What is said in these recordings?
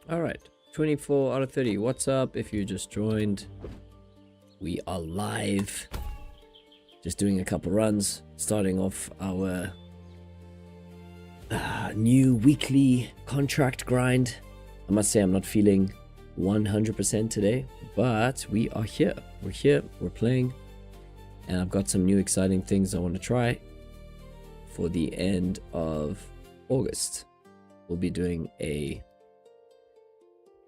All right, 24 out of 30. What's up if you just joined? We are live. Just doing a couple runs, starting off our new weekly contract grind. I must say I'm not feeling 100% today, but we are here. We're here, we're playing, and I've got some new exciting things I want to try for the end of August. We'll be doing a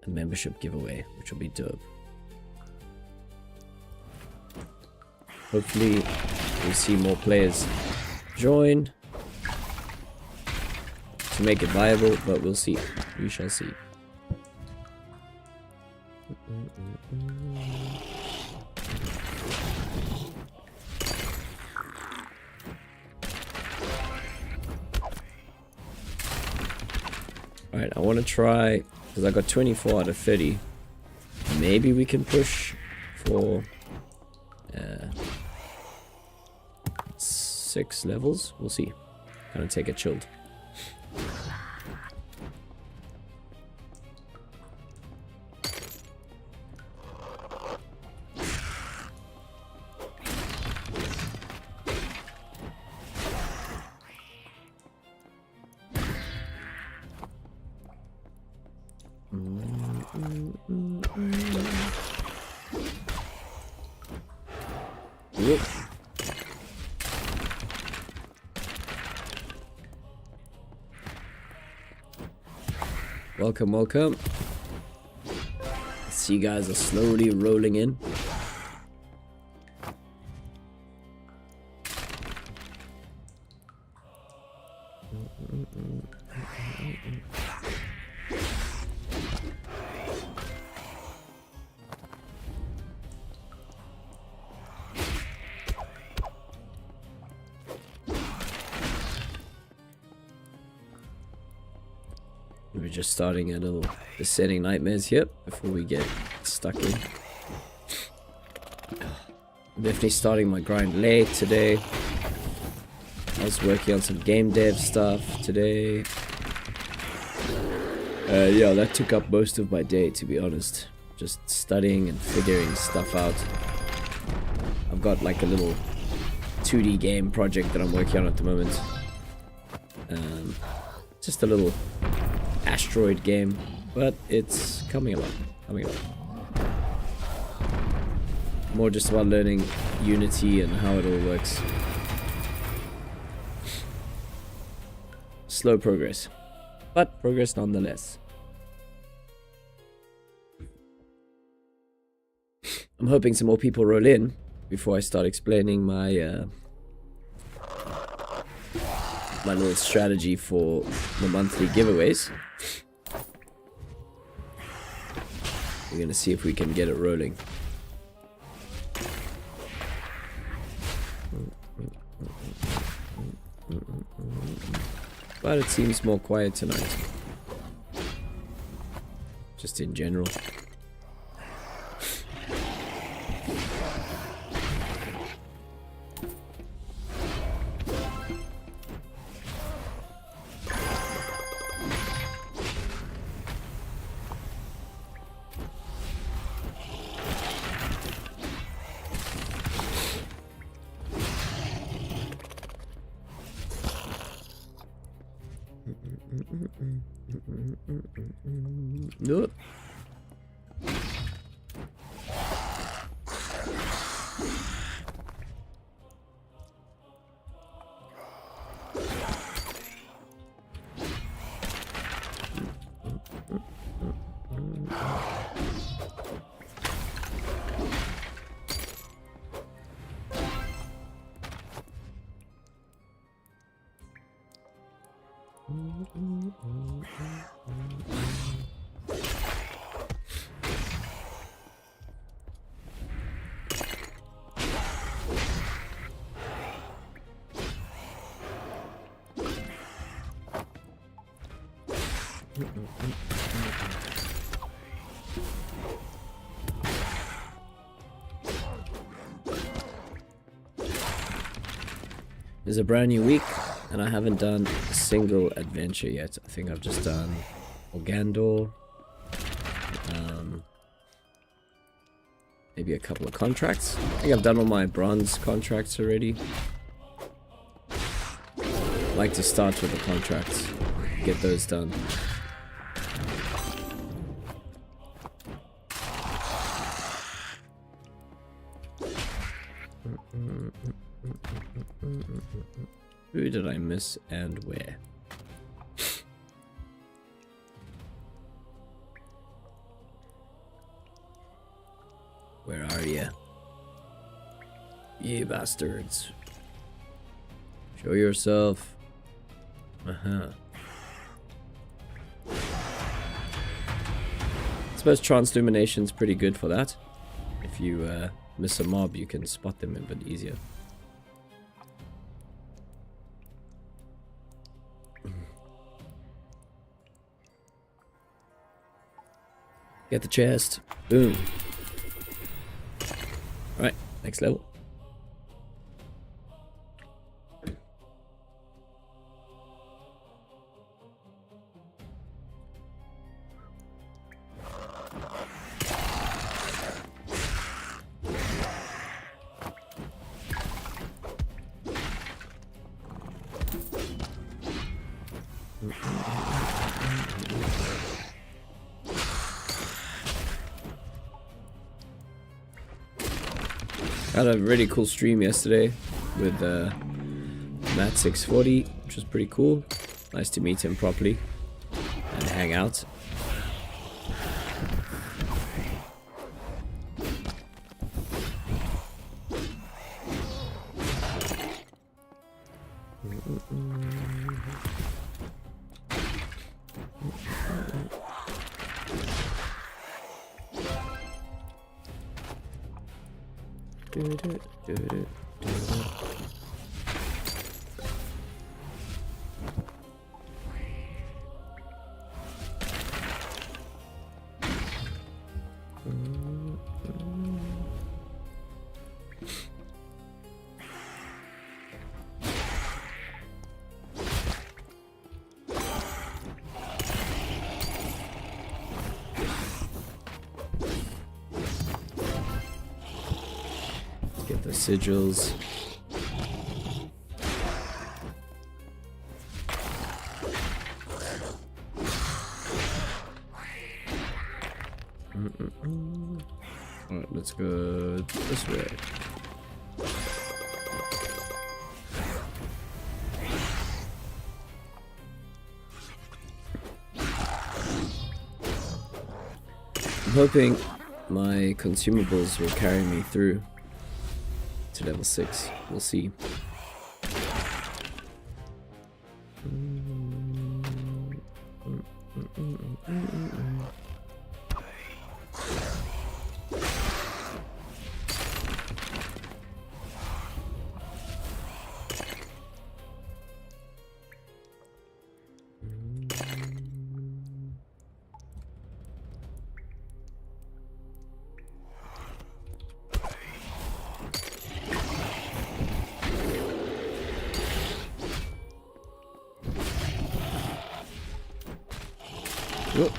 membership giveaway, which will be dope. Hopefully we'll see more players join to make it viable, but we'll see. We shall see. Alright, I want to try, because I got 24 out of 30. Maybe we can push for 6 levels. We'll see. Kind of take it chilled. Whoop. Welcome, welcome. See, you guys are slowly rolling in. We're just starting a little besetting nightmares here before we get stuck in. I'm definitely starting my grind late today. I was working on some game dev stuff today. Yeah, that took up most of my day, to be honest. Just studying and figuring stuff out. I've got like a little 2D game project that I'm working on at the moment. Just a little asteroid game, but it's coming along. More just about learning Unity and how it all works. Slow progress, but progress nonetheless. I'm hoping some more people roll in before I start explaining my my little strategy for the monthly giveaways. We're gonna see if we can get it rolling. But it seems more quiet tonight. Just in general. Nope. It's a brand new week, and I haven't done a single adventure yet. I think I've just done Organdor, maybe a couple of contracts. I think I've done all my bronze contracts already. I like to start with the contracts, get those done. Who did I miss and where? Where are you? You bastards. Show yourself. I suppose Translumination's pretty good for that. If you miss a mob, you can spot them a bit easier. Get the chest. Boom. Alright, next level. Had a really cool stream yesterday with Matt640, which was pretty cool. Nice to meet him properly and hang out. Get the sigils. Alright, let's go this way. I'm hoping my consumables will carry me through to level 6. We'll see. Whoop.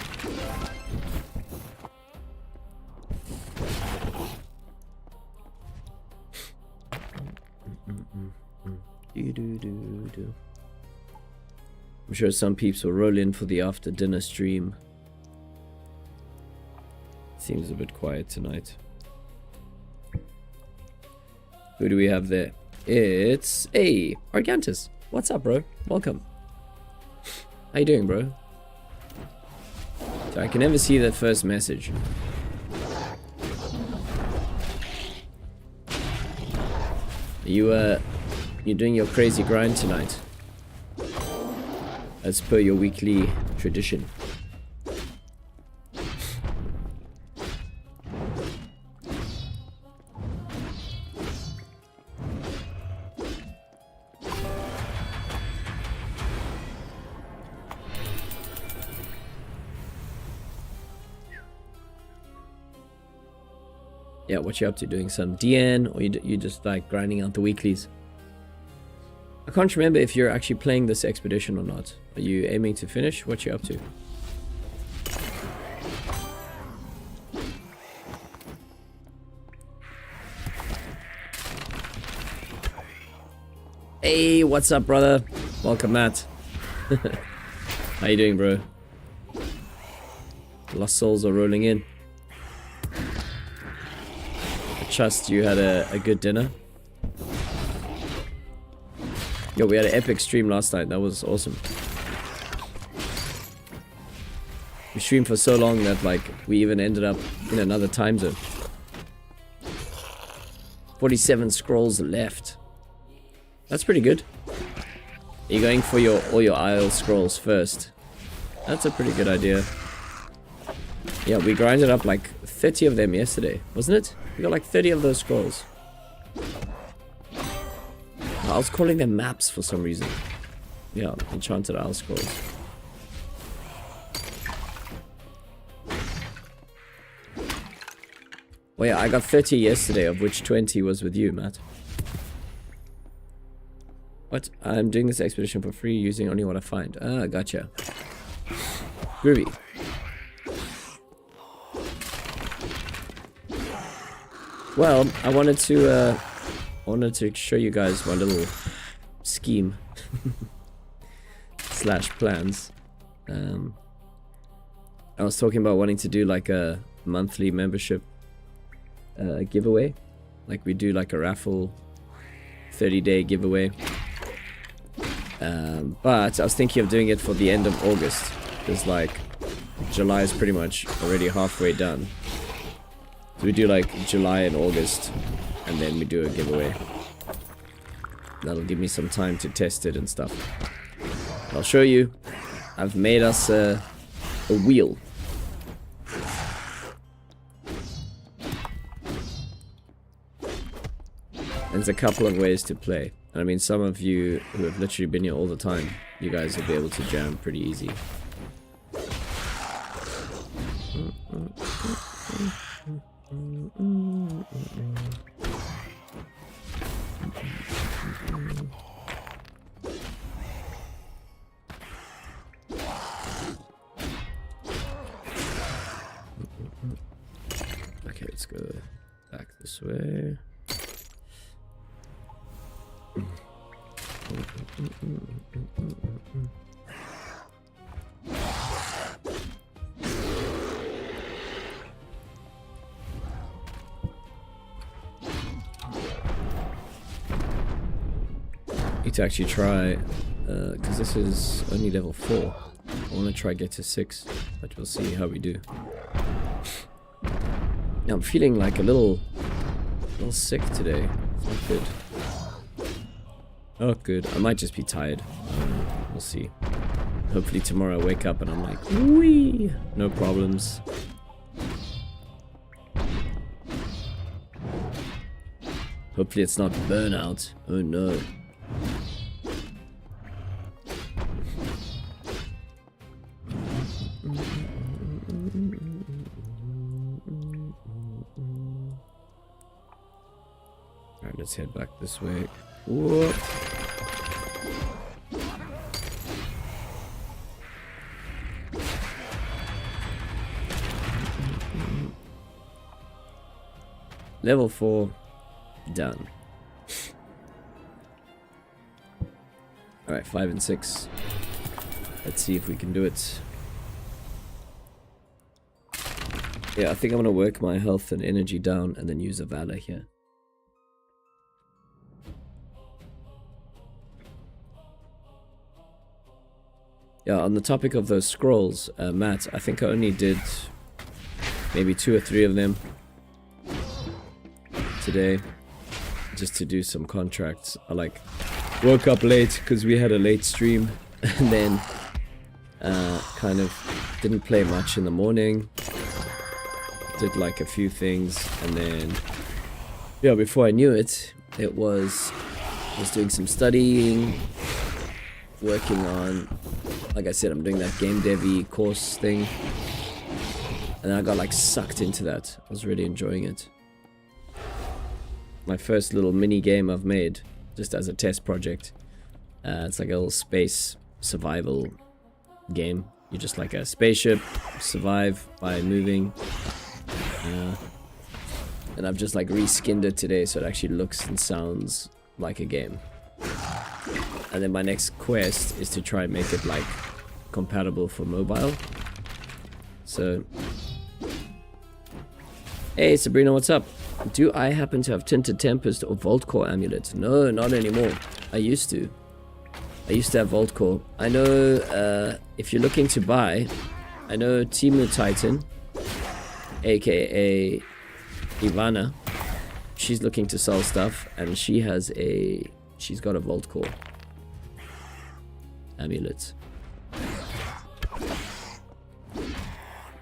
I'm sure some peeps will roll in for the after dinner stream. Seems a bit quiet tonight. Who do we have there? It's Argantus. What's up, bro? Welcome. How you doing, bro? So I can never see that first message. You're doing your crazy grind tonight, as per your weekly tradition. Yeah, what you up to? Doing some DN, or you just like grinding out the weeklies? I can't remember if you're actually playing this expedition or not. Are you aiming to finish? What you up to? Hey, what's up, brother? Welcome, Matt. How you doing, bro? Lost souls are rolling in. Trust you had a good dinner. Yo, we had an epic stream last night. That was awesome. We streamed for so long that like we even ended up in another time zone. 47 scrolls left. That's pretty good. You're going for all your Isle scrolls first. That's a pretty good idea. Yeah, we grinded up like 30 of them yesterday, wasn't it? We got like 30 of those scrolls. I was calling them maps for some reason. Yeah, enchanted Isle scrolls. Well, yeah, I got 30 yesterday, of which 20 was with you, Matt. What? I'm doing this expedition for free, using only what I find. Ah, gotcha. Groovy. Well, I wanted to show you guys one little scheme slash plans. I was talking about wanting to do like a monthly membership giveaway, like we do like a raffle 30-day giveaway. But I was thinking of doing it for the end of August, because like July is pretty much already halfway done. So we do like July and August, and then we do a giveaway. That'll give me some time to test it and stuff. I'll show you. I've made us a wheel. There's a couple of ways to play. I mean, some of you who have literally been here all the time, you guys will be able to jam pretty easy. Okay, let's go back this way. Need to actually try, because this is only level 4. I want to try get to 6, but we'll see how we do. Now I'm feeling like a little sick today. It's not good. Oh, good. I might just be tired. We'll see. Hopefully tomorrow I wake up and I'm like, wee, no problems. Hopefully it's not burnout. Oh no. Alright, let's head back this way. Whoop. Level 4 done. Alright, 5 and 6. Let's see if we can do it. Yeah, I think I'm gonna work my health and energy down and then use a Valor here. Yeah, on the topic of those scrolls, Matt, I think I only did maybe 2 or 3 of them today, just to do some contracts. I like woke up late because we had a late stream, and then kind of didn't play much in the morning. Did like a few things, and then yeah, before I knew it, it was doing some studying, working on, like I said, I'm doing that game devy course thing, and then I got like sucked into that. I was really enjoying it. My first little mini game I've made just as a test project. It's like a little space survival game. You're just like a spaceship, survive by moving. And I've just like reskinned it today so it actually looks and sounds like a game. And then my next quest is to try and make it like compatible for mobile. So, hey Sabrina, what's up? Do I happen to have Tinted Tempest or Vault Core Amulet? No, not anymore. I used to have Vault Core. I know if you're looking to buy, I know Timu Titan, aka Ivana, she's looking to sell stuff, and she's got a Vault Core amulet,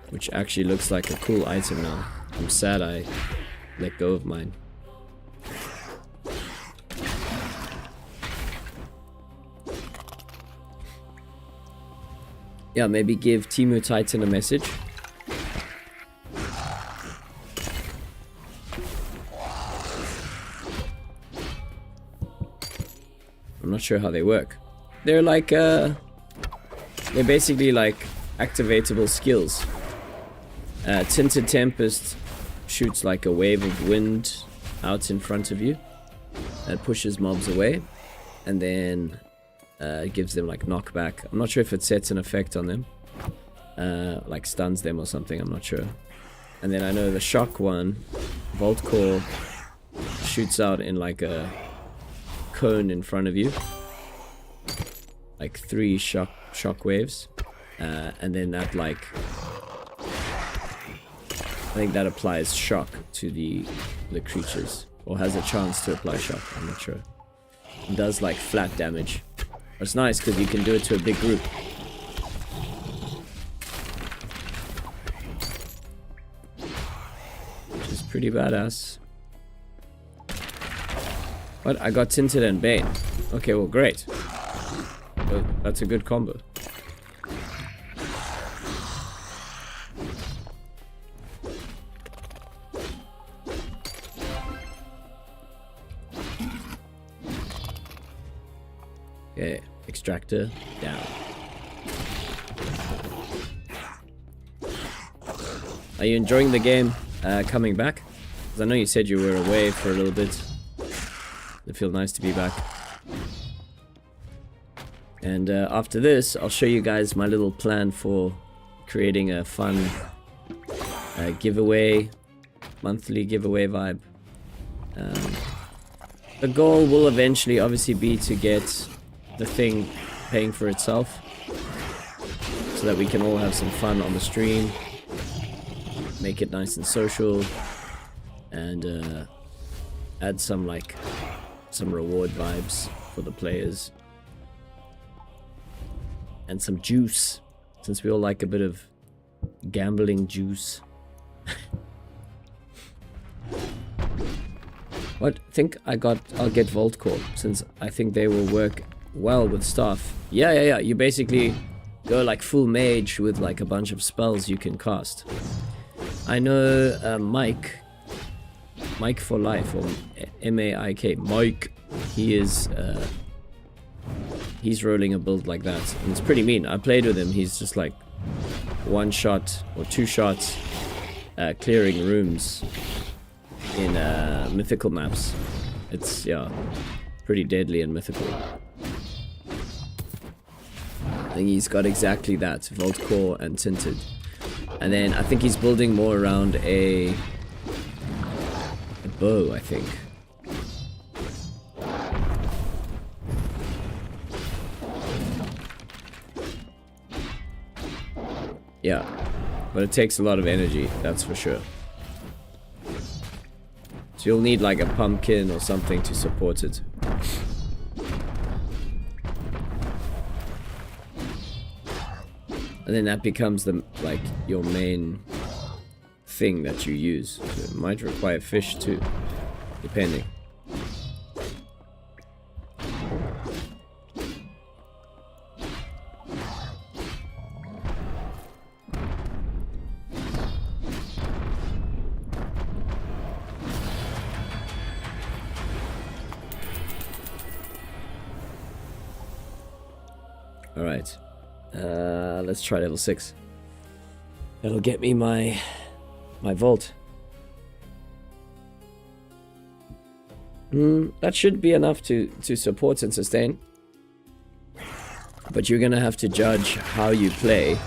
which actually looks like a cool item now. I'm sad I let go of mine. Yeah, maybe give Timu Titan a message. I'm not sure how they work. They're like, they're basically like activatable skills. Tinted Tempest shoots like a wave of wind out in front of you that pushes mobs away, and then it gives them like knockback. I'm not sure if it sets an effect on them, like stuns them or something, I'm not sure. And then I know the shock one, Vault Core, shoots out in like a cone in front of you, like 3 shock waves, and then that like, I think that applies shock to the creatures, or has a chance to apply shock, I'm not sure. It does like flat damage. It's nice because you can do it to a big group. Which is pretty badass. What? I got Tinted and Bane. Okay, well, great. Well, that's a good combo. Okay, extractor down. Are you enjoying the game coming back? Because I know you said you were away for a little bit. It feels nice to be back. And after this, I'll show you guys my little plan for creating a fun giveaway, monthly giveaway vibe. The goal will eventually obviously be to get the thing paying for itself, so that we can all have some fun on the stream, make it nice and social, and add some like some reward vibes for the players, and some juice, since we all like a bit of gambling juice. What? I think I'll get Vault Core, since I think they will work well with stuff. Yeah. You basically go like full mage with like a bunch of spells you can cast. I know Mike for Life, or M-A-I-K, Mike, he's rolling a build like that, and it's pretty mean. I played with him. He's just like 1 shot or 2 shots clearing rooms in mythical maps. It's, yeah, pretty deadly and mythical. I think he's got exactly that, Vault Core and Tinted. And then I think he's building more around a bow, I think. Yeah, but it takes a lot of energy, that's for sure. So you'll need like a pumpkin or something to support it. And then that becomes the your main thing that you use. So it might require fish too, depending. Alright. Let's try level 6. That'll get me my vault. That should be enough to support and sustain. But you're gonna have to judge how you play,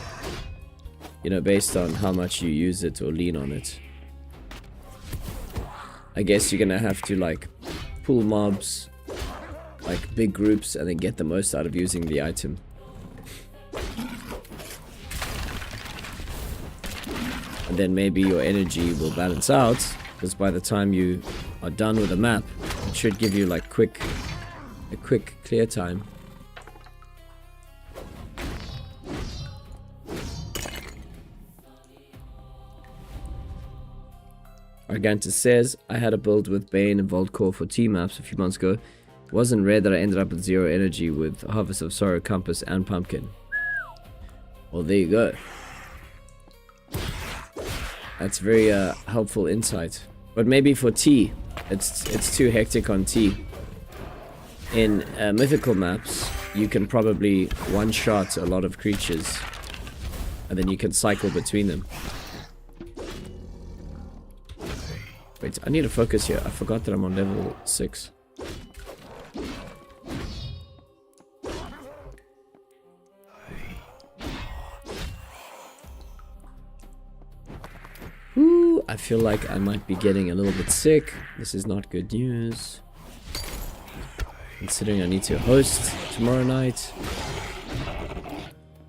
you know, based on how much you use it or lean on it. I guess you're gonna have to like pull mobs, like big groups, and then get the most out of using the item. And then maybe your energy will balance out, because by the time you are done with the map, it should give you like a quick clear time. Argantus says, I had a build with Bane and Vault Core for T-Maps a few months ago. It wasn't rare that I ended up with 0 energy with Harvest of Sorrow, Compass, and Pumpkin. Well, there you go. That's very helpful insight. But maybe for T, it's too hectic on T. In mythical maps, you can probably one-shot a lot of creatures, and then you can cycle between them. Wait, I need to focus here. I forgot that I'm on level 6. Ooh, I feel like I might be getting a little bit sick. This is not good news. Considering I need to host tomorrow night.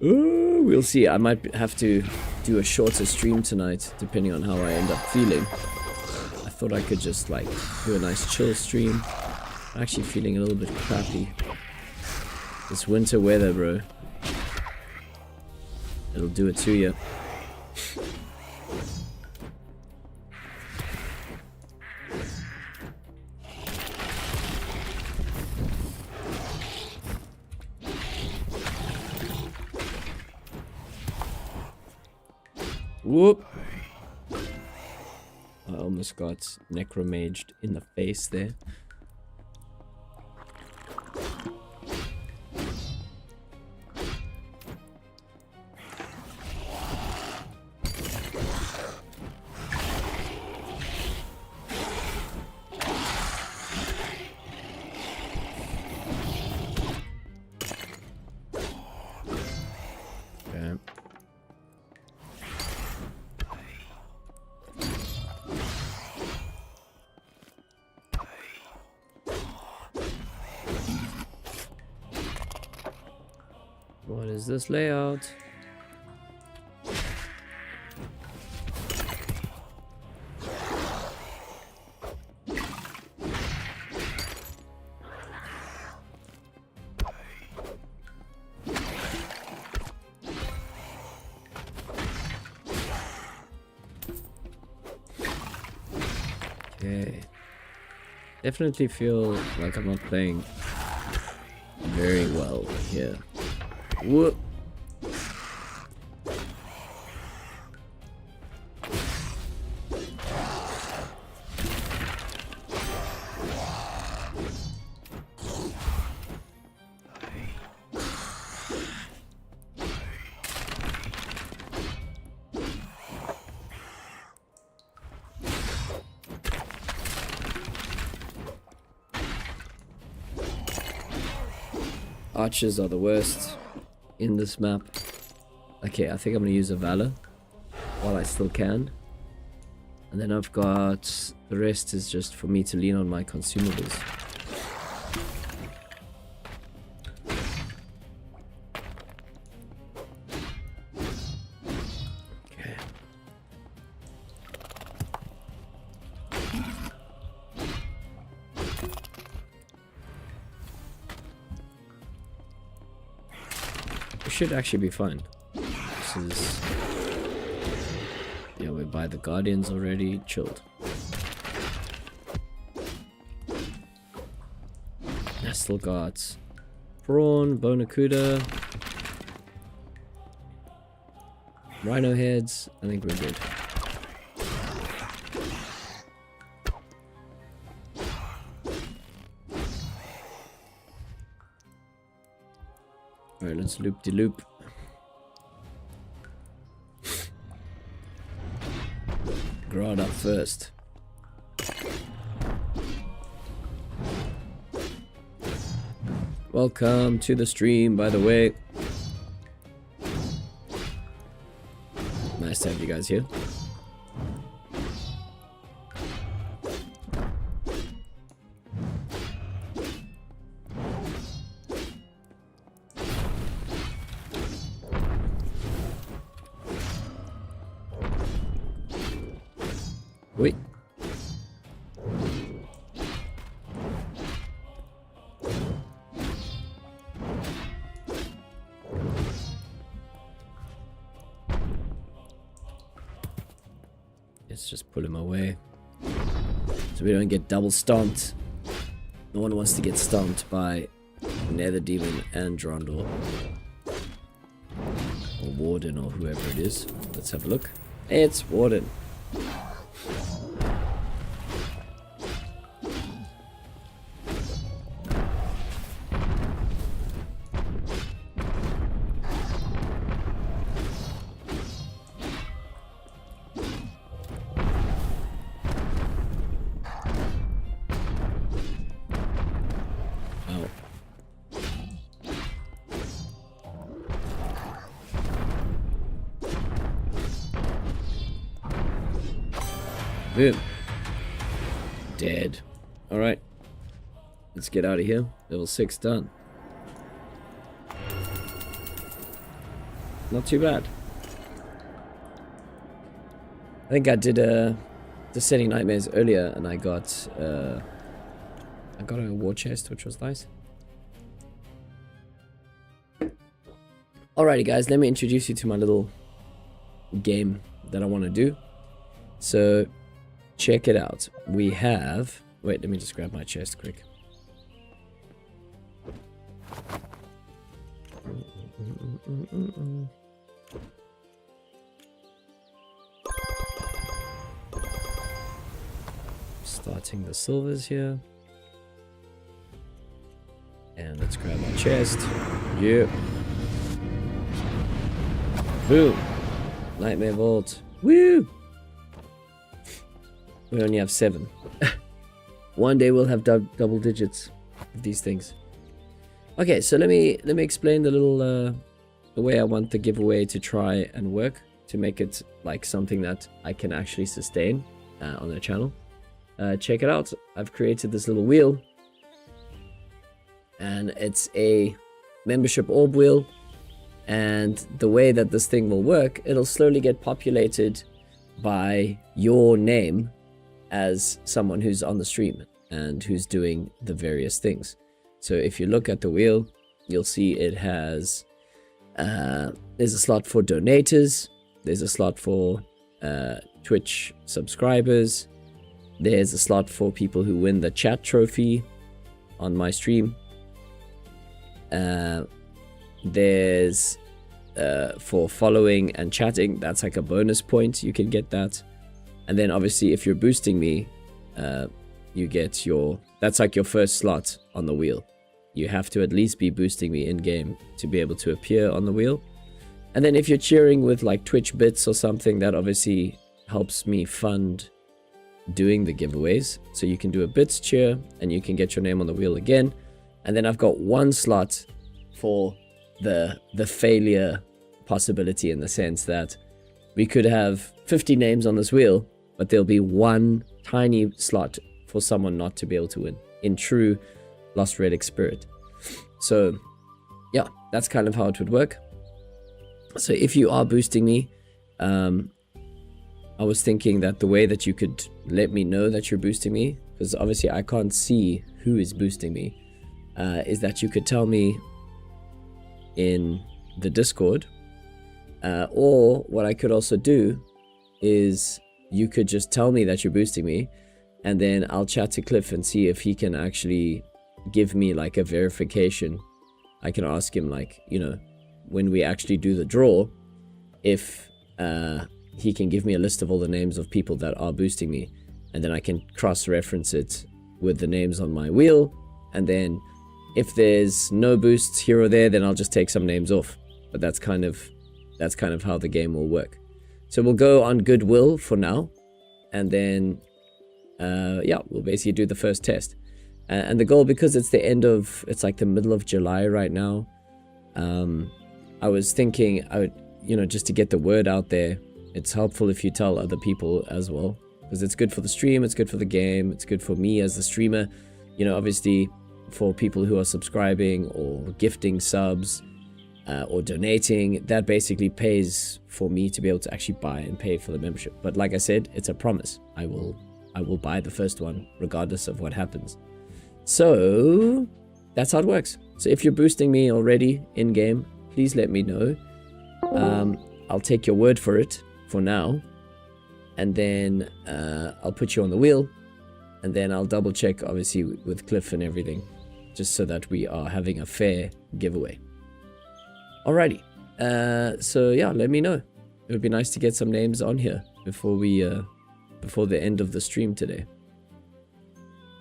Ooh, we'll see. I might have to do a shorter stream tonight, depending on how I end up feeling. I thought I could just like do a nice chill stream. I'm actually feeling a little bit crappy. This winter weather, bro. It'll do it to you. Whoop! I almost got necromaged in the face there. Okay. What is this layout? Okay. Definitely feel like I'm not playing very well here. Whoop. Archers are the worst. in this map. Okay, I think I'm gonna use a Valor while I still can. And then I've got... the rest is just for me to lean on my consumables. Okay. We should actually be fine. This is... yeah, we're by the Guardians already. Chilled. I still got Prawn, Bonacuda, Rhino heads. I think we're good. Alright, let's loop-de-loop. Grad up first. Welcome to the stream, by the way. Nice to have you guys here. Wait. Let's just pull him away so we don't get double stomped. No one wants to get stomped by Nether Demon and Drondor. Or Warden or whoever it is. Let's have a look. It's Warden. Boom. Dead. Alright. Let's get out of here. Level 6 done. Not too bad. I think I did Descending Nightmares earlier and I got a war chest, which was nice. Alrighty guys, let me introduce you to my little game that I want to do. So check it out. We have... wait, let me just grab my chest quick. Starting the silvers here. And let's grab my chest. Yeah. Boom. Nightmare Vault. Woo! We only have 7. One day we'll have double digits of these things. Okay, so let me explain the little the way I want the giveaway to try and work to make it like something that I can actually sustain on the channel. Check it out. I've created this little wheel, and it's a membership orb wheel. And the way that this thing will work, it'll slowly get populated by your name as someone who's on the stream and who's doing the various things. So if you look at the wheel, you'll see it has there's a slot for donators, there's a slot for Twitch subscribers, there's a slot for people who win the chat trophy on my stream, there's for following and chatting, that's like a bonus point, you can get that. And then obviously if you're boosting me, you get your, that's like your first slot on the wheel. You have to at least be boosting me in game to be able to appear on the wheel. And then if you're cheering with like Twitch bits or something, that obviously helps me fund doing the giveaways. So you can do a bits cheer and you can get your name on the wheel again. And then I've got one slot for the failure possibility, in the sense that we could have 50 names on this wheel, but there'll be one tiny slot for someone not to be able to win, in true Lost Relic spirit. So yeah, that's kind of how it would work. So if you are boosting me, I was thinking that the way that you could let me know that you're boosting me, because obviously I can't see who is boosting me, is that you could tell me in the Discord, or what I could also do is you could just tell me that you're boosting me, and then I'll chat to Cliff and see if he can actually give me like a verification. I can ask him, like, you know, when we actually do the draw, if he can give me a list of all the names of people that are boosting me, and then I can cross-reference it with the names on my wheel, and then if there's no boosts here or there, then I'll just take some names off. But that's kind of how the game will work. So we'll go on goodwill for now, and then yeah, we'll basically do the first test. And the goal, because it's it's like the middle of July right now, I was thinking I would, you know, just to get the word out there, it's helpful if you tell other people as well, because it's good for the stream, it's good for the game, it's good for me as the streamer, you know, obviously for people who are subscribing or gifting subs or donating, that basically pays for me to be able to actually buy and pay for the membership. But like I said, it's a promise. I will buy the first one regardless of what happens. So that's how it works. So if you're boosting me already in game, please let me know. I'll take your word for it for now, and then I'll put you on the wheel, and then I'll double check obviously with Cliff and everything, just so that we are having a fair giveaway. Alrighty, so yeah, let me know. It would be nice to get some names on here before the end of the stream today.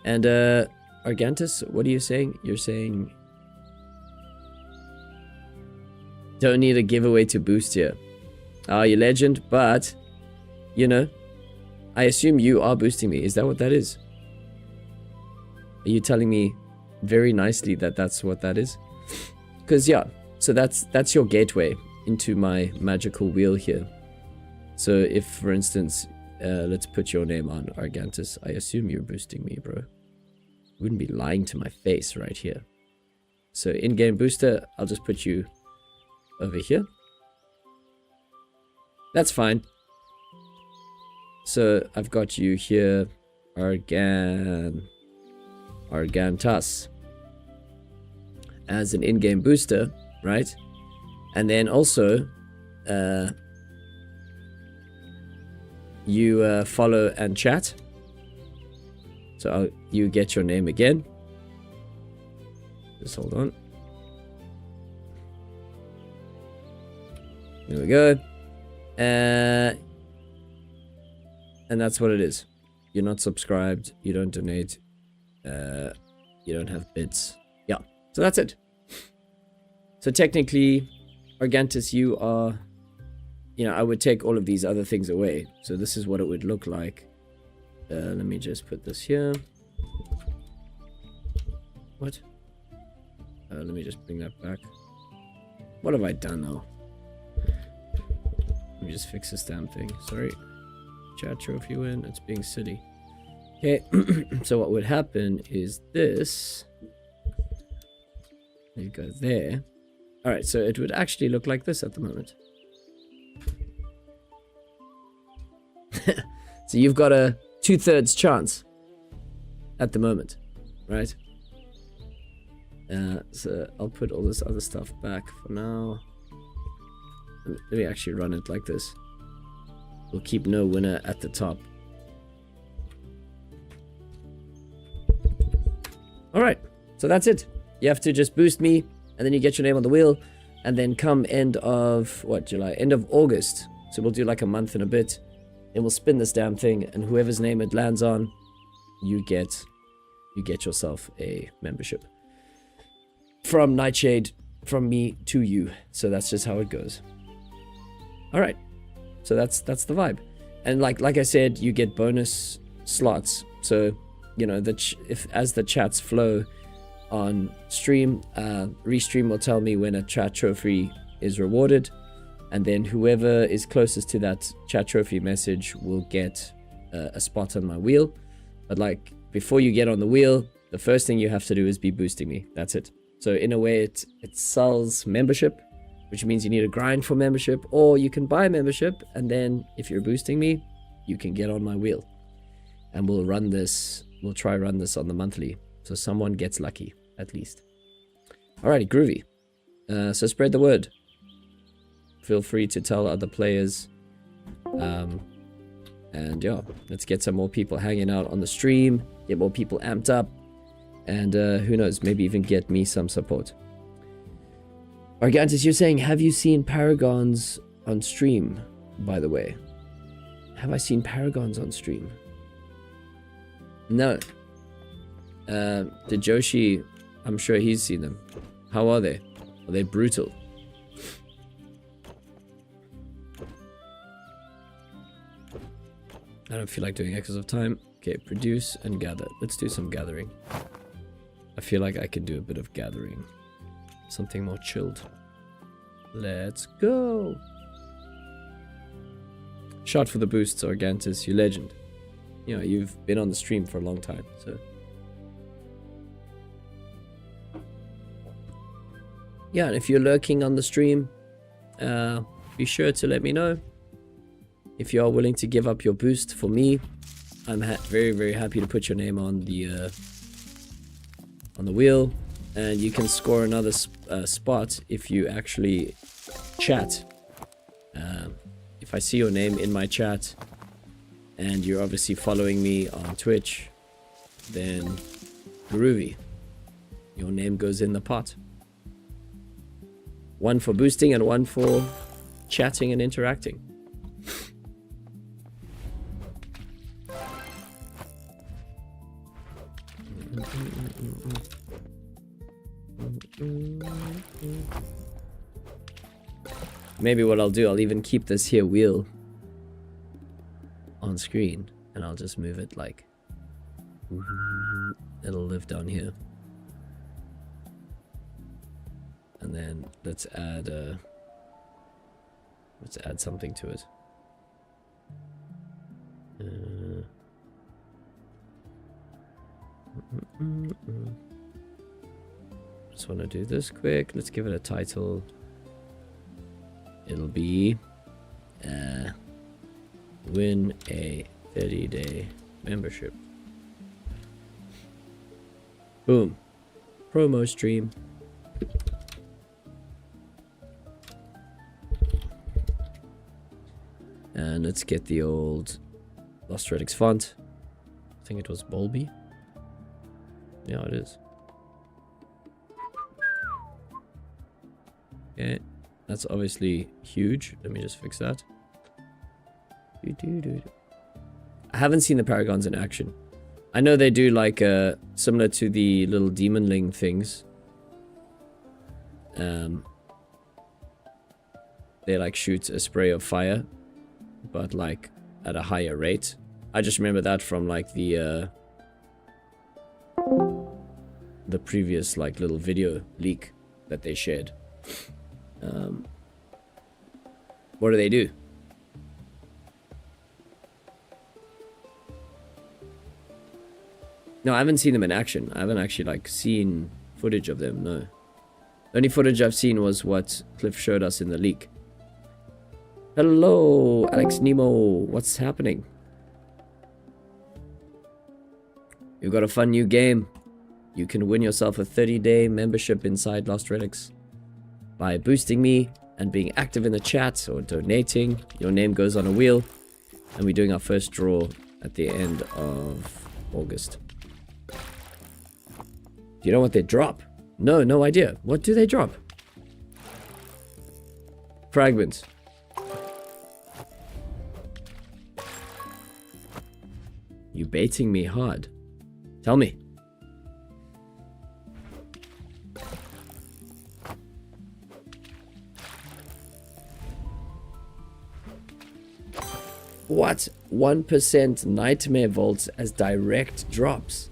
And Argantus, what are you saying? You're saying don't need a giveaway to boost here. Oh, you legend, but you know, I assume you are boosting me. Is that what that is? Are you telling me very nicely that that's what that is? Because yeah, so that's your gateway into my magical wheel here. So if, for instance, let's put your name on, Argantus. I assume you're boosting me, bro. You wouldn't be lying to my face right here. So in-game booster, I'll just put you over here. That's fine. So I've got you here, Argantus, as an in-game booster, right? And then also, you follow and chat. So you get your name again. Just hold on. There we go. And that's what it is. You're not subscribed. You don't donate. You don't have bits. Yeah. So that's it. So technically, Argantus, you are, you know, I would take all of these other things away. So this is what it would look like. Let me just put this here. What? Let me just bring that back. What have I done now? Let me just fix this damn thing. Sorry. Chat trophy win. It's being silly. Okay. So what would happen is this. There you go there. Alright, so it would actually look like this at the moment. So you've got a 2/3 chance at the moment, right? So I'll put all this other stuff back for now. Let me actually run it like this. We'll keep no winner at the top. Alright, so that's it. You have to just boost me, and then you get your name on the wheel, and then come end of, what, July? End of August. So we'll do like a month and a bit, and we'll spin this damn thing, and whoever's name it lands on, you get yourself a membership. From Nightshade, from me to you. So that's just how it goes. Alright, so that's the vibe. And like I said, you get bonus slots. So, you know, as the chats flow, on stream. Restream will tell me when a chat trophy is rewarded, and then whoever is closest to that chat trophy message will get a spot on my wheel. But like, before you get on the wheel, the first thing you have to do is be boosting me. That's it. So in a way, it sells membership, which means you need to grind for membership, or you can buy membership, and then if you're boosting me, you can get on my wheel. And we'll try run this on the monthly, so someone gets lucky, at least. Alrighty, groovy. So spread the word. Feel free to tell other players. And yeah, let's get some more people hanging out on the stream, get more people amped up, and who knows, maybe even get me some support. Argantis, you're saying, have you seen Paragons on stream, by the way? Have I seen Paragons on stream? No. The Joshi, I'm sure he's seen them. How are they? Are they brutal? I don't feel like doing Echoes of Time. Okay, produce and gather. Let's do some gathering. I feel like I can do a bit of gathering. Something more chilled. Let's go. Shout for the boosts, Organtis, you legend. You know, you've been on the stream for a long time, so. Yeah, and if you're lurking on the stream, be sure to let me know. If you are willing to give up your boost for me, I'm very, very happy to put your name on the wheel, and you can score another spot if you actually chat. If I see your name in my chat, and you're obviously following me on Twitch, then groovy. Your name goes in the pot. One for boosting and one for chatting and interacting. Maybe what I'll do, I'll even keep this here wheel on screen, and I'll just move it like it'll live down here. And then let's add something to it. Just want to do this quick. Let's give it a title. It'll be win a 30-day membership. Boom. Promo stream. And let's get the old Lost Relics font. I think it was Bulby. Yeah, it is. Okay, that's obviously huge. Let me just fix that. I haven't seen the Paragons in action. I know they do like similar to the little demonling things. They like shoot a spray of fire, but like at a higher rate. I just remember that from like the previous like little video leak that they shared. What do they do? No, I haven't seen them in action. I haven't actually like seen footage of them, no. The only footage I've seen was what Cliff showed us in the leak. Hello, Alex Nemo. What's happening? You've got a fun new game. You can win yourself a 30-day membership inside Lost Relics by boosting me and being active in the chat or donating. Your name goes on a wheel, and we're doing our first draw at the end of August. Do you know what they drop? No idea. What do they drop? Fragments. You baiting me hard. Tell me. What? 1% Nightmare Vaults as direct drops.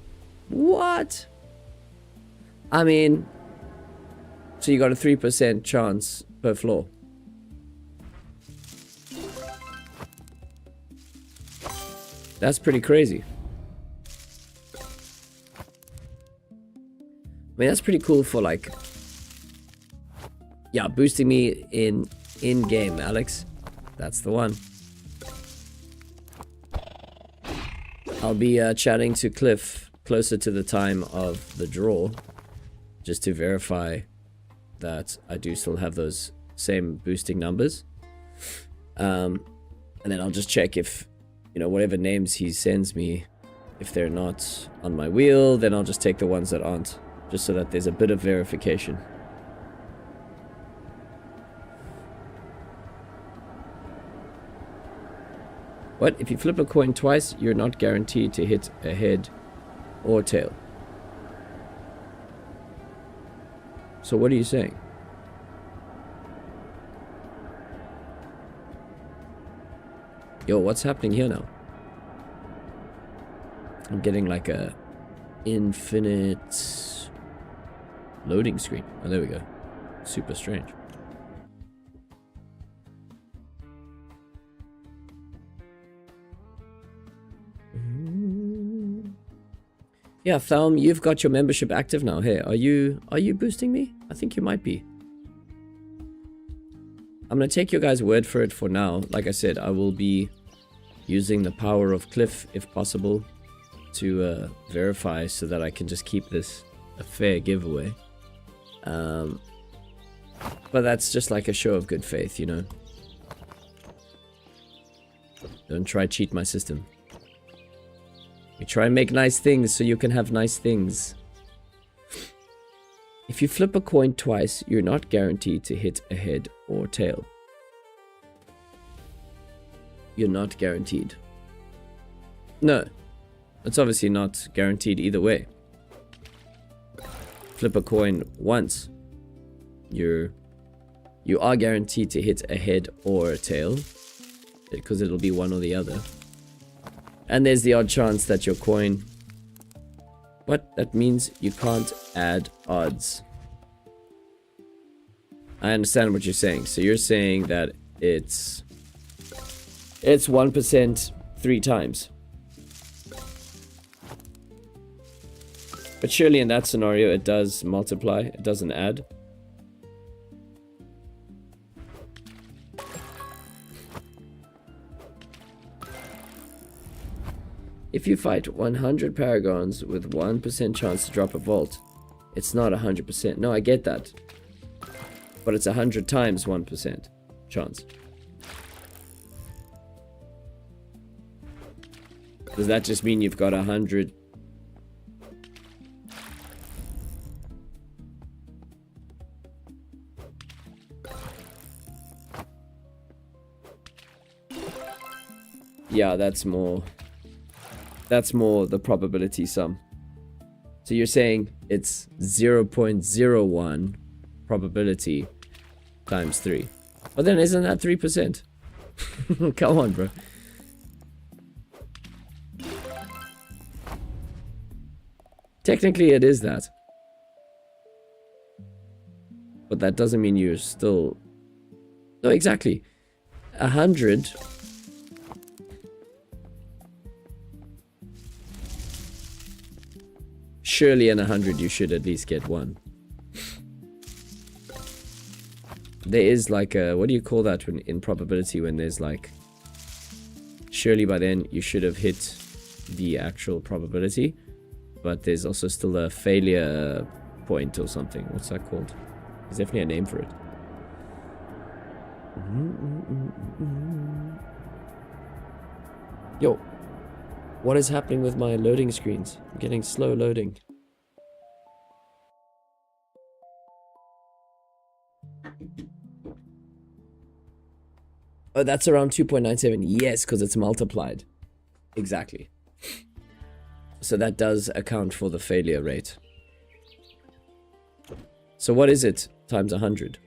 What? I mean, so you got a 3% chance per floor. That's pretty crazy. I mean, that's pretty cool for like, yeah, boosting me in game, Alex. That's the one. I'll be chatting to Cliff closer to the time of the draw, just to verify that I do still have those same boosting numbers. And then I'll just check if, you know, whatever names he sends me, if they're not on my wheel, then I'll just take the ones that aren't, just so that there's a bit of verification. What? If you flip a coin twice, you're not guaranteed to hit a head or tail. So what are you saying? Yo, what's happening here now? I'm getting like a infinite loading screen. Oh, there we go. Super strange. Yeah, Thalm, you've got your membership active now. Hey, are you boosting me? I think you might be. I'm gonna take your guys' word for it for now. Like I said, I will be using the power of Cliff, if possible, to verify so that I can just keep this a fair giveaway. But that's just like a show of good faith, you know. Don't try cheat my system. We try and make nice things so you can have nice things. If you flip a coin twice, you're not guaranteed to hit a head or tail. You're not guaranteed. No, it's obviously not guaranteed either way. Flip a coin once, you are guaranteed to hit a head or a tail, because it'll be one or the other. And there's the odd chance that your coin... What? That means you can't add odds. I understand what you're saying. So you're saying that it's 1% 3 times. But surely in that scenario it does multiply, it doesn't add. If you fight 100 paragons with 1% chance to drop a vault, it's not 100%. No, I get that. But it's 100 times 1% chance. Does that just mean you've got 100? Yeah, that's more the probability sum. So you're saying it's 0.01 probability times 3. But then isn't that 3%? Come on, bro. Technically it is that. But that doesn't mean you're still... No, exactly. 100... Surely in 100 you should at least get 1. There is like a... What do you call that when in probability when there's like... Surely by then you should have hit the actual probability. But there's also still a failure point or something. What's that called? There's definitely a name for it. Yo. What is happening with my loading screens? I'm getting slow loading. Oh, that's around 2.97. Yes, because it's multiplied. Exactly. So that does account for the failure rate. So what is it times 100?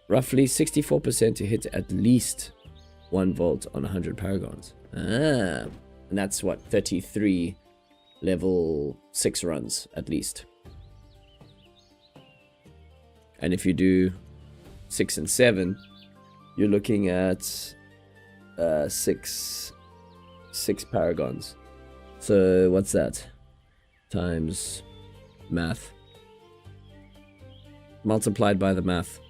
roughly 64% to hit at least 1 volt on 100 paragons. And that's what, 33 level 6 runs at least. And if you do 6 and 7, you're looking at 6 paragons. So what's that? Times math. Multiplied by the math.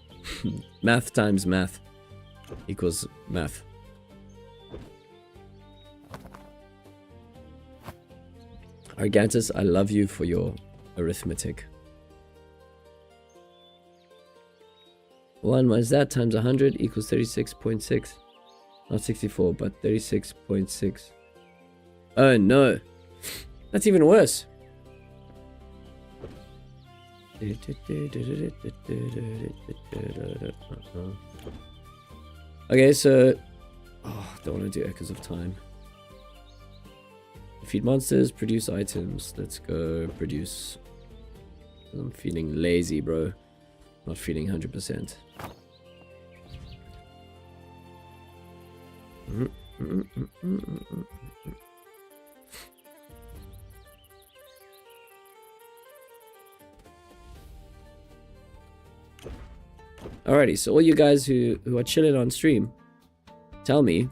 Math times math equals math. Argantus, I love you for your arithmetic. 1 minus that times 100 equals 36.6. Not 64, but 36.6. Oh no. That's even worse. Okay, so... Oh, don't want to do Echoes of Time. Feed monsters, produce items. Let's go produce. I'm feeling lazy, bro. Not feeling 100%. Alrighty, so all you guys who are chilling on stream, tell me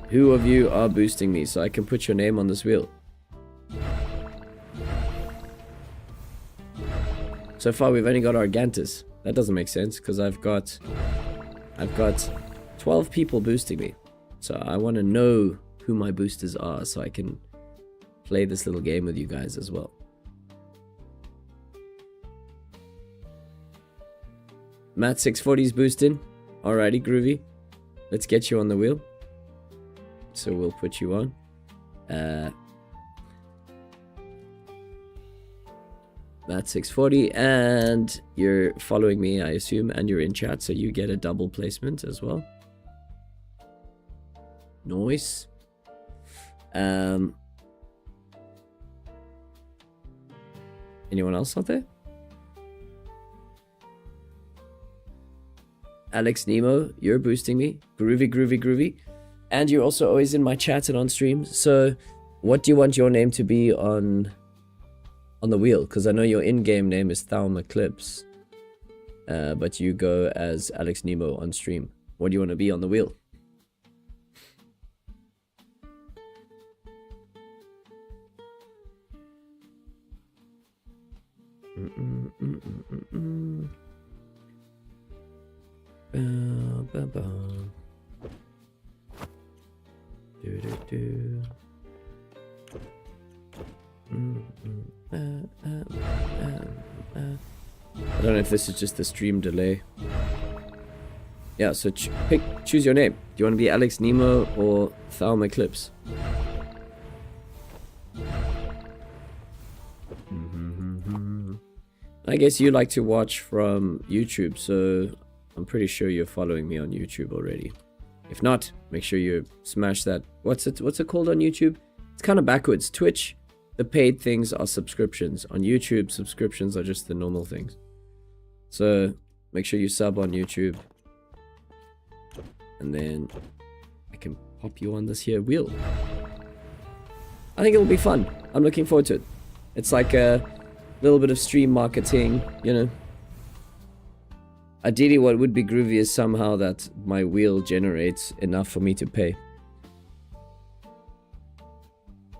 who of you are boosting me so I can put your name on this wheel. So far we've only got Argantus. That doesn't make sense because I've got 12 people boosting me. So I want to know who my boosters are so I can play this little game with you guys as well. Matt 640's boosting. Alrighty, groovy. Let's get you on the wheel. So we'll put you on. Matt 640, and you're following me, I assume, and you're in chat, so you get a double placement as well. Nice. Anyone else out there? Alex Nemo, you're boosting me. Groovy, groovy, groovy. And you're also always in my chat and on stream. So what do you want your name to be on the wheel? Because I know your in-game name is Thalm Eclipse. But you go as Alex Nemo on stream. What do you want to be on the wheel? I don't know if this is just the stream delay. Yeah, so choose your name. Do you want to be Alex Nemo or Thalm Eclipse? I guess you like to watch from YouTube, so I'm pretty sure you're following me on YouTube already. If not, make sure you smash that. What's it called on YouTube? It's kind of backwards. Twitch, the paid things are subscriptions. On YouTube, subscriptions are just the normal things. So make sure you sub on YouTube. And then I can pop you on this here wheel. I think it'll be fun. I'm looking forward to it. It's like a little bit of stream marketing, you know. Ideally, what would be groovy is somehow that my wheel generates enough for me to pay.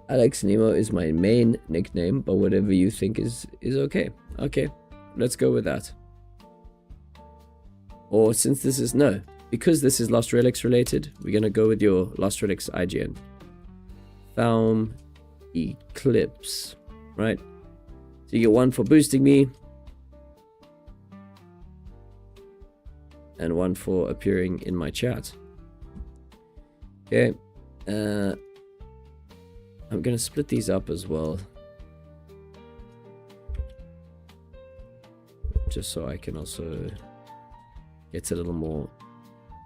Alex Nemo is my main nickname, but whatever you think is okay. Okay, let's go with that. Or since this is, no, because this is Lost Relics related, we're going to go with your Lost Relics IGN. Thalm Eclipse, right? So you get 1 for boosting me. And 1 for appearing in my chat. Okay. I'm going to split these up as well. Just so I can also get a little more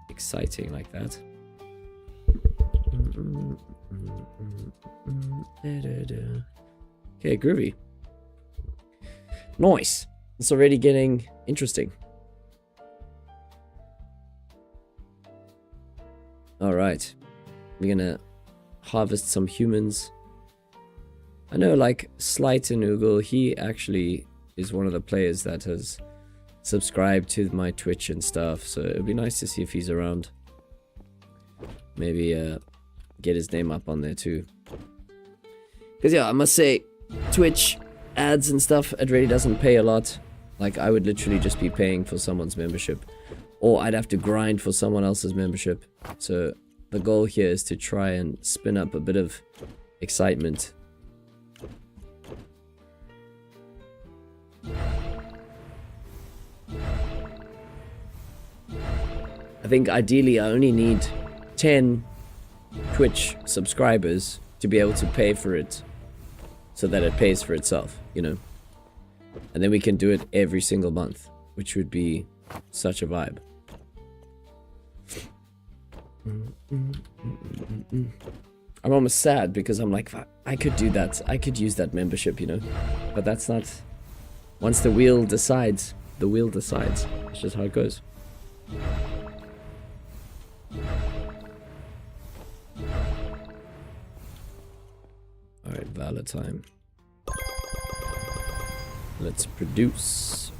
exciting like that. Okay, groovy. Nice. It's already getting interesting. Alright. We're gonna harvest some humans. I know, like, Slight and Oogle, he actually is one of the players that has subscribed to my Twitch and stuff, so it'd be nice to see if he's around. Maybe get his name up on there too. Because yeah, I must say, Twitch ads and stuff, it really doesn't pay a lot. Like, I would literally just be paying for someone's membership, or I'd have to grind for someone else's membership. So the goal here is to try and spin up a bit of excitement. I think ideally I only need 10 Twitch subscribers to be able to pay for it, so that it pays for itself, you know. And then we can do it every single month, which would be such a vibe. I'm almost sad because I'm like, I could do that. I could use that membership, you know. But that's not... Once the wheel decides, the wheel decides. It's just how it goes. Alright, Valor time. Let's produce.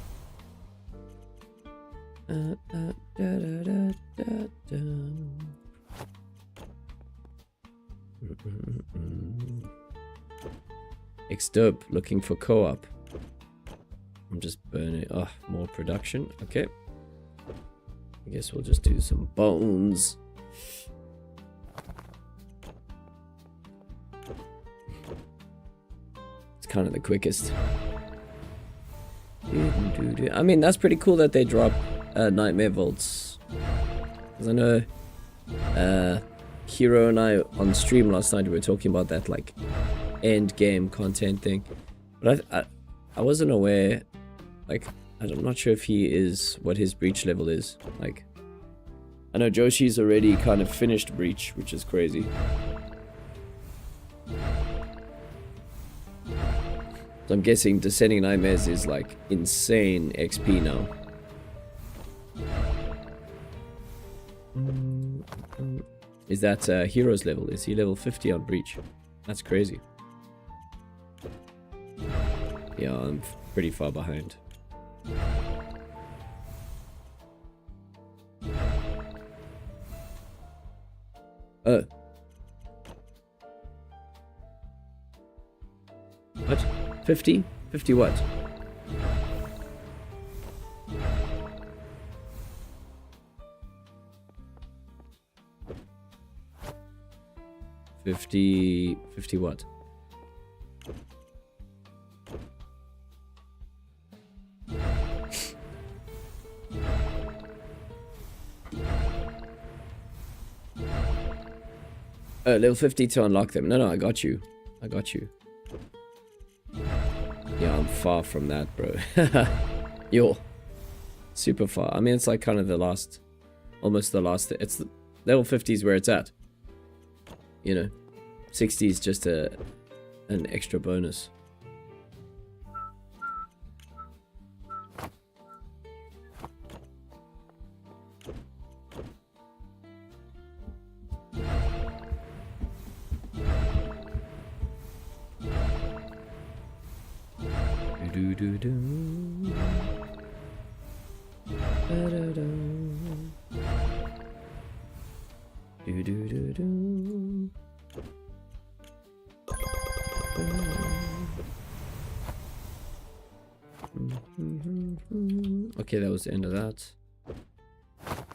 X-Dope, looking for co-op. I'm just burning. Oh, more production. Okay. I guess we'll just do some bones. It's kind of the quickest. I mean, that's pretty cool that they drop Nightmare Vaults. Because I know Hero and I on stream last night we were talking about that, like, end game content thing. But I wasn't aware, like, I'm not sure if he is, what his breach level is. Like, I know Joshi's already kind of finished breach, which is crazy. So I'm guessing Descending Nightmares is like insane XP now. Is that Hero's level? Is he level 50 on breach? That's crazy. Yeah, I'm pretty far behind. Oh. What? 50? 50 what? Fifty what? Level 50 to unlock them. No, I got you. I got you. Yeah, I'm far from that, bro. Yo. Super far. I mean, it's like kind of the last... Almost the last... It's the, level 50 is where it's at. You know. 60 is just an extra bonus. Do do do. Da da da. Do do do do. Okay, that was the end of that.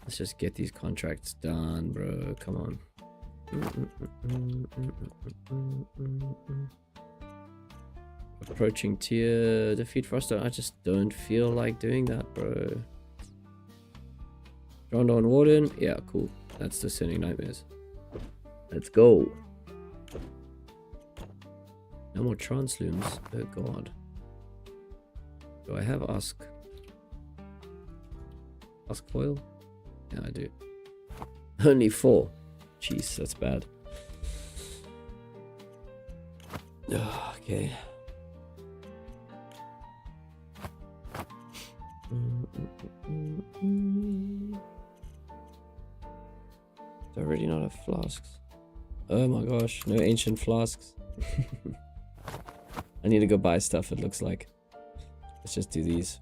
Let's just get these contracts done, bro. Come on. Approaching tier, defeat Froster. I just don't feel like doing that, bro. John Don Warden. Yeah, cool. That's Descending Nightmares. Let's go. No more Translooms. Oh god. Do I have Ask? Ask Foil? Yeah, I do. Only 4. Jeez, that's bad. Okay. Do I already not have flasks? Oh my gosh, no ancient flasks. I need to go buy stuff, it looks like. Let's just do these.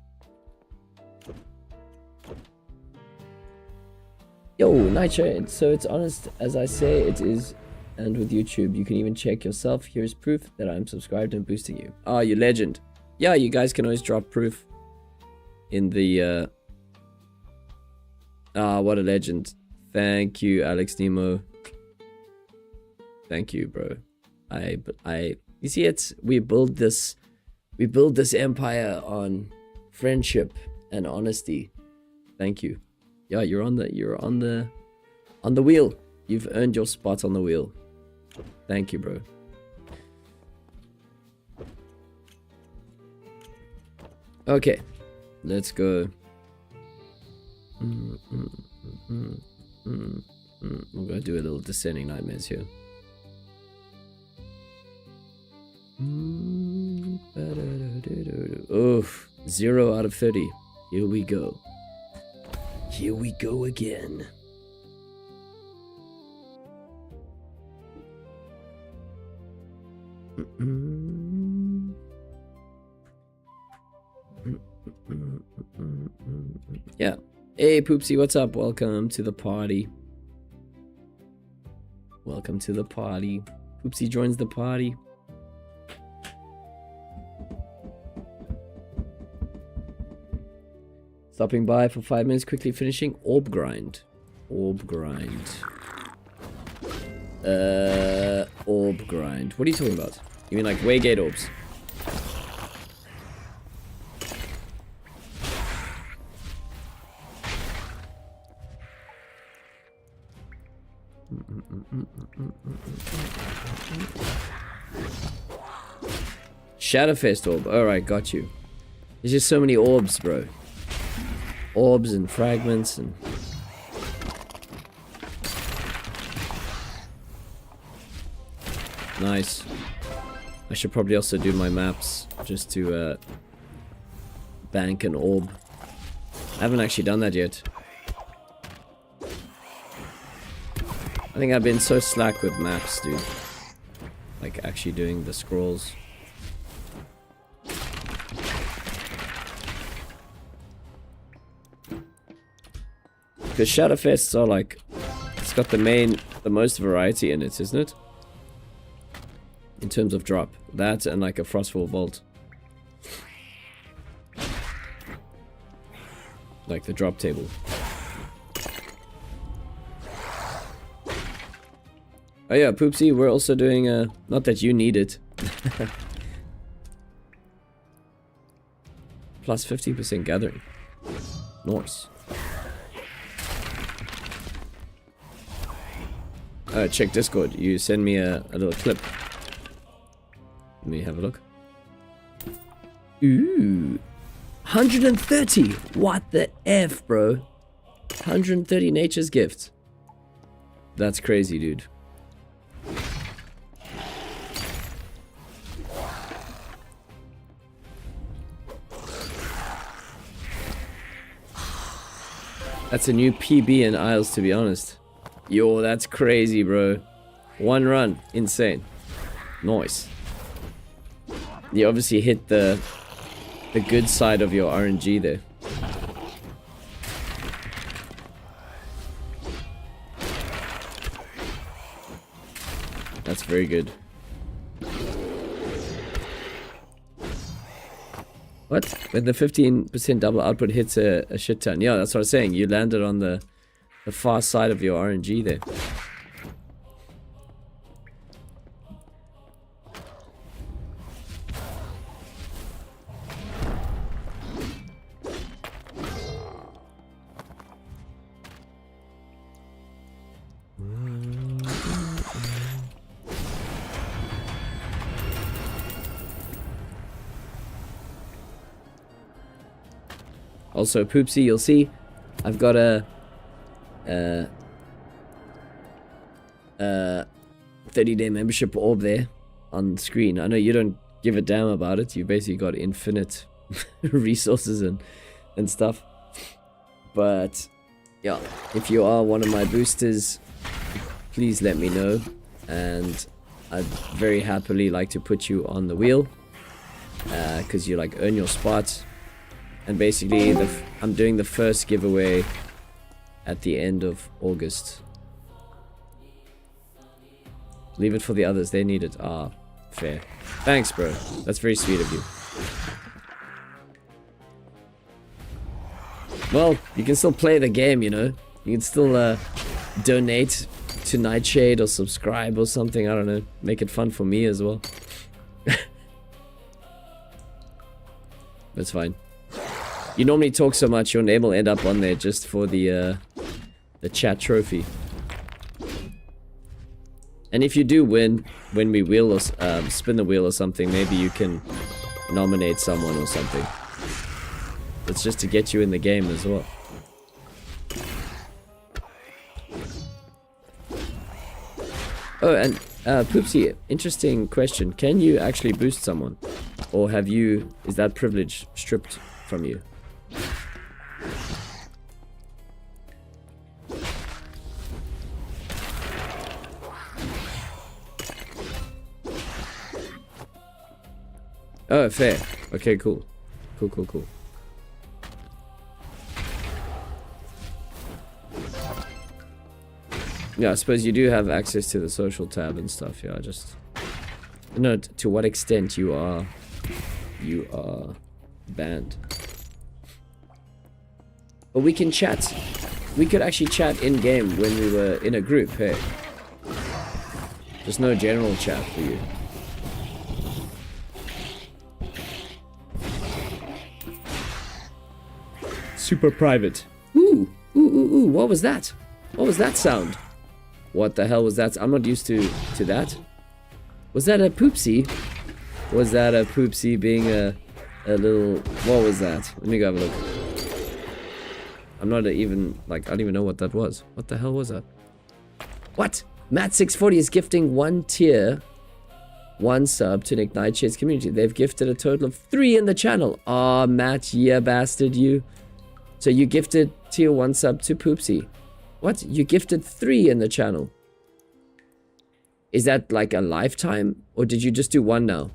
Yo, Nitro, so it's honest as I say it is, and with YouTube, you can even check yourself. Here's proof that I'm subscribed and boosting you. Ah, you legend. Yeah, you guys can always drop proof in the, Ah, what a legend. Thank you, Alex Nemo. Thank you, bro. You see, we build this empire on friendship and honesty. Thank you. Yeah, you're on the wheel. You've earned your spot on the wheel. Thank you, bro. Okay, let's go. We're gonna do a little Descending Nightmares here. Oof, 0 out of 30. Here we go. Here we go again. Yeah. Hey, Poopsie, what's up? Welcome to the party. Welcome to the party. Poopsie joins the party. Stopping by for 5 minutes, quickly finishing orb grind. Orb grind. Orb grind. What are you talking about? You mean like Waygate orbs? Shadowfest orb. Alright, got you. There's just so many orbs, bro. Orbs and fragments and... Nice. I should probably also do my maps just to bank an orb. I haven't actually done that yet. I think I've been so slack with maps, dude. Like actually doing the scrolls. Because Shadowfests are like, it's got the most variety in it, isn't it? In terms of drop. That and like a Frostfall Vault. Like the drop table. Oh yeah, Poopsie, we're also doing not that you need it. Plus 50% gathering. Nice. Check Discord. You send me a little clip. Let me have a look. Ooh. 130! What the F, bro? 130 Nature's Gift. That's crazy, dude. That's a new PB in Isles, to be honest. Yo, that's crazy, bro. One run. Insane. Nice. You obviously hit the good side of your RNG there. That's very good. What? When the 15% double output hits a shit ton. Yeah, that's what I was saying. You landed on the far side of your RNG there. Also, Poopsie, you'll see I've got a 30-day membership orb there on the screen. I know you don't give a damn about it. You basically got infinite resources and stuff. But yeah, if you are one of my boosters, please let me know, and I'd very happily like to put you on the wheel, because you like earn your spot. And basically I'm doing the first giveaway at the end of August. Leave it for the others, they need it. Ah, fair. Thanks, bro. That's very sweet of you. Well, you can still play the game, you know. You can still donate to Nightshade or subscribe or something. I don't know. Make it fun for me as well. That's fine. You normally talk so much, your name will end up on there just for the chat trophy. And if you do win, when we wheel or spin the wheel or something, maybe you can nominate someone or something. It's just to get you in the game as well. Oh, and Poopsie, interesting question. Can you actually boost someone? Or is that privilege stripped from you? Oh, fair. Okay, cool. Cool. Yeah, I suppose you do have access to the social tab and stuff. Yeah, just no. To what extent you are banned? But we can chat. We could actually chat in game when we were in a group. Hey, just no general chat for you. Super private. Ooh. What was that? What was that sound? What the hell was that? I'm not used to that. Was that a Poopsie? Was that a Poopsie being a little... What was that? Let me go have a look. I'm not even... Like, I don't even know what that was. What the hell was that? What? Matt640 is gifting 1 tier, 1 sub to Nick Nightshade's community. They've gifted a total of 3 in the channel. Aw, Matt, yeah, bastard, you. So you gifted tier 1 sub to Poopsie. What? You gifted 3 in the channel. Is that like a lifetime? Or did you just do 1 now?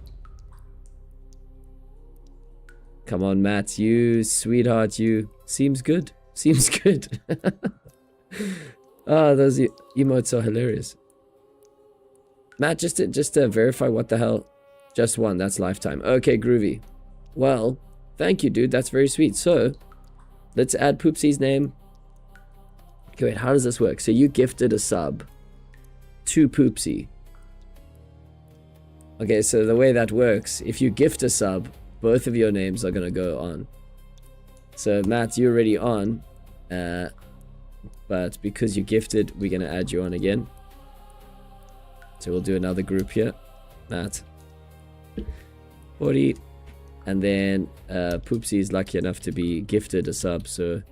Come on, Matt. You, sweetheart, you. Seems good. Seems good. Oh, those emotes are hilarious. Matt, just to verify what the hell. Just 1. That's lifetime. Okay, groovy. Well, thank you, dude. That's very sweet. So, let's add Poopsie's name. Okay, wait, how does this work? So you gifted a sub to Poopsie. Okay, so the way that works, if you gift a sub, both of your names are going to go on. So Matt, you're already on. But because you gifted, we're going to add you on again. So we'll do another group here. Matt. 40. And then Poopsie is lucky enough to be gifted a sub, so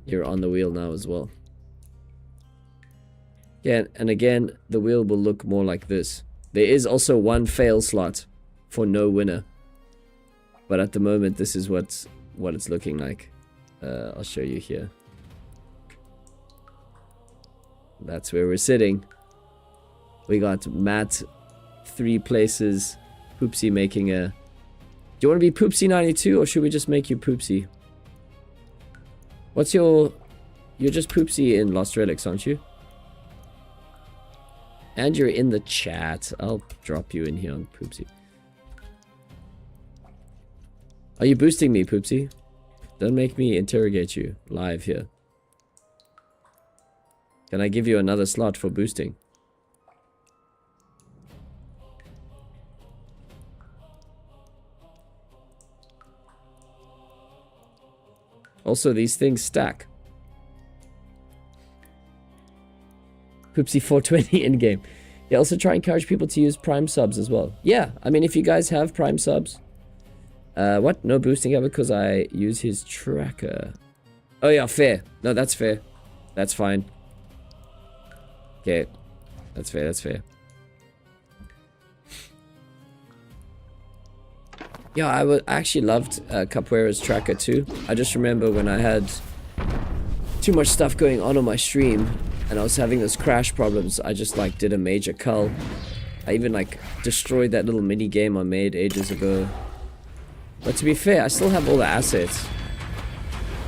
you're on the wheel now as well. Yeah, and again, the wheel will look more like this. There is also 1 fail slot for no winner. But at the moment, this is what it's looking like. I'll show you here. That's where we're sitting. We got Matt 3 places. Poopsie making a... Do you want to be Poopsie92 or should we just make you Poopsie? What's your... You're just Poopsie in Lost Relics, aren't you? And you're in the chat. I'll drop you in here on Poopsie. Are you boosting me, Poopsie? Don't make me interrogate you live here. Can I give you another slot for boosting? Also, these things stack. Poopsie 420 in-game. Yeah, also try and encourage people to use Prime subs as well. Yeah, I mean, if you guys have Prime subs... what? No boosting ever because I use his tracker. Oh yeah, fair. No, that's fair. That's fine. Okay. That's fair, that's fair. Yeah, I actually loved Capoeira's tracker too. I just remember when I had too much stuff going on my stream, and I was having those crash problems. I just like did a major cull. I even like destroyed that little mini game I made ages ago. But to be fair, I still have all the assets.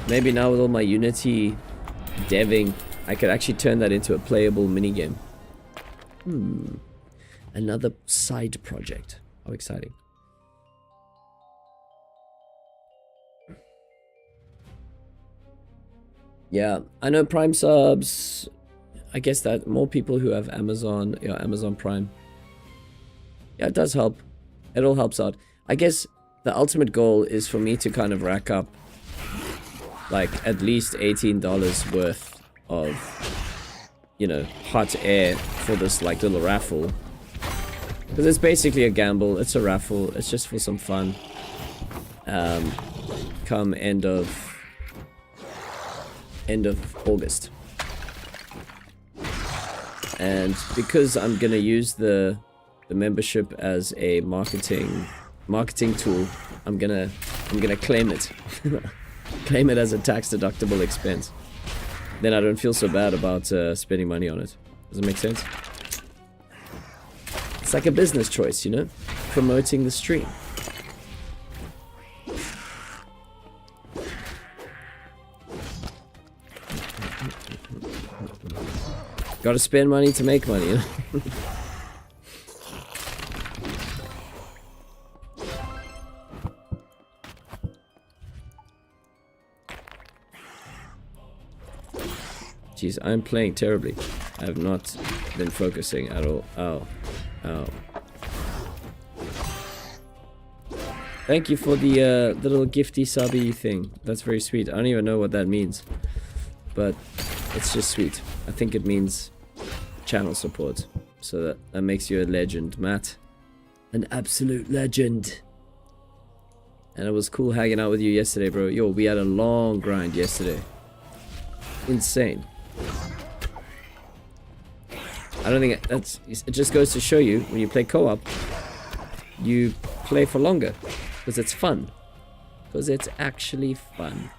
Maybe now with all my Unity deving, I could actually turn that into a playable mini game. Another side project. How exciting. Yeah, I know Prime subs. I guess that more people who have Amazon, Amazon Prime. Yeah, it does help. It all helps out. I guess the ultimate goal is for me to kind of rack up like at least $18 worth of, you know, hot air for this like little raffle. Because it's basically a gamble. It's a raffle. It's just for some fun. Come end of August. And because I'm gonna use the membership as a marketing tool, I'm gonna claim it. Claim it as a tax deductible expense. Then I don't feel so bad about spending money on it. Does it make sense? It's like a business choice, you know? Promoting the stream. Gotta spend money to make money, you know? Jeez, I'm playing terribly. I have not been focusing at all. Oh. Oh. Thank you for the little gifty subby thing. That's very sweet. I don't even know what that means. But it's just sweet. I think it means channel support. So that makes you a legend, Matt. An absolute legend. And it was cool hanging out with you yesterday, bro. Yo, we had a long grind yesterday. Insane. I don't think it just goes to show you, when you play co-op, you play for longer. Because it's fun. Because it's actually fun.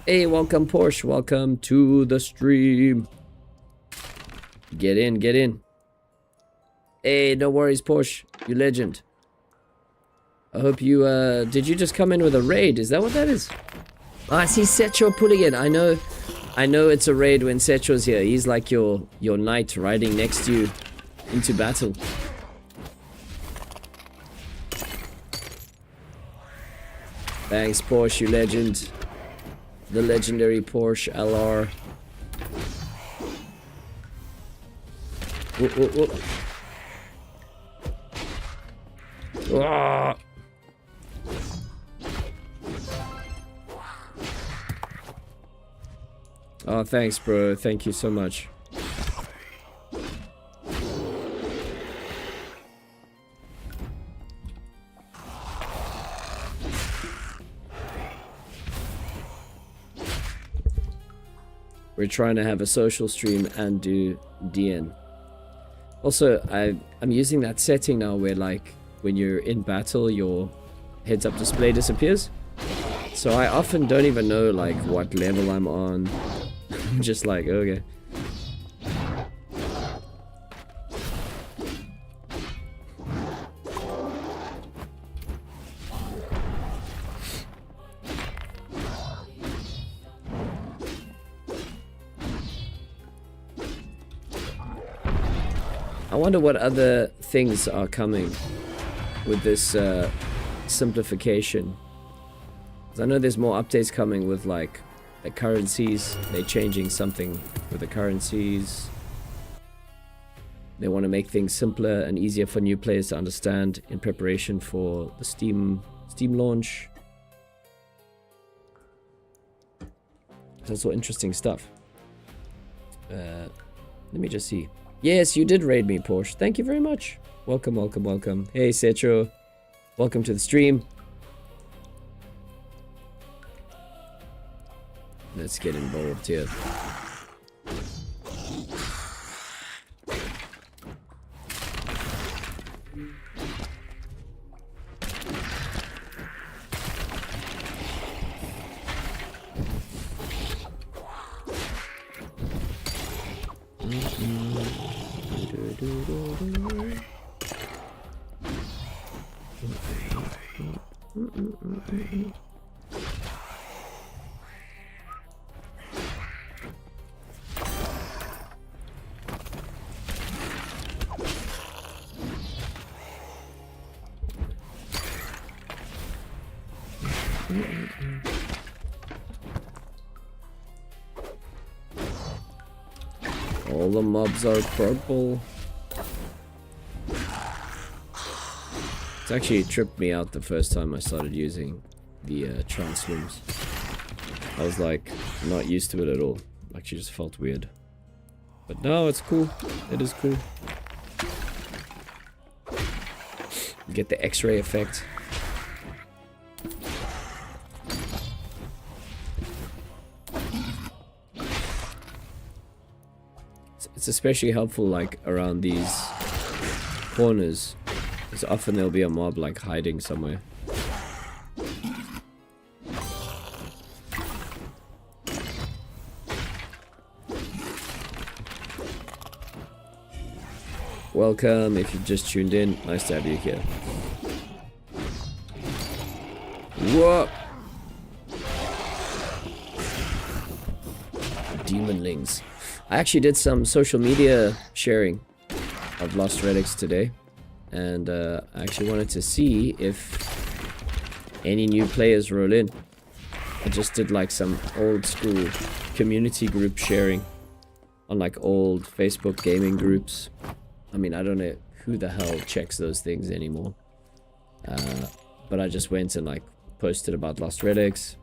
Hey, welcome Porsche. Welcome to the stream. Get in, get in. Hey, no worries, Porsche. You legend. I hope you, did you just come in with a raid? Is that what that is? Oh, I see Setcho pulling it. I know it's a raid when Setcho's here. He's like your knight riding next to you into battle. Thanks, Porsche, you legend. The legendary Porsche LR. Whoop, whoop, whoop. Ah. Oh, thanks, bro. Thank you so much. We're trying to have a social stream and do DN. Also, I'm using that setting now where, like, when you're in battle, your heads-up display disappears. So I often don't even know, like, what level I'm on. I'm just like, okay. I wonder what other things are coming with this simplification. 'Cause I know there's more updates coming with, like, the currencies. They're changing something with the currencies. They want to make things simpler and easier for new players to understand in preparation for the Steam launch. That's all interesting stuff. Let me just see. Yes, you did raid me, Porsche. Thank you very much. Welcome, welcome, welcome. Hey, Setro. Welcome to the stream. Let's get involved here. All the mobs are purple. It's actually tripped me out the first time I started using the trance looms. I was like not used to it at all. Actually just felt weird. But no, it's cool. It is cool. You get the X-ray effect. It's especially helpful like around these corners, because often there'll be a mob like hiding somewhere. Welcome if you just tuned in, nice to have you here. Whoa! Demonlings. I actually did some social media sharing of Lost Relics today, and I actually wanted to see if any new players roll in. I just did like some old school community group sharing on like old Facebook gaming groups. I mean, I don't know who the hell checks those things anymore, but I just went and like posted about Lost Relics,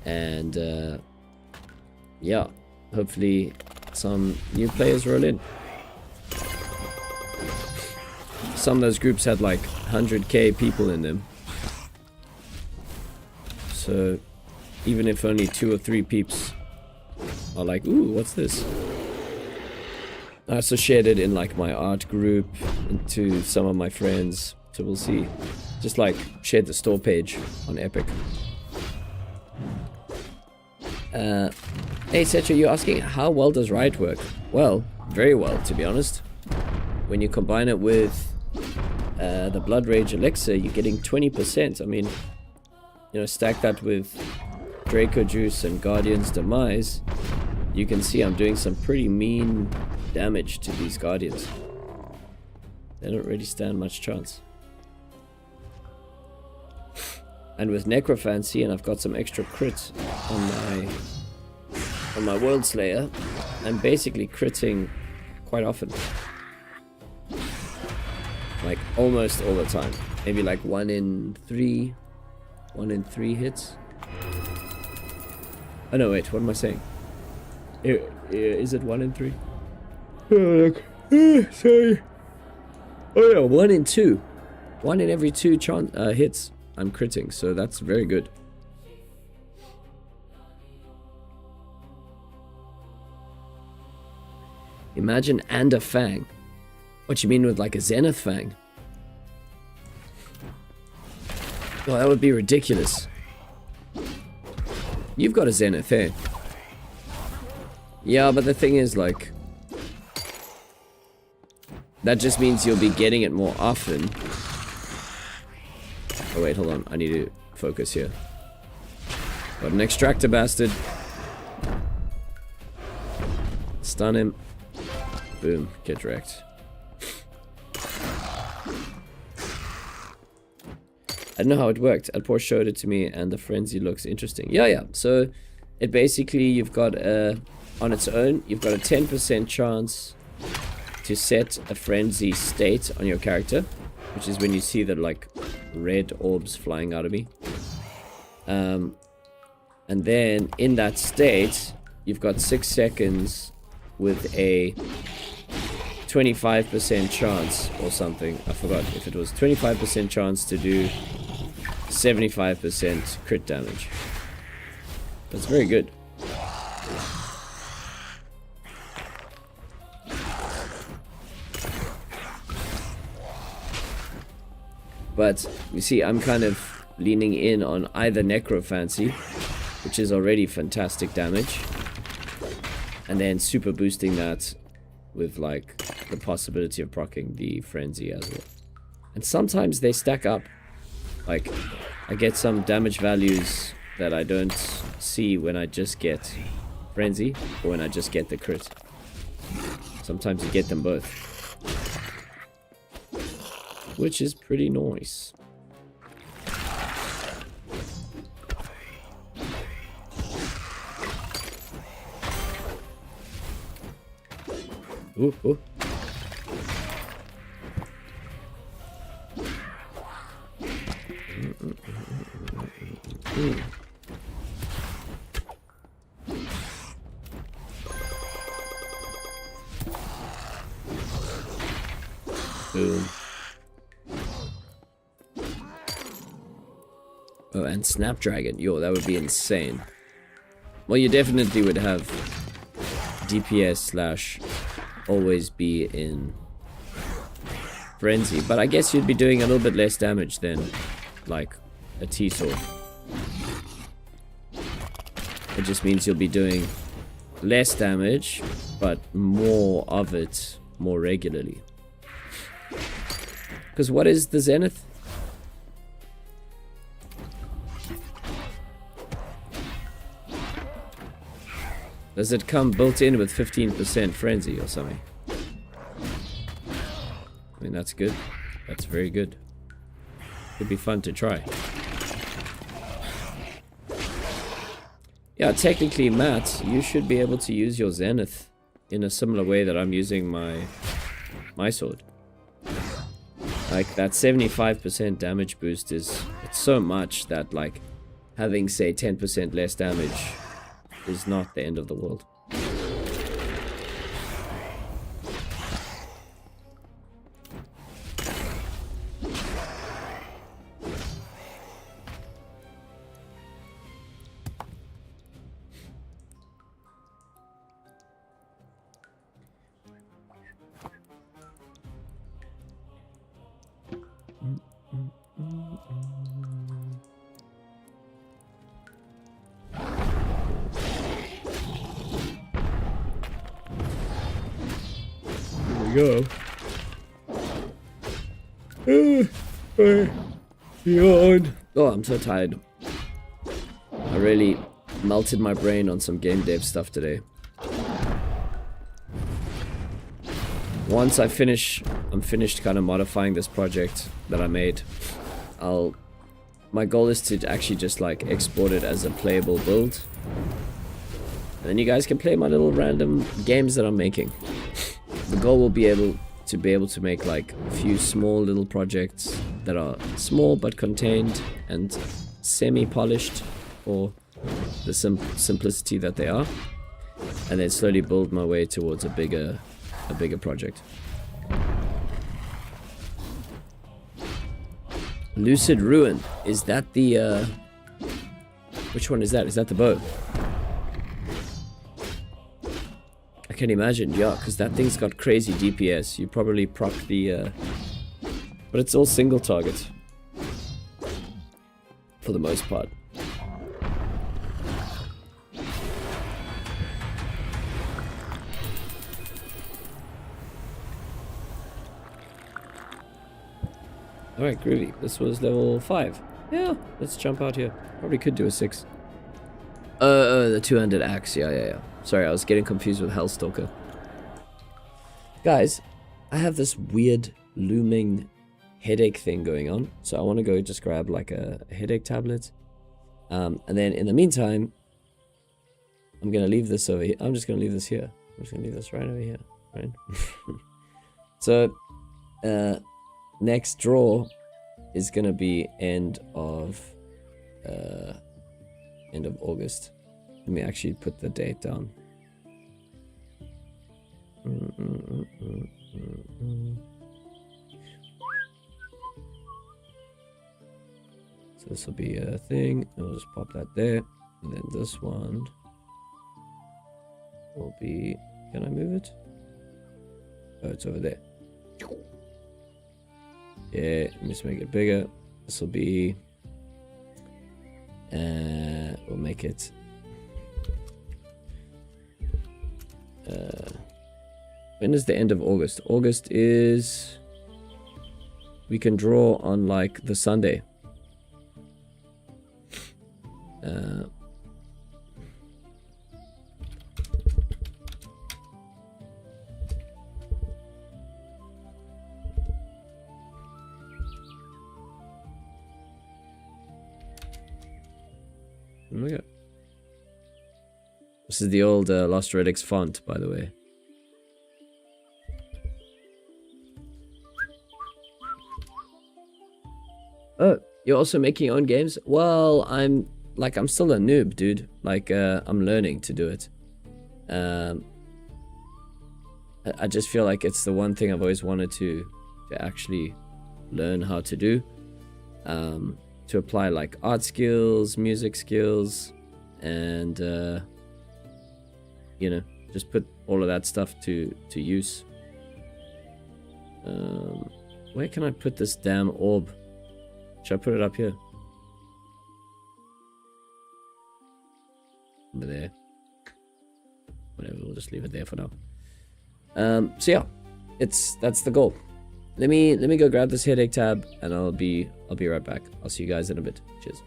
and yeah, hopefully some new players roll in. Some of those groups had like 100k people in them, so even if only 2 or 3 peeps are like, ooh, what's this? I also shared it in like my art group into some of my friends, so we'll see. Just like shared the store page on Epic. Hey Setra, you're asking how well does Riot work? Well, very well, to be honest. When you combine it with the Blood Rage Elixir, you're getting 20%. I mean, you know, stack that with Draco Juice and Guardian's Demise, you can see I'm doing some pretty mean damage to these Guardians. They don't really stand much chance. And with Necrophancy, and I've got some extra crits on my World Slayer, I'm basically critting quite often. Like almost all the time. Maybe like 1 in 3 hits. Oh no, wait, what am I saying? Is it 1 in 3? Oh, look. Sorry. Oh yeah, 1 in 2. 1 in every 2 hits I'm critting, so that's very good. Imagine and a Fang. What you mean with like a Zenith Fang? Well, that would be ridiculous. You've got a Zenith, eh? Yeah, but the thing is, like, that just means you'll be getting it more often. Oh wait, hold on, I need to focus here. Got an Extractor bastard. Stun him. Boom, get wrecked. I don't know how it worked. Alpor showed it to me and the frenzy looks interesting. Yeah. So it basically, you've got on its own, you've got a 10% chance to set a frenzy state on your character, which is when you see the like red orbs flying out of me. And then in that state, you've got 6 seconds with a 25% chance or something. I forgot if it was 25% chance to do 75% crit damage. That's very good. But you see, I'm kind of leaning in on either Necrophancy, which is already fantastic damage, and then super boosting that with like the possibility of proccing the frenzy as well. And sometimes they stack up. Like, I get some damage values that I don't see when I just get frenzy or when I just get the crit. Sometimes you get them both, which is pretty nice. Ooh, ooh. Boom. Oh, and Snapdragon. Yo, that would be insane. Well, you definitely would have DPS slash always be in frenzy, but I guess you'd be doing a little bit less damage than like a T-sword. It just means you'll be doing less damage, but more of it more regularly. Because what is the Zenith? Does it come built in with 15% frenzy or something? I mean, that's good. That's very good. Could be fun to try. Yeah, technically, Matt, you should be able to use your Zenith in a similar way that I'm using my sword. Like, that 75% damage boost it's so much that, like, having, say, 10% less damage is not the end of the world. Go. Yawn. Oh, I'm so tired. I really melted my brain on some game dev stuff today. Once I'm finished kind of modifying this project that I made, my goal is to actually just like export it as a playable build. And then you guys can play my little random games that I'm making. The goal will be able to make like a few small little projects that are small but contained and semi-polished for the simplicity that they are, and then slowly build my way towards a bigger project. Lucid Ruin, is that the which one is that? Is that the bow? I can imagine, yeah, because that thing's got crazy DPS. You probably proc the but it's all single target for the most part. Alright, groovy. This was level 5. Yeah, let's jump out here. Probably could do a 6. The two-handed axe. Yeah. Sorry, I was getting confused with Hellstalker. Guys, I have this weird looming headache thing going on. So I want to go just grab like a headache tablet. And then in the meantime, I'm going to leave this over here. I'm just going to leave this here. I'm just going to leave this right over here. Right? So, next draw is going to be end of August. Let me actually put the date down. So this will be a thing. I'll just pop that there. And then this one will be... Can I move it? Oh, it's over there. Yeah, let me just make it bigger. This will be... we'll make it... When is the end of August? August is... We can draw on like the Sunday. Look at this is the old Lost Relics font, by the way. Oh, you're also making your own games? Well, I'm still a noob, dude. Like, I'm learning to do it. I just feel like it's the one thing I've always wanted to actually learn how to do. To apply like art skills, music skills, and you know, just put all of that stuff to use. Where can I put this damn orb? Should I put it up here? Over there. Whatever, we'll just leave it there for now. So yeah, that's the goal. Let me go grab this headache tab, and I'll be right back. I'll see you guys in a bit. Cheers.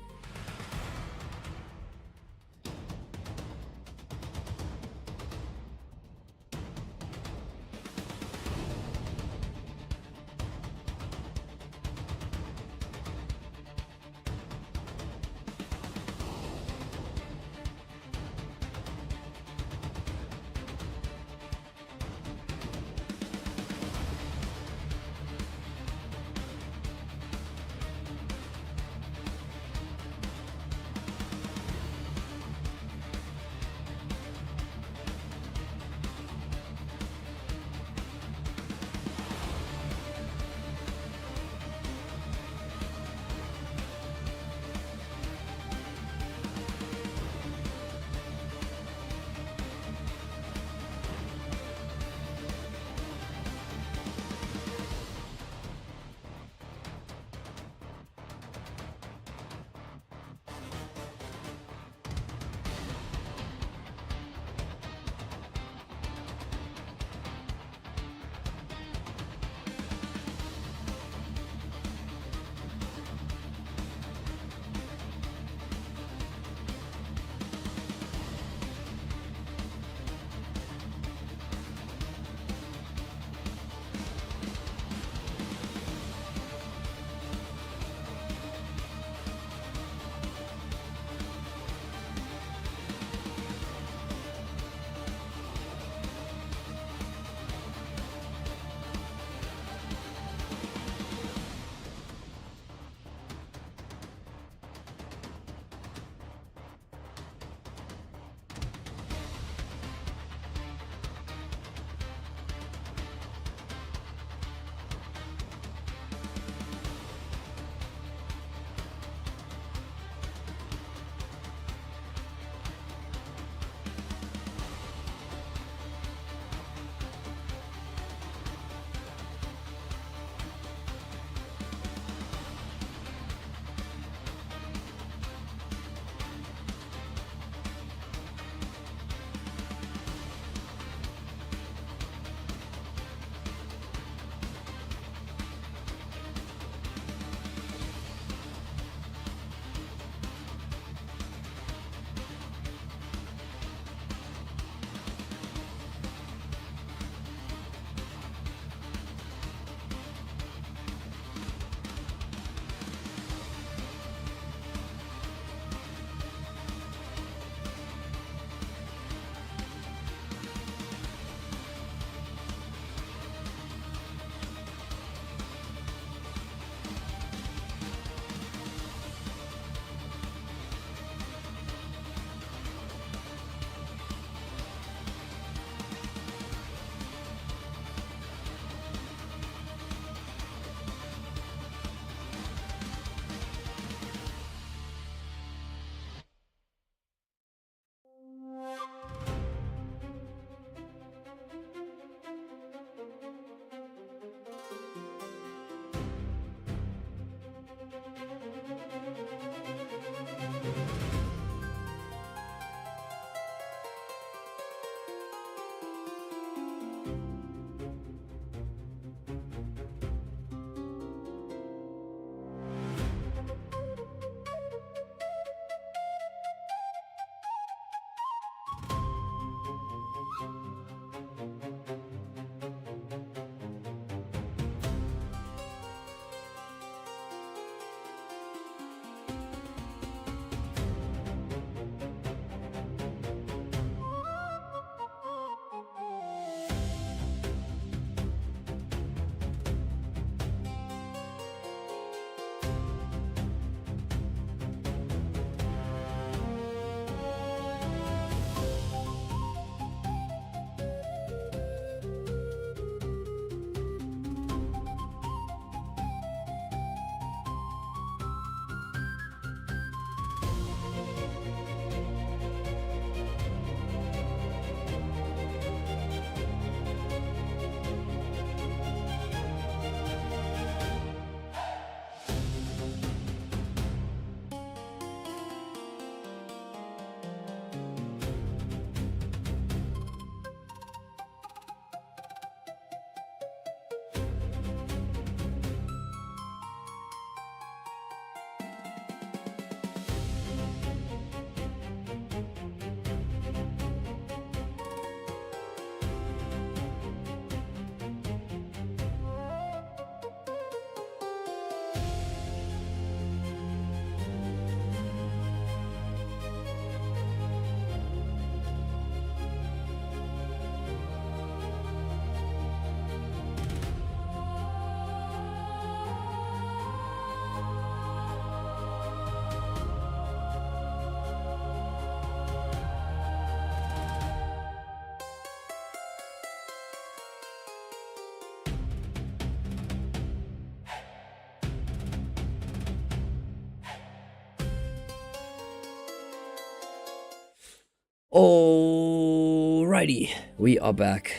Alrighty, we are back.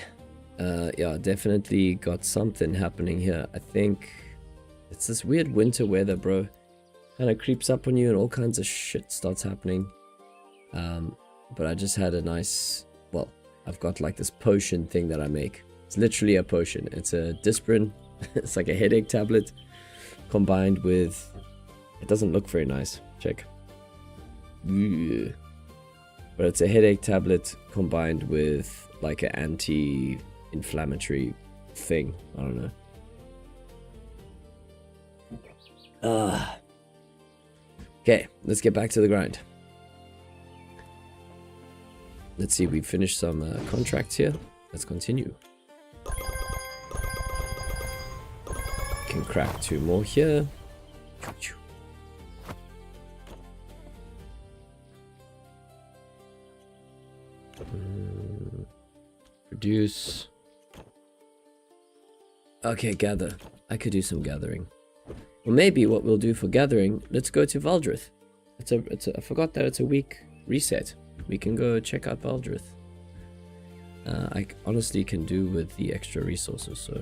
Yeah, definitely got something happening here. I think it's this weird winter weather, bro. Kind of creeps up on you and all kinds of shit starts happening. But I just had a nice, well, I've got like this potion thing that I make. It's literally a potion. It's a Disprin. It's like a headache tablet combined with, it doesn't look very nice. Check. Ugh. But it's a headache tablet combined with like an anti-inflammatory thing. I don't know. Okay, let's get back to the grind. Let's see, we finished some contracts here. Let's continue. Can crack 2 more here. Produce. Okay, gather. I could do some gathering. Well, maybe what we'll do for gathering, let's go to Valdrith. I forgot that it's a week reset. We can go check out Valdrith. I honestly can do with the extra resources, so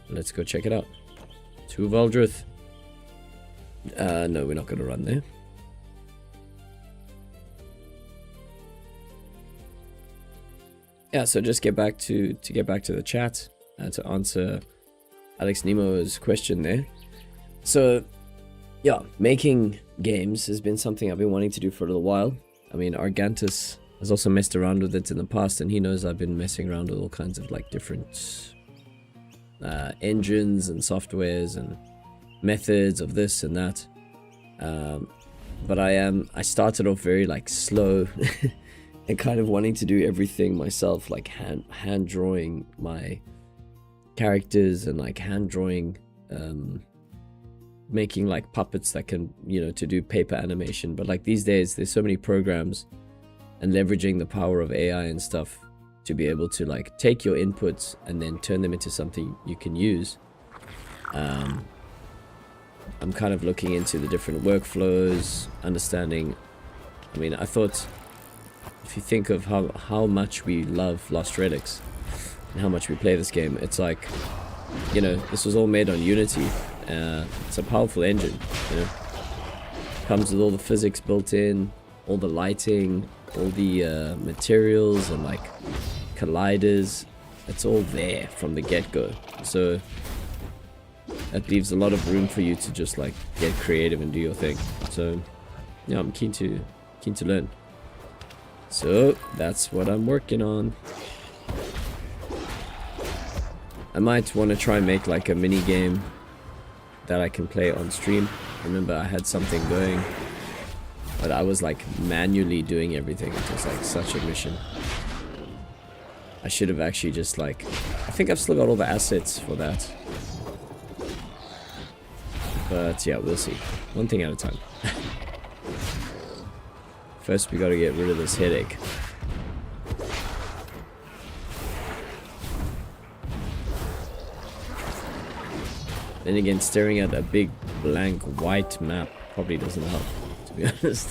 let's go check it out. To Valdrith. No, we're not going to run there. Yeah, so just get back to the chat to answer Alex Nemo's question there. So, yeah, making games has been something I've been wanting to do for a little while. I mean, Argantus has also messed around with it in the past, and he knows I've been messing around with all kinds of like different engines and softwares and methods of this and that. But I started off very like slow and kind of wanting to do everything myself, like hand drawing my characters and like hand drawing, making like puppets that can, you know, to do paper animation. But like these days there's so many programs and leveraging the power of AI and stuff to be able to like take your inputs and then turn them into something you can use. I'm kind of looking into the different workflows, understanding. I mean, I thought if you think of how much we love Lost Relics and how much we play this game, it's like, you know, this was all made on Unity. It's a powerful engine, you know. Comes with all the physics built in, all the lighting, all the materials and like colliders. It's all there from the get-go. So that leaves a lot of room for you to just like get creative and do your thing. So yeah, I'm keen to learn. So that's what I'm working on. I might want to try and make like a mini game that I can play on stream. Remember, I had something going, but I was like manually doing everything. It was like such a mission. I should have actually just like, I think I've still got all the assets for that. But yeah, we'll see. One thing at a time. First, we gotta get rid of this headache. Then again, staring at a big blank white map probably doesn't help, to be honest.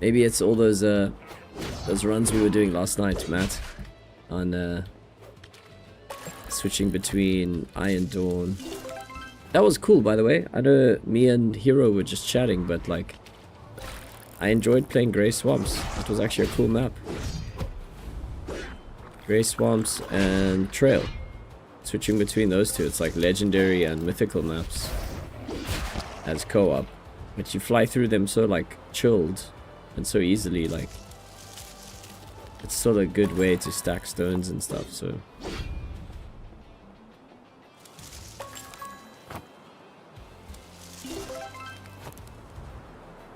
Maybe it's all those runs we were doing last night, Matt, on switching between Iron Dawn. That was cool, by the way. I know me and Hero were just chatting, but like, I enjoyed playing Grey Swamps. It was actually a cool map. Grey Swamps and Trail. Switching between those two, it's like legendary and mythical maps as co-op. But you fly through them so like chilled and so easily, like it's still a good way to stack stones and stuff, so.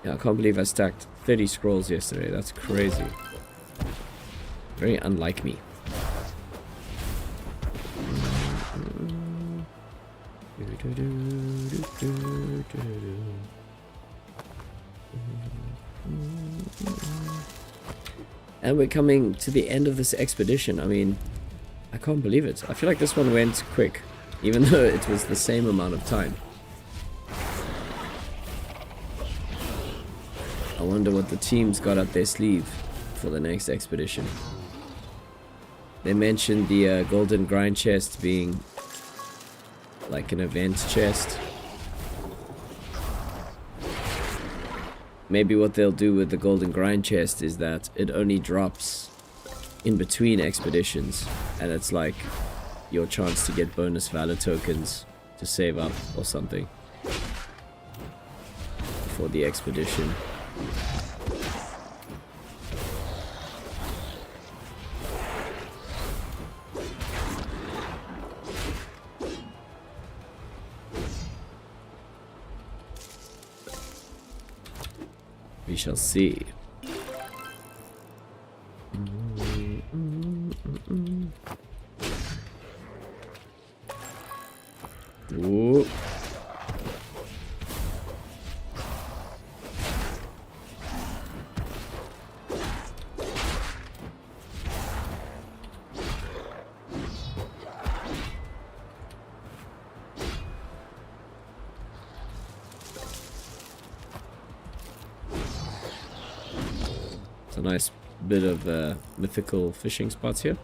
Yeah, I can't believe I stacked 30 scrolls yesterday. That's crazy. Very unlike me. And we're coming to the end of this expedition. I mean, I can't believe it. I feel like this one went quick, even though it was the same amount of time. I wonder what the team's got up their sleeve for the next expedition. They mentioned the golden grind chest being like an event chest. Maybe what they'll do with the golden grind chest is that it only drops in between expeditions, and it's like your chance to get bonus valor tokens to save up or something for the expedition. We shall see. Ooh. A nice bit of mythical fishing spots here.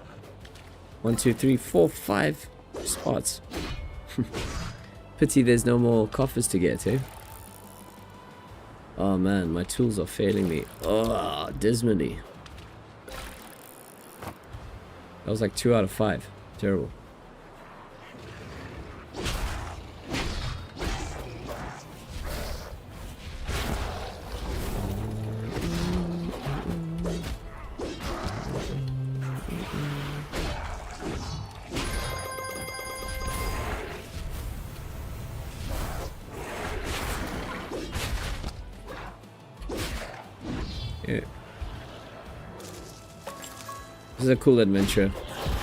1, 2, 3, 4, 5 spots. Pity there's no more coffers to get, eh? Oh man, my tools are failing me. Oh, dismally. That was like 2 out of 5. Terrible. Yeah. This is a cool adventure.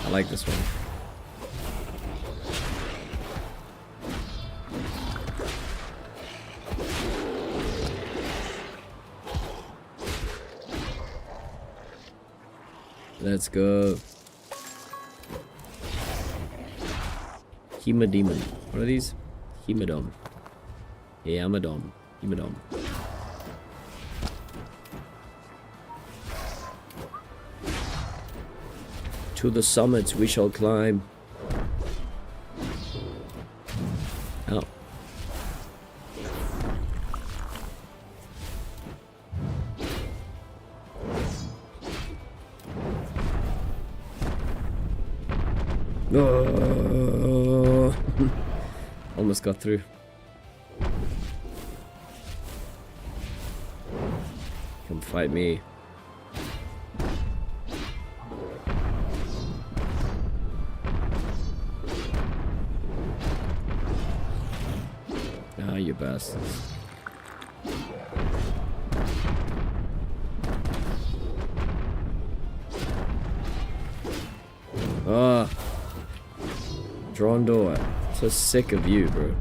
I like this one. Let's go. Hemademon. What are these? Hemadom. Yamadom. Hemadom. To the summits we shall climb. Oh. Oh. Almost got through. Come fight me. Ah, you bastards. Ah. Drawn door. So sick of you, bro.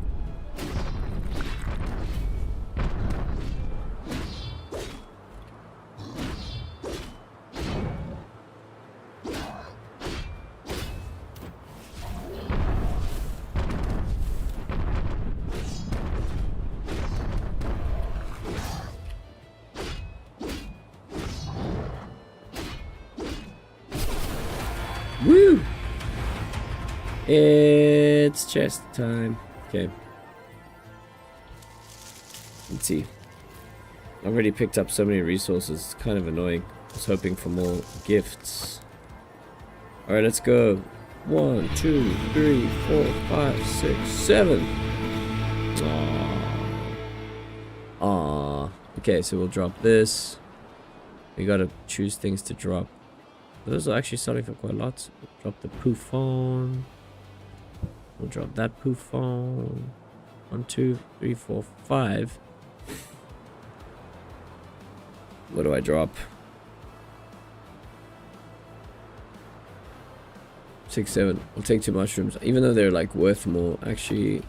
Woo! It's chest time. Okay. Let's see. I already picked up so many resources. It's kind of annoying. I was hoping for more gifts. Alright, let's go. 1, 2, 3, 4, 5, 6, 7. Aww. Aww. Okay, so we'll drop this. We gotta choose things to drop. Those are actually starting for quite a lot. We'll drop the poof on. We'll drop that poof on. 1, 2, 3, 4, 5. What do I drop? 6, 7. I'll take 2 mushrooms. Even though they're like worth more. Actually,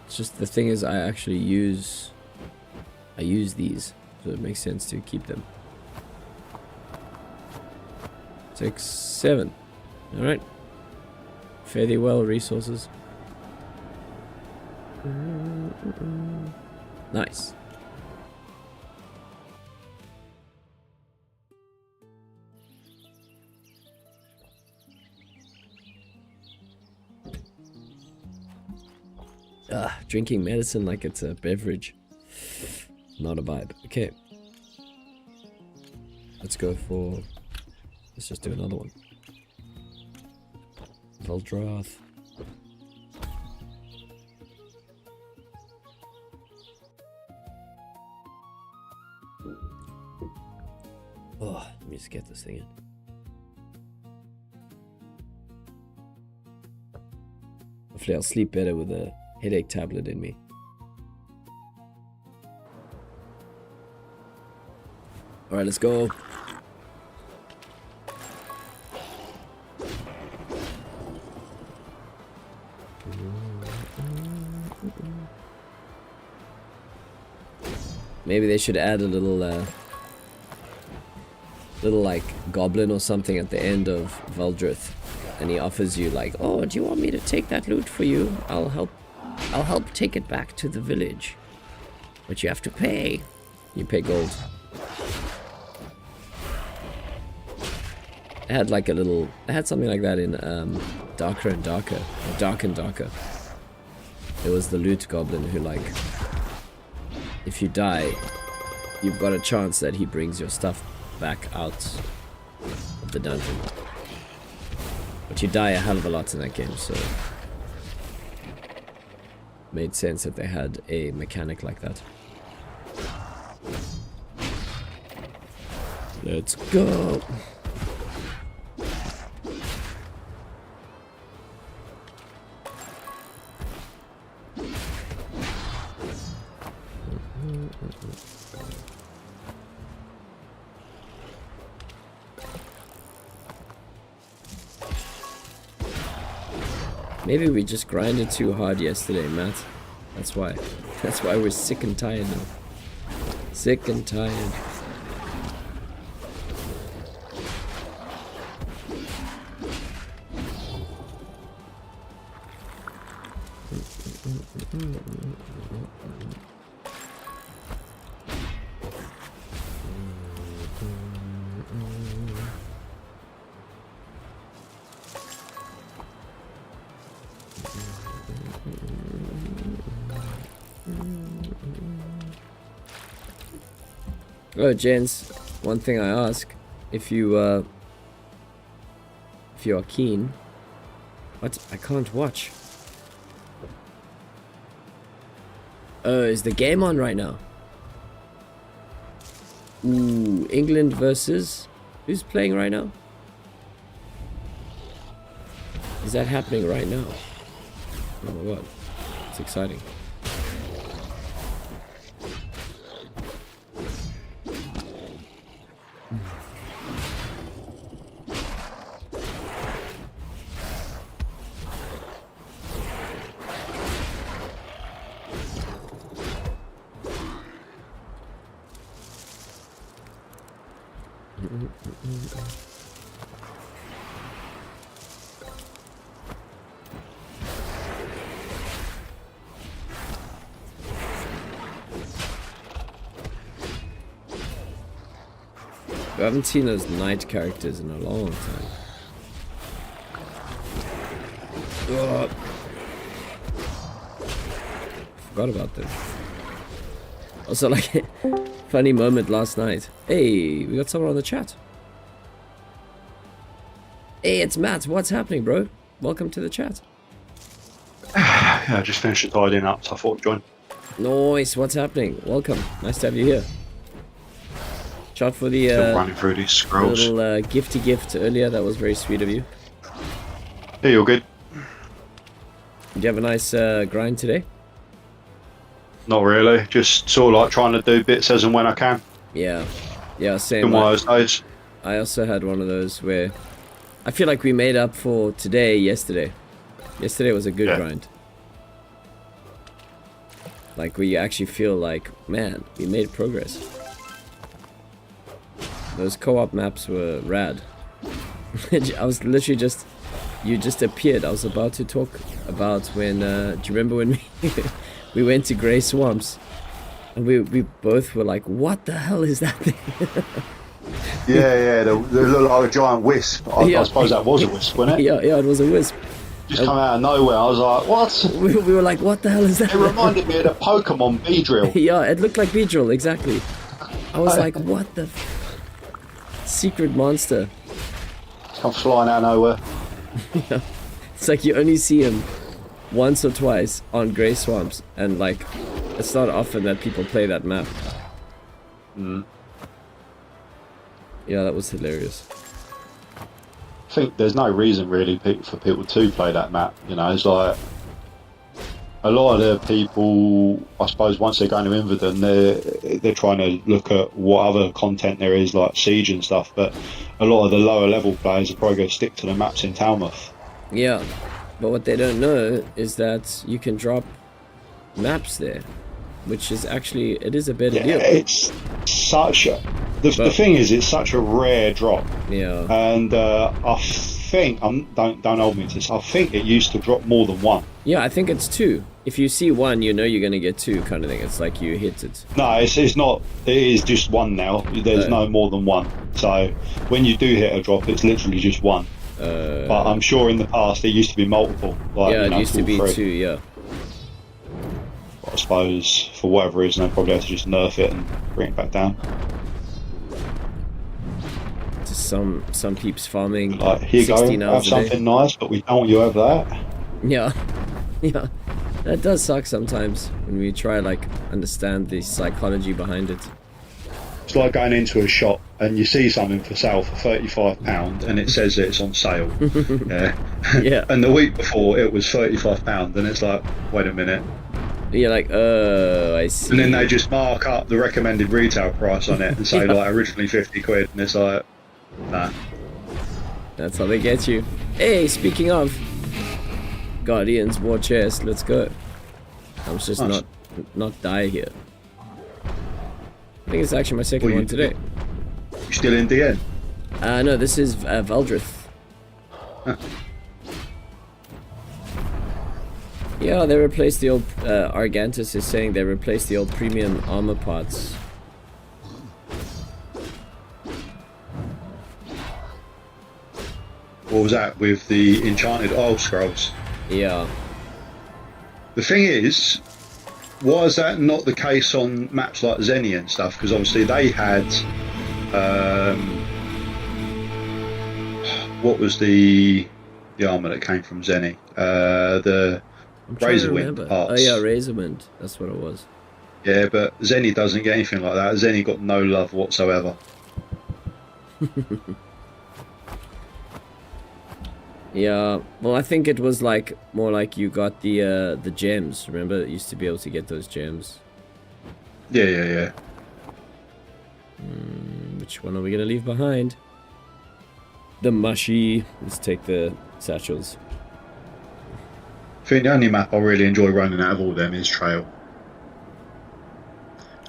it's just the thing is I use these. So it makes sense to keep them. 6, 7. Alright. Fairly well resources. Nice. drinking medicine like it's a beverage. Not a vibe. Okay. Let's go for... Let's just do another one. Veldrath. Oh, let me just get this thing in. Hopefully I'll sleep better with a headache tablet in me. Alright, let's go. Maybe they should add a little like goblin or something at the end of Veldrith, and he offers you like, oh, do you want me to take that loot for you? I'll help take it back to the village, but you have to pay. You pay gold. I had like a little, I had something like that in Darker and Darker, or Dark and Darker. There was the loot goblin who, like, if you die, you've got a chance that he brings your stuff back out of the dungeon. But you die a hell of a lot in that game, so made sense if they had a mechanic like that. Let's go. Maybe we just grinded too hard yesterday, Matt. That's why. That's why we're sick and tired now. Sick and tired. Oh, gents, one thing I ask, if you are keen. What? I can't watch. Oh, is the game on right now? Ooh, England versus... Who's playing right now? Is that happening right now? Oh my god, it's exciting. I haven't seen those knight characters in a long time. Ugh. Forgot about them. Also, like, funny moment last night. Hey, we got someone on the chat. Hey, it's Matt. What's happening, bro? Welcome to the chat. Yeah, I just finished tidying up, so I thought I'd join. Nice. What's happening? Welcome. Nice to have you here. Shot for the Still running through these scrolls. little gifty gift earlier. That was very sweet of you. Hey, you're good. Did you have a nice grind today? Not really. Just sort of like trying to do bits as and when I can. Yeah. Yeah, same. In one of those days. I also had one of those where I feel like we made up for today yesterday. Yesterday was a good grind. Like, where you actually feel like, man, we made progress. Those co-op maps were rad. I was literally just... You just appeared. I was about to talk about when... do you remember when we went to Grey Swamps? And we both were like, what the hell is that thing? Yeah, they look like a giant wisp. I suppose that was a wisp, wasn't it? Yeah, it was a wisp. just come out of nowhere. I was like, what? We were like, what the hell is that? It reminded me of the Pokemon Beedrill. Yeah, it looked like Beedrill, exactly. I was like, what the secret monster? Come flying out of nowhere. Yeah. It's like you only see him once or twice on Grey Swamps, and like, it's not often that people play that map. Yeah, that was hilarious. I think there's no reason really for people to play that map. You know, it's like a lot of the people, I suppose, once they're going to Inverden, they're trying to look at what other content there is, like Siege and stuff. But a lot of the lower level players are probably going to stick to the maps in Talmouth. Yeah, but what they don't know is that you can drop maps there, which is actually, it is a better deal. It's such a... The thing is, it's such a rare drop. Yeah. And I think, don't hold me to this, I think it used to drop more than one. Yeah, I think it's two. If you see one, you know you're going to get two, kind of thing. It's like you hit it. No, it's not. It is just one now. There's no more than one. So when you do hit a drop, it's literally just one. But I'm sure in the past it used to be multiple. Like, yeah, it used to be two, yeah. But I suppose for whatever reason they probably have to just nerf it and bring it back down. To some peeps farming. Like, here you go, have something nice, but we don't want you over that. Yeah. Yeah. That does suck sometimes when we try like understand the psychology behind it. It's like going into a shop and you see something for sale for £35 and it says that it's on sale. Yeah. Yeah. And the week before it was £35 and it's like, wait a minute. You're like, oh, I see. And then they just mark up the recommended retail price on it and say like originally 50 quid and it's like, nah. That's how they get you. Hey, speaking of Guardians War Chest, let's go. I'm just not die here. I think it's actually my second one today. You still in DN? No, this is Valdrith. Huh. Yeah, they replaced the old... Argantus is saying they replaced the old premium armor parts. What was that, with the enchanted oil scrolls? Yeah. The thing is, was that not the case on maps like Zenny and stuff? Because obviously they had... what was the armour that came from Zenny? The Razorwind parts. Oh yeah, Razorwind. That's what it was. Yeah, but Zenny doesn't get anything like that. Zenny got no love whatsoever. Yeah, well, I think it was like more like you got the gems. Remember, it used to be able to get those gems. Yeah. Which one are we gonna leave behind? The mushy. Let's take the satchels. I think the only map I really enjoy running out of all of them is Trail,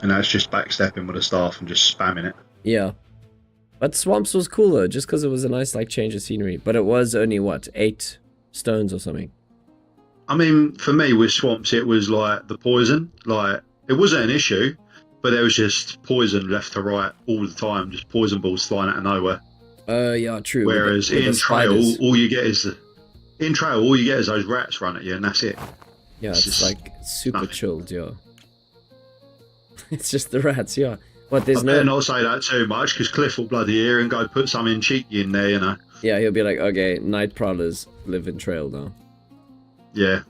and that's just backstepping with a staff and just spamming it. Yeah. But Swamps was cool though, just because it was a nice like change of scenery. But it was only what, 8 stones or something. I mean, for me with Swamps, it was like the poison. Like, it wasn't an issue, but there was just poison left to right all the time, just poison balls flying out of nowhere. Yeah, true. Whereas in Trail, all you get is those rats run at you, and that's it. Yeah, it's like super nothing. Chilled, yeah. It's just the rats, yeah. What, there's I better not say that too much, because Cliff will bloody hear and go put something cheeky in there, you know. Yeah, he'll be like, okay, night prowlers live in Trail now. Yeah.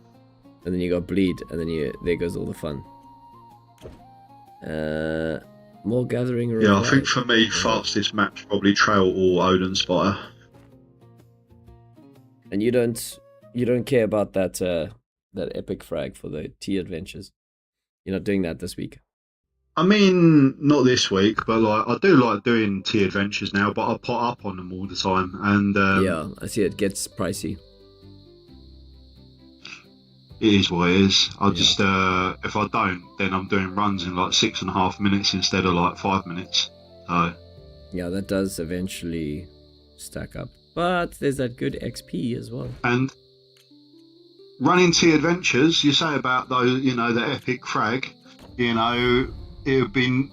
And then you got Bleed, and then there goes all the fun. More gathering around. Yeah, I think for me, fastest map's probably Trail or Odin Spire. And you don't care about that epic frag for the tea adventures. You're not doing that this week. I mean, not this week, but like I do like doing tea adventures now, but I pot up on them all the time, and yeah, I see it gets pricey. It is what it is. Just if I don't, then I'm doing runs in like 6.5 minutes instead of like 5 minutes. So yeah, that does eventually stack up, but there's that good XP as well. And running tea adventures, you say about those, you know, the epic frag, you know. It would be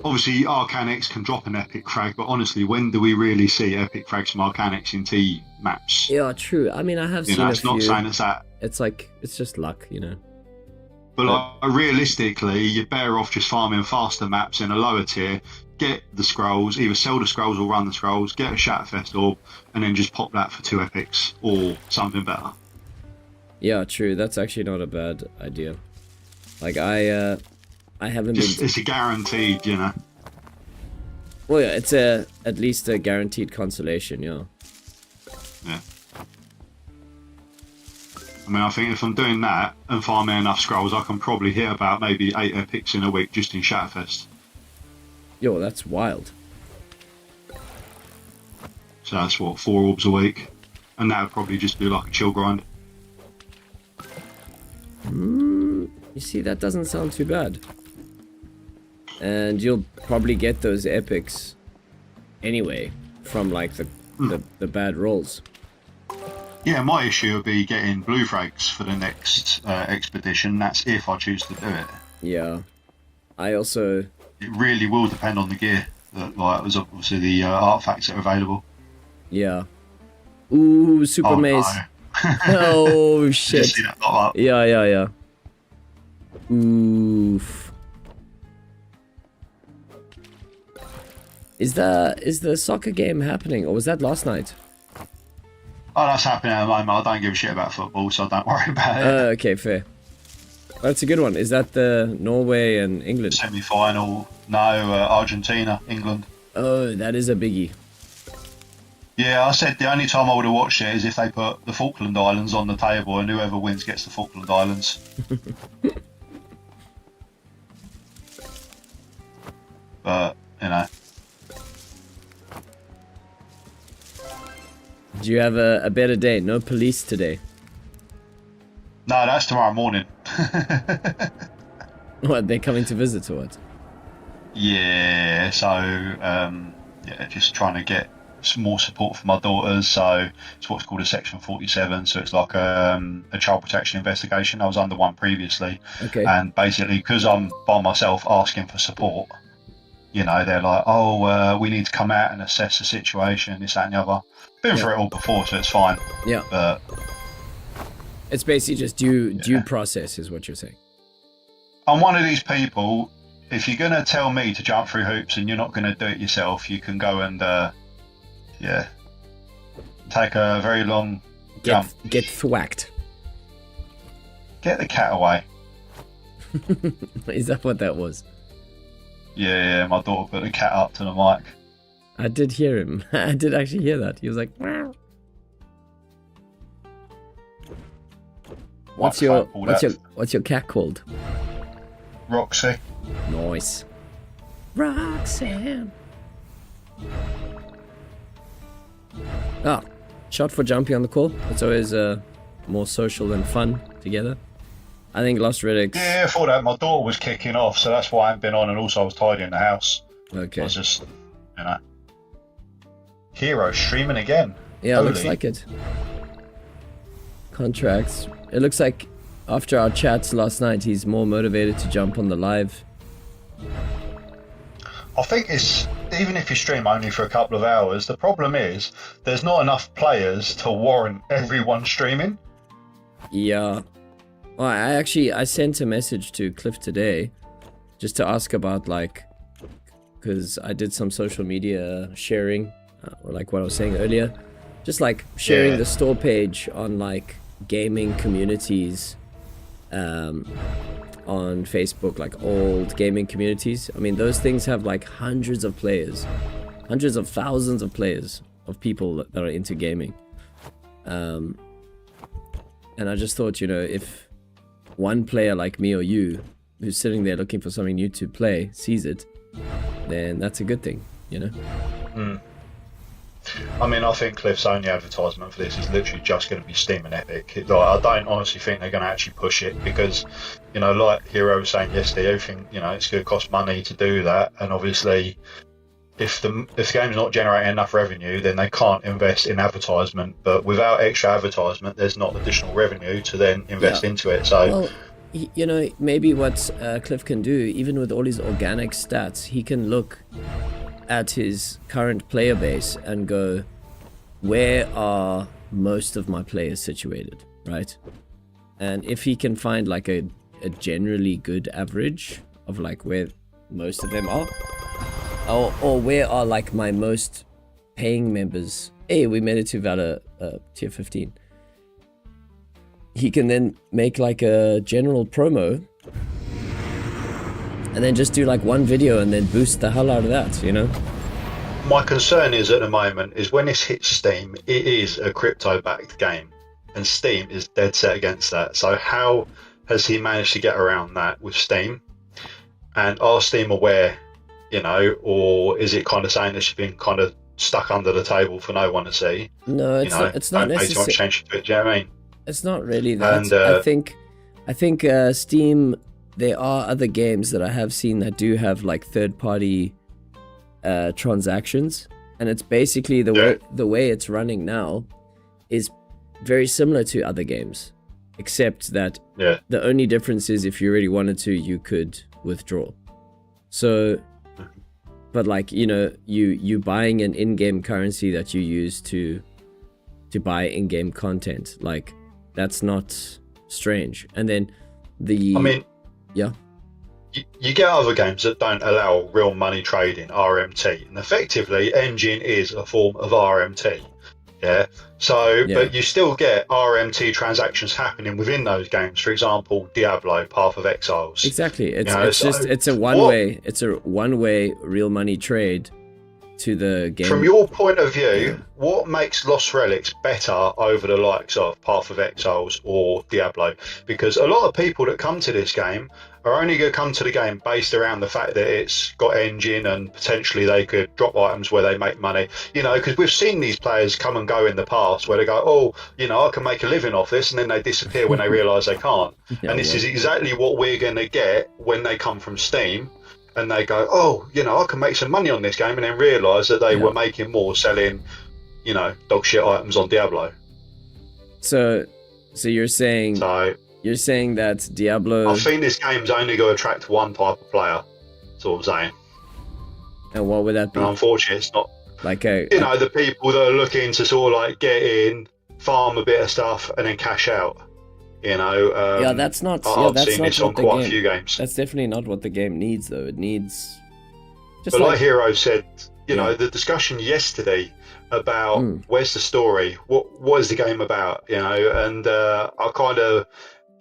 obviously Arcanix can drop an epic frag, but honestly, when do we really see epic frags from Arcanix in T maps? Yeah, true. I mean, I have You seen know, a it's few. not saying it's that. It's like, it's just luck, you know. But like, realistically, you're better off just farming faster maps in a lower tier, get the scrolls, either sell the scrolls or run the scrolls, get a Shatterfest orb, and then just pop that for 2 epics or something better. Yeah, true. That's actually not a bad idea. Like, I haven't Just, been... it's a guaranteed, you know. Well, yeah, it's at least a guaranteed consolation, yeah. Yeah. I mean, I think if I'm doing that and farming enough scrolls, I can probably hit about maybe 8 epics in a week just in Shatterfest. Yo, that's wild. So that's what, 4 orbs a week, and that would probably just be like a chill grind. You see, that doesn't sound too bad. And you'll probably get those epics anyway from like the bad rolls. Yeah, my issue would be getting blue frags for the next expedition. That's if I choose to do it. Yeah, I also... It really will depend on the gear. Like, there's obviously the artifacts that are available. Yeah. Ooh, super maze. No. Oh shit. See that pop up? Yeah. Oof. Is the soccer game happening, or was that last night? Oh, that's happening at the moment. I don't give a shit about football, so don't worry about it. Okay, fair. That's a good one. Is that the Norway and England? Semi-final, no, Argentina, England. Oh, that is a biggie. Yeah, I said the only time I would have watched it is if they put the Falkland Islands on the table and whoever wins gets the Falkland Islands. But, you know. Do you have a better day? No police today. No, that's tomorrow morning. What, they're coming to visit or what? Yeah, so, yeah, just trying to get some more support for my daughters. So it's what's called a Section 47. So it's like a child protection investigation. I was under one previously. Okay. And basically, because I'm by myself asking for support, you know, they're like, oh, we need to come out and assess the situation, this, that, and the other. Been through it all before, so it's fine. Yeah. But it's basically just due process, is what you're saying. I'm one of these people. If you're gonna tell me to jump through hoops and you're not gonna do it yourself, you can go and take a very long jump. Get thwacked. Get the cat away. Is that what that was? Yeah, my daughter put the cat up to the mic. I did hear him. I did actually hear that. He was like, "Meow." What's your cat called? Roxy. Nice. Roxanne. Ah, shot for Jumpy on the call. It's always more social and fun together. I think Lost Relics. Yeah, I thought that my daughter was kicking off, so that's why I haven't been on, and also I was tidying the house. Okay. I was just, you know, Hero streaming again. Yeah, Holy. looks like it. Contracts. It looks like after our chats last night, he's more motivated to jump on the live. I think it's, even if you stream only for a couple of hours, the problem is there's not enough players to warrant everyone streaming. Yeah. Well, I sent a message to Cliff today just to ask about, like, because I did some social media sharing, or like what I was saying earlier, just like sharing the store page on like gaming communities on Facebook, like old gaming communities. I mean, those things have like hundreds of players, hundreds of thousands of players, of people that are into gaming. And I just thought, you know, if one player like me or you, who's sitting there looking for something new to play, sees it, then that's a good thing, you know? I mean, I think Cliff's only advertisement for this is literally just going to be Steam and Epic. Like, I don't honestly think they're going to actually push it because, you know, like Hero was saying yesterday, everything, you know, it's going to cost money to do that. And obviously, if the game's not generating enough revenue, then they can't invest in advertisement. But without extra advertisement, there's not additional revenue to then invest into it. So, you know, maybe what Cliff can do, even with all his organic stats, he can look at his current player base and go, where are most of my players situated, right? And if he can find like a generally good average of like where most of them are, or where are like my most paying members. Hey, we made it to Valor tier 15. He can then make like a general promo and then just do like one video and then boost the hell out of that, you know? My concern is at the moment is when this hits Steam, it is a crypto-backed game, and Steam is dead set against that. So how has he managed to get around that with Steam? And are Steam aware, you know, or is it kind of saying that she's been kind of stuck under the table for no one to see? No, it's not. It's not necessarily. Change to it. Do you know what I mean? It's not really that. And, I think Steam. There are other games that I have seen that do have like third-party transactions, and it's basically the way it's running now is very similar to other games, except that the only difference is if you really wanted to, you could withdraw. So, but like, you know, you buying an in-game currency that you use to buy in-game content, like that's not strange. And then you get other games that don't allow real money trading, RMT, and effectively Engine is a form of RMT. But you still get RMT transactions happening within those games. For example, Diablo, Path of Exiles. Exactly. It's a one-way real money trade to the game. From your point of view, what makes Lost Relics better over the likes of Path of Exiles or Diablo? Because a lot of people that come to this game are only going to come to the game based around the fact that it's got engine and potentially they could drop items where they make money. You know, because we've seen these players come and go in the past where they go, oh, you know, I can make a living off this, and then they disappear when they realise they can't. And this is exactly what we're going to get when they come from Steam. And they go, oh, you know, I can make some money on this game, and then realise that they were making more selling, you know, dog shit items on Diablo. So you're saying that Diablo. I think this game's only going to attract one type of player. That's what I'm saying. And what would that be? And unfortunately, it's not like the people that are looking to sort of like get in, farm a bit of stuff, and then cash out. You know, that's not. I've that's seen not this on what quite a few games. That's definitely not what the game needs, though. It needs. Just like Hero said, you know, the discussion yesterday about where's the story, what is the game about, you know, and I kind of,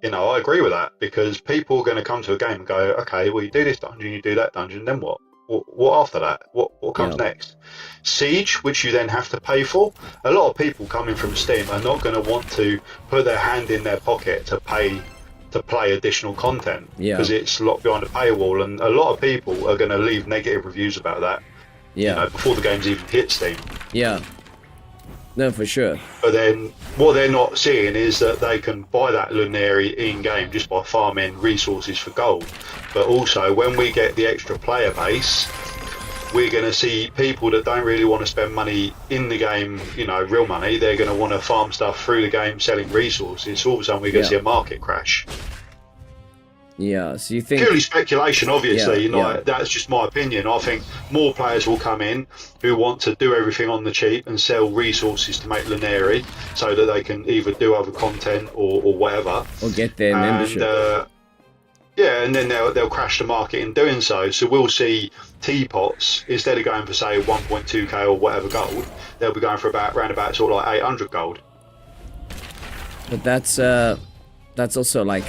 you know, I agree with that, because people are going to come to a game and go, okay, well, you do this dungeon, you do that dungeon, then what? What after that? What comes next? Siege, which you then have to pay for. A lot of people coming from Steam are not going to want to put their hand in their pocket to pay to play additional content, because it's locked behind a paywall, and a lot of people are going to leave negative reviews about that. You know, before the game's even hit Steam. Yeah. No, for sure. But then what they're not seeing is that they can buy that Lunari in-game just by farming resources for gold. But also, when we get the extra player base, we're going to see people that don't really want to spend money in the game, you know, real money. They're going to want to farm stuff through the game, selling resources. So all of a sudden, we're going to see a market crash. Yeah, so you think... Purely speculation, obviously, that's just my opinion. I think more players will come in who want to do everything on the cheap and sell resources to make Lunari so that they can either do other content or whatever. Or get their membership. And then they'll crash the market in doing so. So we'll see teapots, instead of going for, say, 1.2k or whatever gold, they'll be going for around about sort of like 800 gold. But that's also like...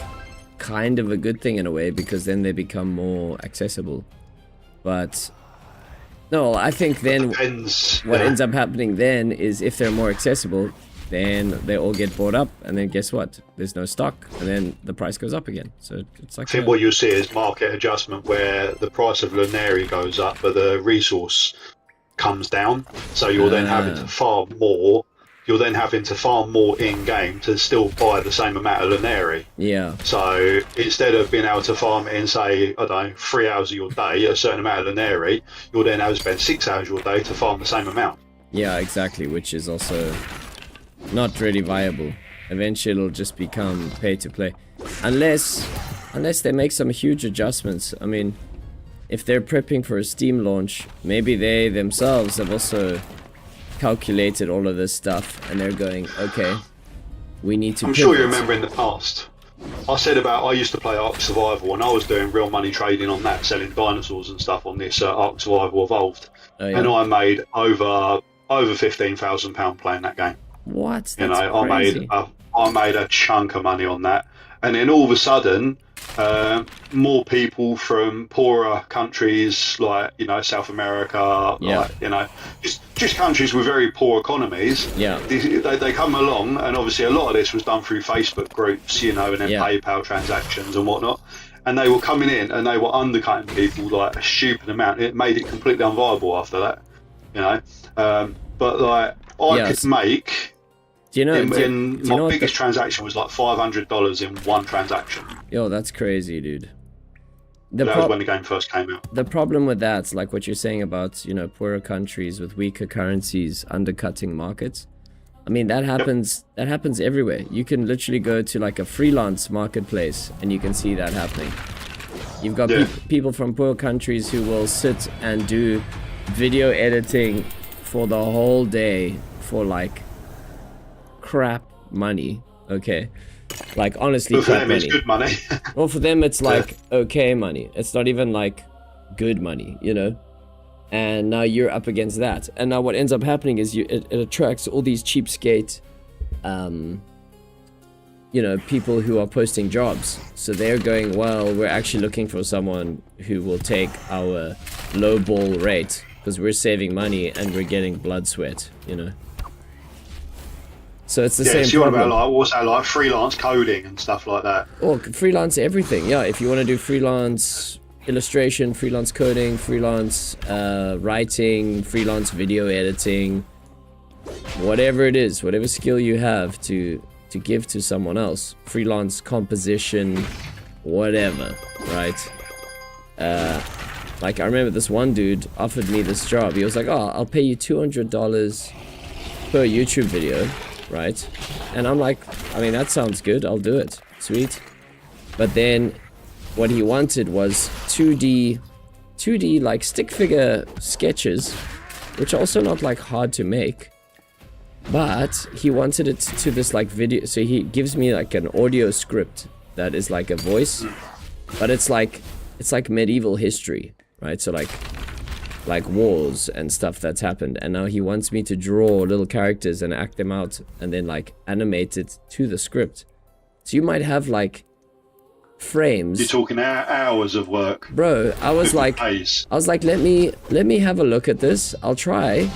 kind of a good thing in a way, because then they become more accessible. But no, I think then what ends up happening then is if they're more accessible, then they all get bought up, and then guess what? There's no stock, and then the price goes up again. So it's like, I think what you'll see is market adjustment, where the price of Lunari goes up but the resource comes down, so you're then having to farm more. You're then having to farm more in-game to still buy the same amount of Lunari. Yeah. So instead of being able to farm it in, say, I don't know, 3 hours of your day, a certain amount of Lunari, you'll then have to spend 6 hours of your day to farm the same amount. Yeah, exactly, which is also not really viable. Eventually it'll just become pay to play. Unless they make some huge adjustments. I mean, if they're prepping for a Steam launch, maybe they themselves have also calculated all of this stuff and they're going, okay, we need to I'm pivot. sure you remember in the past, I said about I used to play Ark Survival and I was doing real money trading on that, selling dinosaurs and stuff on this Ark Survival Evolved. Oh, yeah. And I made over £15,000 playing that game. What? You That's know, crazy. I made a chunk of money on that. And then all of a sudden, more people from poorer countries like, you know, South America, like, you know, just countries with very poor economies. Yeah. They come along, and obviously a lot of this was done through Facebook groups, you know, and then PayPal transactions and whatnot. And they were coming in and they were undercutting people like a stupid amount. It made it completely unviable after that, you know. But like I could make. Do you know? My biggest transaction was like $500 in one transaction. Yo, that's crazy, dude. That was when the game first came out. The problem with that, like what you're saying about, you know, poorer countries with weaker currencies undercutting markets. I mean, that happens. That happens everywhere. You can literally go to like a freelance marketplace and you can see that happening. You've got people from poor countries who will sit and do video editing for the whole day for like crap money. Okay, like honestly, but for crap them money. It's good money. Well, for them it's like okay money. It's not even like good money, you know. And now you're up against that, and now what ends up happening is it attracts all these cheapskate you know, people who are posting jobs. So they're going, well, we're actually looking for someone who will take our low ball rate because we're saving money and we're getting blood sweat, you know. So it's the same so you're problem. about like also like freelance coding and stuff like that. Or freelance everything, yeah. If you want to do freelance illustration, freelance coding, freelance writing, freelance video editing, whatever it is, whatever skill you have to give to someone else, freelance composition, whatever, right? Like I remember this one dude offered me this job. He was like, oh, I'll pay you $200 per YouTube video, right? And I'm like, I mean, that sounds good, I'll do it, sweet. But then what he wanted was 2D like stick figure sketches, which are also not like hard to make. But he wanted it to this like video, so he gives me like an audio script that is like a voice, but it's like medieval history, right? So like wars and stuff that's happened, and now he wants me to draw little characters and act them out and then like animate it to the script. So you might have like frames. You're talking hours of work, bro. I was like, let me have a look at this. I'll try.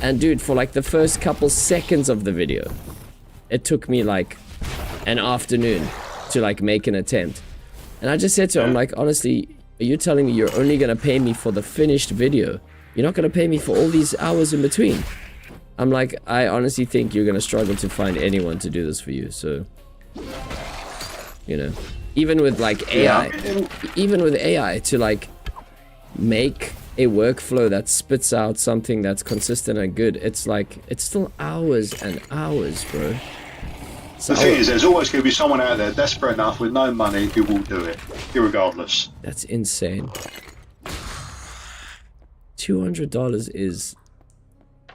And dude, for like the first couple seconds of the video, it took me like an afternoon to like make an attempt. And I just said to him, like, honestly, are you telling me you're only gonna pay me for the finished video? You're not gonna pay me for all these hours in between? I'm like, I honestly think you're gonna struggle to find anyone to do this for you. So, you know, even with like AI, even with AI to like make a workflow that spits out something that's consistent and good, it's like, it's still hours and hours, bro. So, the thing is, there's always going to be someone out there desperate enough with no money who will do it, irregardless. That's insane. $200 is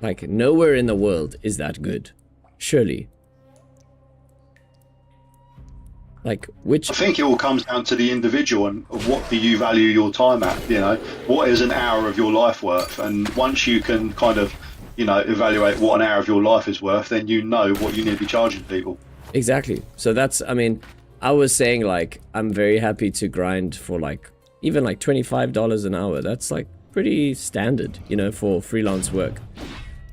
like nowhere in the world is that good, surely. Like, which... I think it all comes down to the individual and what do you value your time at, you know? What is an hour of your life worth? And once you can kind of, you know, evaluate what an hour of your life is worth, then you know what you need to be charging people. Exactly. So that's, I mean, I was saying like, I'm very happy to grind for like, even like $25 an hour. That's like pretty standard, you know, for freelance work.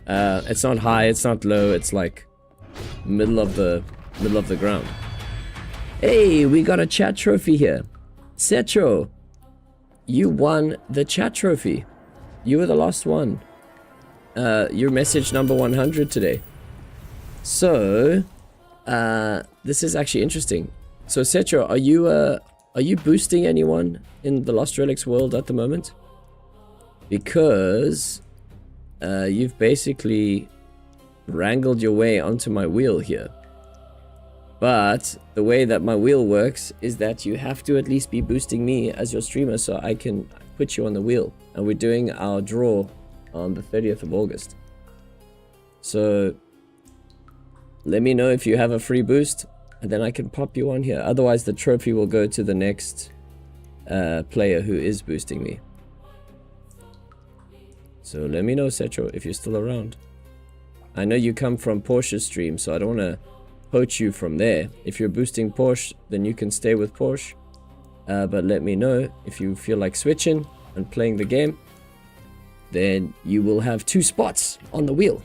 It's not high, it's not low, it's like middle of the ground. Hey, we got a chat trophy here. Setro, you won the chat trophy. You were the last one. Your message number 100 today. So, this is actually interesting. So, Setro, are you boosting anyone in the Lost Relics world at the moment? Because you've basically wrangled your way onto my wheel here. But the way that my wheel works is that you have to at least be boosting me as your streamer so I can put you on the wheel. And we're doing our draw on the 30th of August. So let me know if you have a free boost and then I can pop you on here. Otherwise the trophy will go to the next player who is boosting me. So let me know, Setro, if you're still around. I know you come from Porsche's stream, so I don't want to poach you from there. If you're boosting Porsche, then you can stay with Porsche. But let me know if you feel like switching and playing the game. Then you will have 2 spots on the wheel.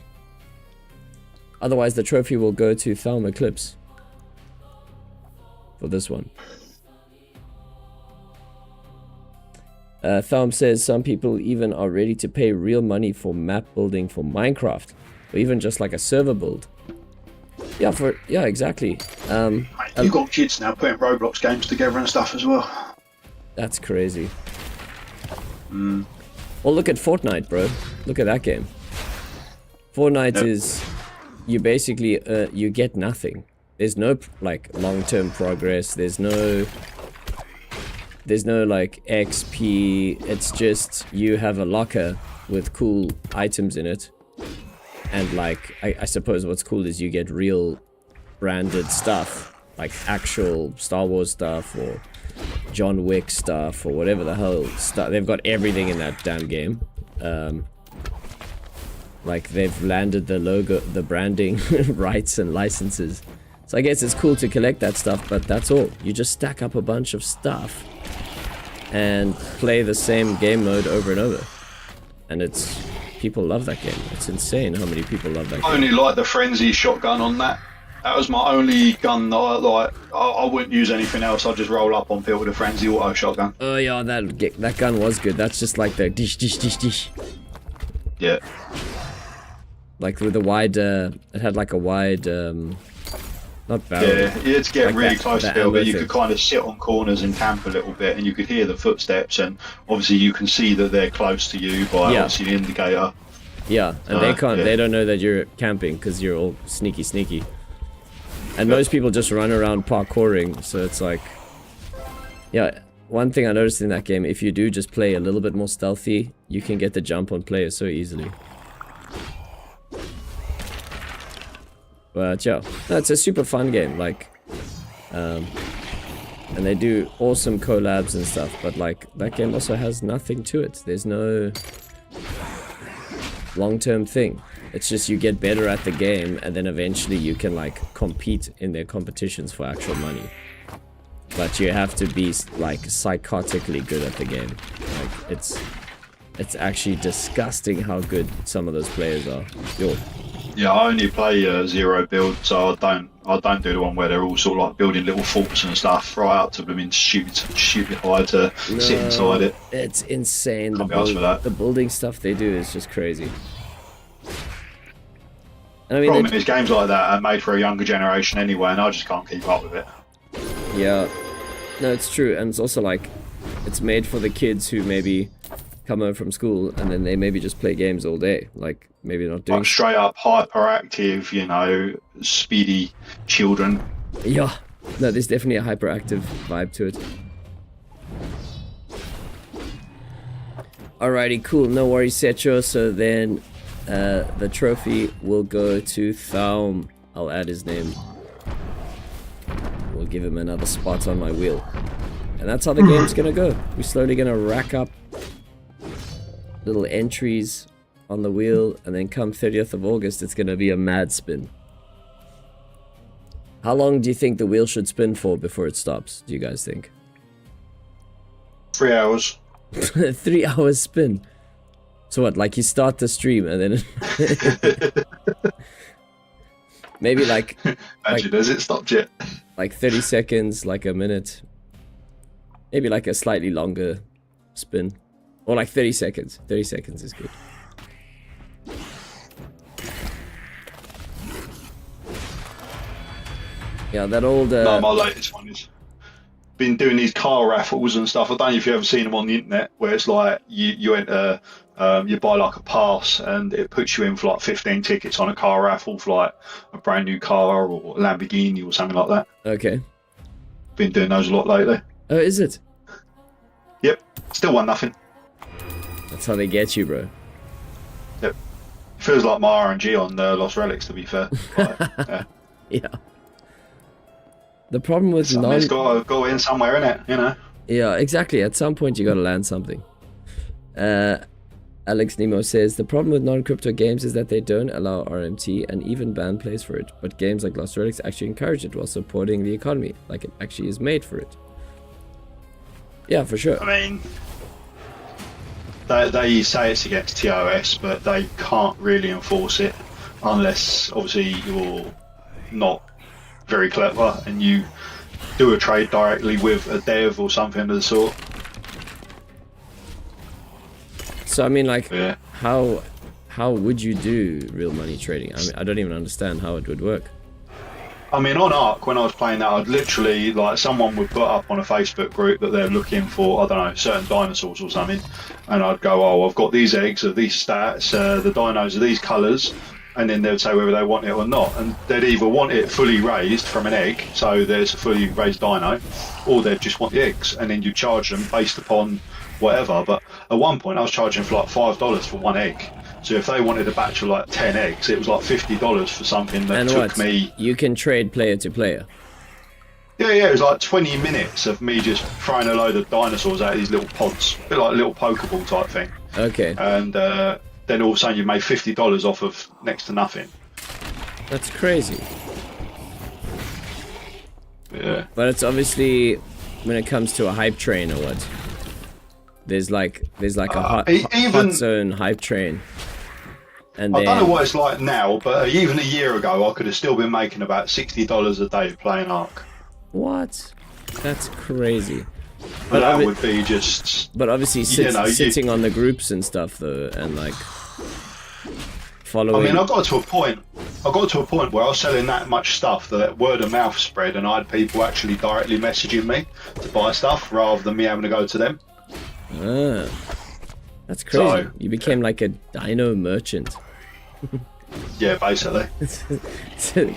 Otherwise, the trophy will go to Thalm Eclipse for this one. Thalm says some people even are ready to pay real money for map building for Minecraft, or even just like a server build. Yeah, exactly. You've got kids now putting Roblox games together and stuff as well. That's crazy. Well, look at Fortnite, bro. Look at that game. Fortnite is, you basically you get nothing. There's no like long-term progress. There's no like XP. It's just you have a locker with cool items in it. And like, I suppose what's cool is you get real branded stuff, like actual Star Wars stuff or John Wick stuff or whatever the hell stuff. They've got everything in that damn game. Like they've landed the logo, the branding rights and licenses. So I guess it's cool to collect that stuff, but that's all. You just stack up a bunch of stuff and play the same game mode over and over. And it's... people love that game. It's insane how many people love that game. I only like the Frenzy shotgun on that. That was my only gun that I like. I wouldn't use anything else. I'd just roll up on field with a Frenzy auto shotgun. Oh yeah, that gun was good. That's just like the dish dish dish dish. Yeah. Like with the wide, it had like a wide, not barrel. Yeah, you had to get like really that, close to it, but you could kind of sit on corners and camp a little bit, and you could hear the footsteps, and obviously you can see that they're close to you by obviously the indicator. Yeah, and they don't know that you're camping because you're all sneaky. And most people just run around parkouring, so it's like, yeah. One thing I noticed in that game, if you do just play a little bit more stealthy, you can get the jump on players so easily. But yeah, no, it's a super fun game, like, and they do awesome collabs and stuff, but like, that game also has nothing to it. There's no long-term thing. It's just you get better at the game, and then eventually you can like compete in their competitions for actual money. But you have to be like psychotically good at the game. Like, it's actually disgusting how good some of those players are. Yeah, I only play zero build, so I don't do the one where they're all sort of like building little forts and stuff right up to them in stupid high to sit inside it. It's insane. The building stuff they do is just crazy. And I mean, problem is games like that are made for a younger generation anyway, and I just can't keep up with it. Yeah, no, it's true, and it's also like it's made for the kids who maybe come home from school and then they maybe just play games all day, like maybe not doing like straight up hyperactive, you know, speedy children. Yeah, no, there's definitely a hyperactive vibe to it. Alrighty, cool, no worries, Setcho. So then the trophy will go to Thalm. I'll add his name. We'll give him another spot on my wheel. And that's how the game's gonna go. We're slowly gonna rack up little entries on the wheel, and then come 30th of August, it's gonna be a mad spin. How long do you think the wheel should spin for before it stops, do you guys think? 3 hours. 3 hours spin. So what, like you start the stream and then maybe like Imagine, has it stopped yet? Like 30 seconds, like a minute. Maybe like a slightly longer spin. Or like 30 seconds. 30 seconds is good. Yeah, that old... No, my latest one is been doing these car raffles and stuff. I don't know if you've ever seen them on the internet, where it's like you enter, you buy like a pass, and it puts you in for like 15 tickets on a car raffle for like a brand new car or a Lamborghini or something like that. Okay. Been doing those a lot lately. Oh, is it? Yep. Still won nothing. That's how they get you, bro. Yep. Feels like my RNG on Lost Relics, to be fair. Like, yeah. Yeah. The problem with It's got to go in somewhere, innit? You know. Yeah, exactly. At some point, you got to land something. Alex Nemo says the problem with non-crypto games is that they don't allow RMT and even ban plays for it. But games like Lost Relics actually encourage it while supporting the economy, like it actually is made for it. Yeah, for sure. I mean, they say it's against TOS, but they can't really enforce it unless, obviously, you're not very clever and you do a trade directly with a dev or something of the sort. So I mean, like, yeah. how would you do real money trading? I mean, I don't even understand how it would work. I mean, on Ark, when I was playing that, I'd literally, like, someone would put up on a Facebook group that they're looking for, I don't know, certain dinosaurs or something, and I'd go, oh, I've got these eggs of these stats, the dinos are these colours, and then they'd say whether they want it or not, and they'd either want it fully raised from an egg, so there's a fully raised dino, or they'd just want the eggs, and then you charge them based upon whatever. But at one point I was charging for like $5 for one egg, so if they wanted a batch of like 10 eggs, it was like $50 for something that and took me... You can trade player to player? Yeah, it was like 20 minutes of me just throwing a load of dinosaurs out of these little pods, a bit like a little Pokeball type thing. Okay. And then all of a sudden you made $50 off of next to nothing. That's crazy. Yeah. But it's obviously, when it comes to a hype train or what, there's like a hot zone hype train. And I don't know what it's like now, but even a year ago I could have still been making about $60 a day playing Ark. What? That's crazy. But that would be just... But obviously sitting on the groups and stuff though, and like following... I mean, I got to a point where I was selling that much stuff that word of mouth spread, and I had people actually directly messaging me to buy stuff rather than me having to go to them. Ah, that's crazy. So, you became like a dino merchant. Yeah, basically. It's a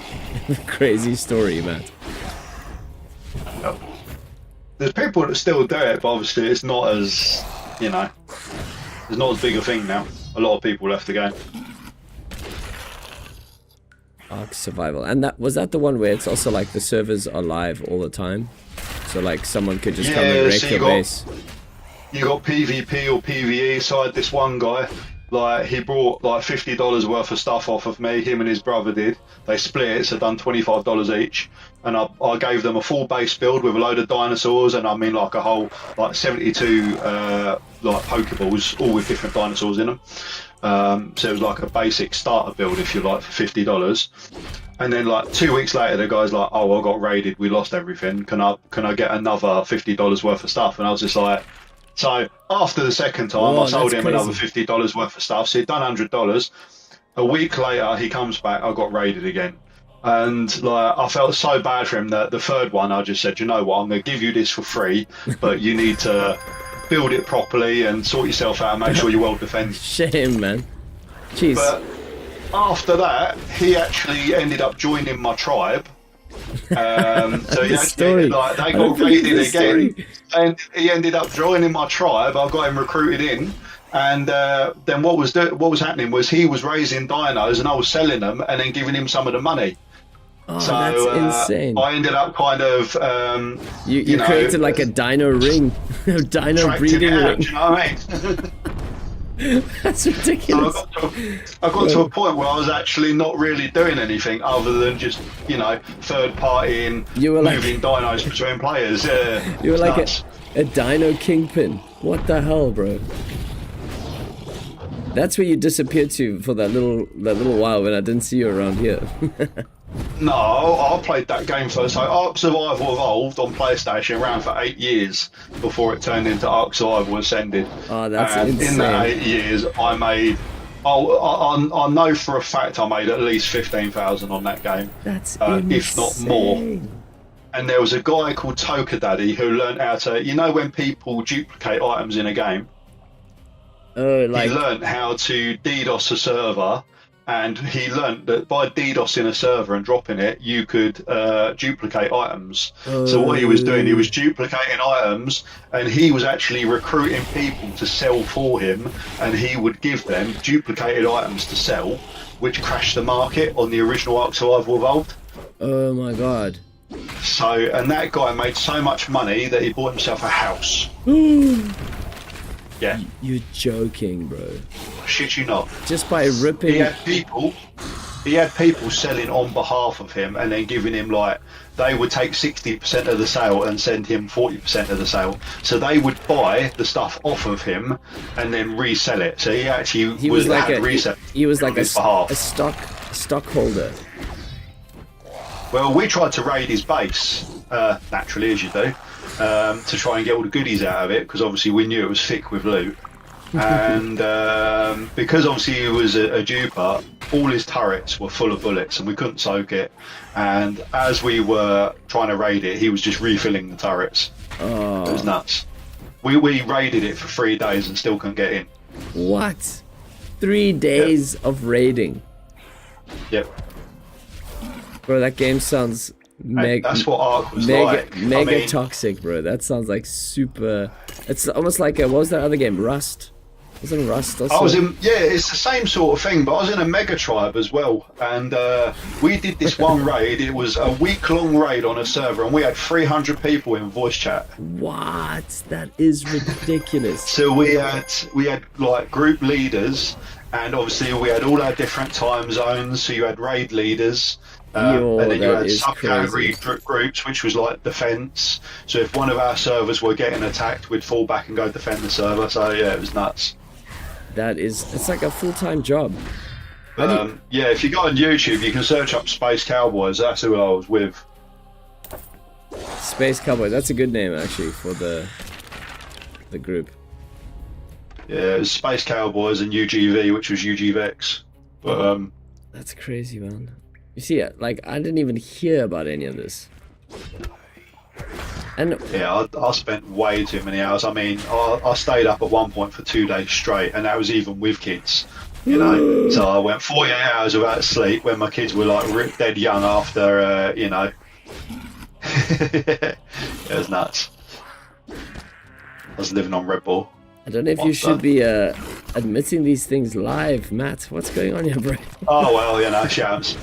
crazy story, man. Yep. There's people that still do it, but obviously it's not as, you know, it's not as big a thing now. A lot of people left the game. Ark Survival. And that was that the one where it's also like the servers are live all the time? So like someone could just come and wreck your base. You got PvP or PvE side. This one guy, like, he brought like $50 worth of stuff off of me. Him and his brother did. They split it, so done $25 each. And I gave them a full base build with a load of dinosaurs, and I mean like a whole like 72 like Pokeballs, all with different dinosaurs in them. So it was like a basic starter build, if you like, for $50. And then like 2 weeks later, the guy's like, "Oh, I got raided. We lost everything. Can I get another $50 worth of stuff?" And I was just like. So after the second time, I sold him another $50 worth of stuff. So he'd done $100. A week later, he comes back. I got raided again, and like I felt so bad for him that the third one, I just said, "You know what? I'm going to give you this for free, but you need to build it properly and sort yourself out and make sure you're well defended." Shame, man. Jeez. But after that, he actually ended up joining my tribe. So he actually, like, they got raided again, and he ended up joining my tribe. I got him recruited in, and then what was happening was he was raising dinos, and I was selling them, and then giving him some of the money. Oh, so that's insane. I ended up kind of you created like a dino ring, a dino breeding ring. You know what I mean? That's ridiculous. So I got to a point where I was actually not really doing anything other than just, you know, third party and moving dinos between players. Yeah, you were like a dino kingpin. What the hell, bro? That's where you disappeared to for that little while when I didn't see you around here. No, I played that game first. So Ark Survival Evolved on PlayStation ran for 8 years before it turned into Ark Survival Ascended. Oh, that's insane. In that 8 years, I made... I know for a fact I made at least 15,000 on that game. That's insane. If not more. And there was a guy called Toka Daddy who learned how to, you know, when people duplicate items in a game, Oh, he like learned how to DDoS a server, and he learned that by DDoSing a server and dropping it, you could duplicate items. So what he was doing, he was duplicating items, and he was actually recruiting people to sell for him, and he would give them duplicated items to sell, which crashed the market on the original Ark Survival Evolved. oh my god. So, and that guy made so much money that he bought himself a house. Yeah, You're joking, bro. shit you not. Just by ripping. He had people selling on behalf of him and then giving him, like, they would take 60% of the sale and send him 40% of the sale. So they would buy the stuff off of him and then resell it. So he actually He was like he was like on his behalf. a stockholder. Well, we tried to raid his base, naturally, as you do, to try and get all the goodies out of it, because obviously we knew it was thick with loot. And because obviously he was a duper, all his turrets were full of bullets and we couldn't soak it. And as we were trying to raid it, he was just refilling the turrets. Oh. It was nuts. We raided it for 3 days and still couldn't get in. What? 3 days of raiding. Yep. Bro, that game sounds That's what Ark was like. Mega toxic, bro. That sounds like super. It's almost like what was that other game? Rust. Wasn't Rust also? I was in, yeah, it's the same sort of thing, but I was in a mega tribe as well, and we did this one raid. It was a week-long raid on a server, and we had 300 people in voice chat. What? That is ridiculous. So we had like group leaders, and obviously we had all our different time zones. So you had raid leaders. Yo, and then you that had is subcategory groups, which was like defense. So if one of our servers were getting attacked, we'd fall back and go defend the server. So yeah, it was nuts. It's like a full-time job. Yeah, if you go on YouTube, you can search up Space Cowboys. That's who I was with. Space Cowboys. That's a good name actually for the group. Yeah, it was Space Cowboys and UGV, which was UGVX. But That's crazy, man. You see, like I didn't even hear about any of this. And yeah, I spent way too many hours. I mean, I stayed up at one point for 2 days straight, and that was even with kids. You know, so I went 48 hours without sleep when my kids were like dead young after, you know. It was nuts. I was living on Red Bull. I don't know if you should be admitting these things live, Matt. What's going on here, bro? Oh well, you know, shams.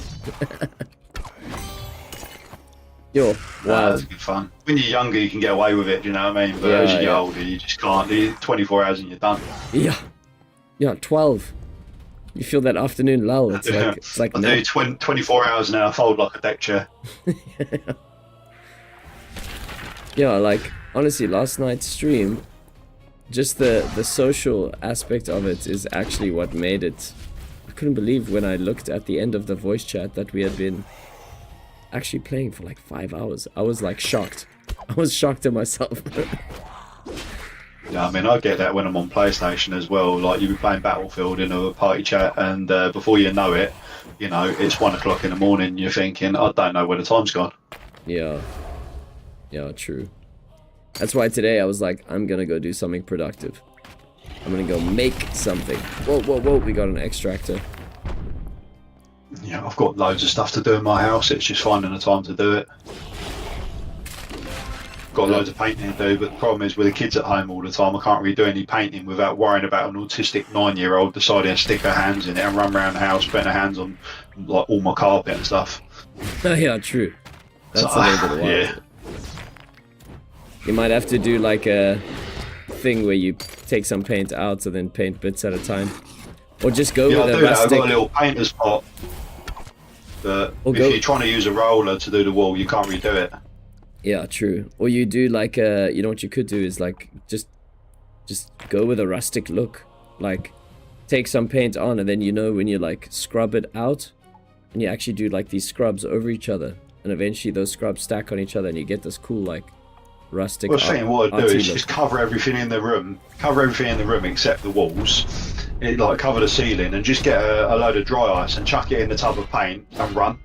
Yo, wow. It's good fun. When you're younger, you can get away with it. Do you know what I mean? But as you get older, you just can't. 24 hours and you're done. Yeah, 12. You feel that afternoon lull. It's like I do 24 hours now. I fold like a deck chair. Yeah, like honestly, last night's stream, just the social aspect of it is actually what made it. I couldn't believe when I looked at the end of the voice chat that we had been actually playing for like 5 hours. I was like shocked. I was shocked at myself. Yeah, I mean, I get that when I'm on PlayStation as well. Like, you'll be playing Battlefield in a party chat, and before you know it, you know, it's 1 o'clock in the morning, you're thinking, I don't know where the time's gone. Yeah, true. That's why today I was like, I'm gonna go do something productive. I'm gonna go make something. Whoa, we got an extractor. Yeah, I've got loads of stuff to do in my house, it's just finding the time to do it. Got loads of painting to do, but the problem is with the kids at home all the time, I can't really do any painting without worrying about an autistic 9-year-old deciding to stick her hands in it and run around the house putting her hands on like all my carpet and stuff. Oh yeah, true. That's a little bit wild. Yeah. You might have to do like a thing where you take some paint out and then paint bits at a time. Or just go with a rustic... I've got a little painter's pot. But if you're trying to use a roller to do the wall, you can't redo it. Yeah, true. Or you do like a... You know what you could do is like just go with a rustic look. Like take some paint on and then you know when you like scrub it out and you actually do like these scrubs over each other. And eventually those scrubs stack on each other and you get this cool like rustic... Well, I was saying what I'd do is just cover everything in the room. Cover everything in the room except the walls. Like cover the ceiling and just get a load of dry ice and chuck it in the tub of paint and run.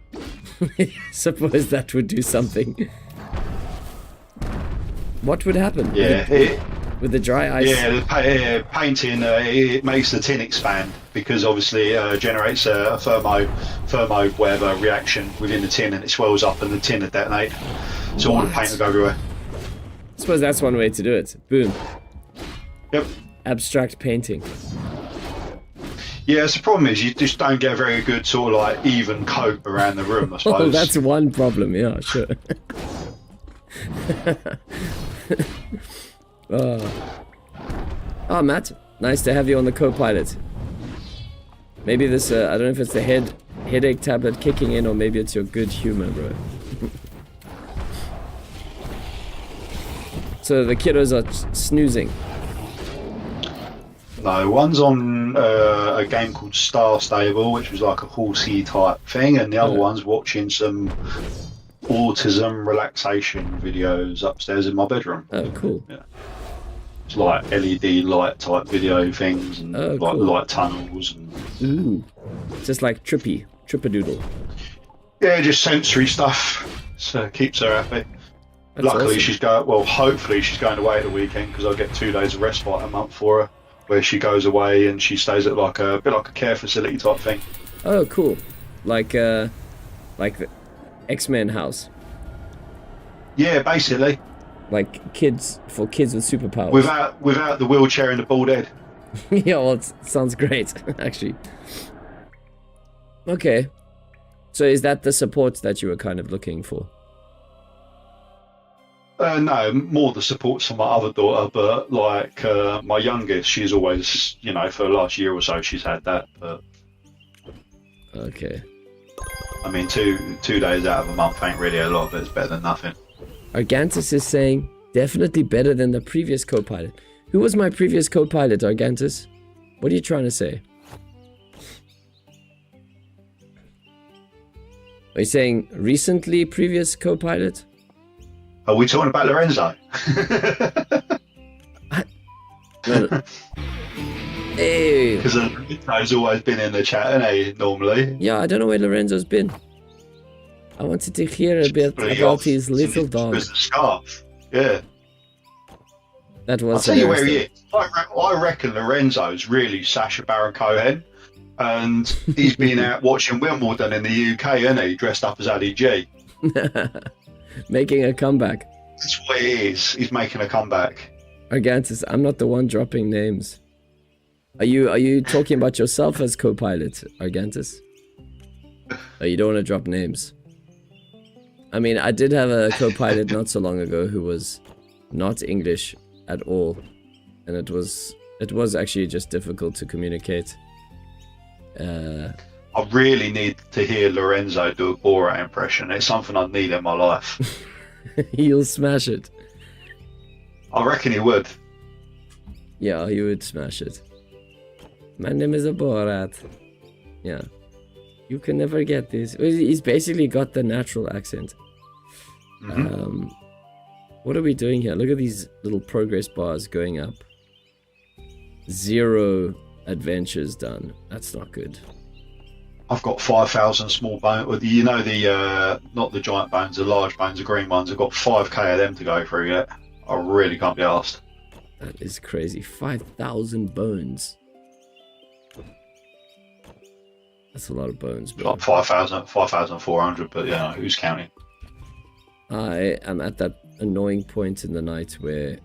Suppose that would do something. What would happen? Yeah, With the dry ice? yeah, the painting it makes the tin expand because obviously it generates a thermo whatever reaction within the tin, and it swells up, and the tin will detonate. So all the paint will go everywhere. I suppose that's one way to do it. Boom. Yep. Abstract painting. Yeah, so the problem is you just don't get a very good sort of like even coat around the room, I suppose. Oh, that's one problem. Yeah, sure. Oh, Matt, nice to have you on the co-pilot. Maybe this, I don't know if it's the headache tablet kicking in, or maybe it's your good humor, bro. So the kiddos are snoozing. No, one's on a game called Star Stable, which was like a horsey type thing, and the other one's watching some autism relaxation videos upstairs in my bedroom. Oh, cool. Yeah. It's like LED light type video things, and like cool. light tunnels. And... Ooh. Just like Trippadoodle. Yeah, just sensory stuff. So keeps her happy. That's Luckily, awesome. she's going. Well, hopefully, she's going away at the weekend because I'll get 2 days of respite a month for her, where she goes away and she stays at like a bit like a care facility type thing. Oh, cool. Like the X-Men house. Yeah, basically. Like kids with superpowers. Without the wheelchair and the bald head. Yeah, well, it sounds great, actually. Okay. So is that the support that you were kind of looking for? No, more the supports for my other daughter, but like my youngest, she's always, for the last year or so, she's had that. But okay. I mean, two days out of a month ain't really a lot, but it's better than nothing. Argantus is saying, definitely better than the previous co-pilot. Who was my previous co-pilot, Argantus? What are you trying to say? Are you saying recently previous co-pilot? Are we talking about Lorenzo? Well, hey. Because Lorenzo's always been in the chat, hasn't he, normally? Yeah, I don't know where Lorenzo's been. I wanted to hear a bit about his little dog. The scarf. Yeah. That was I'll tell you where he is. I reckon Lorenzo's really Sacha Baron Cohen, and he's been out watching Wimbledon in the UK, isn't he? Dressed up as Ali G. Making a comeback. That's what he is. He's making a comeback. Argantus, I'm not the one dropping names. Are you talking about yourself as co-pilot, Argantus? Oh, you don't want to drop names. I mean, I did have a co-pilot not so long ago who was not English at all, and it was actually just difficult to communicate. I really need to hear Lorenzo do a Borat impression. It's something I need in my life. He'll smash it. I reckon he would. Yeah, he would smash it. My name is a Borat. Yeah. You can never get this. He's basically got the natural accent. Mm-hmm. What are we doing here? Look at these little progress bars going up. 0 adventures done. That's not good. I've got 5,000 small bones. The not the giant bones, the large bones, the green ones. I've got 5k of them to go through yet. I really can't be asked. That is crazy. 5,000 bones. That's a lot of bones, bro. Like 5,400, but yeah, who's counting? I am at that annoying point in the night where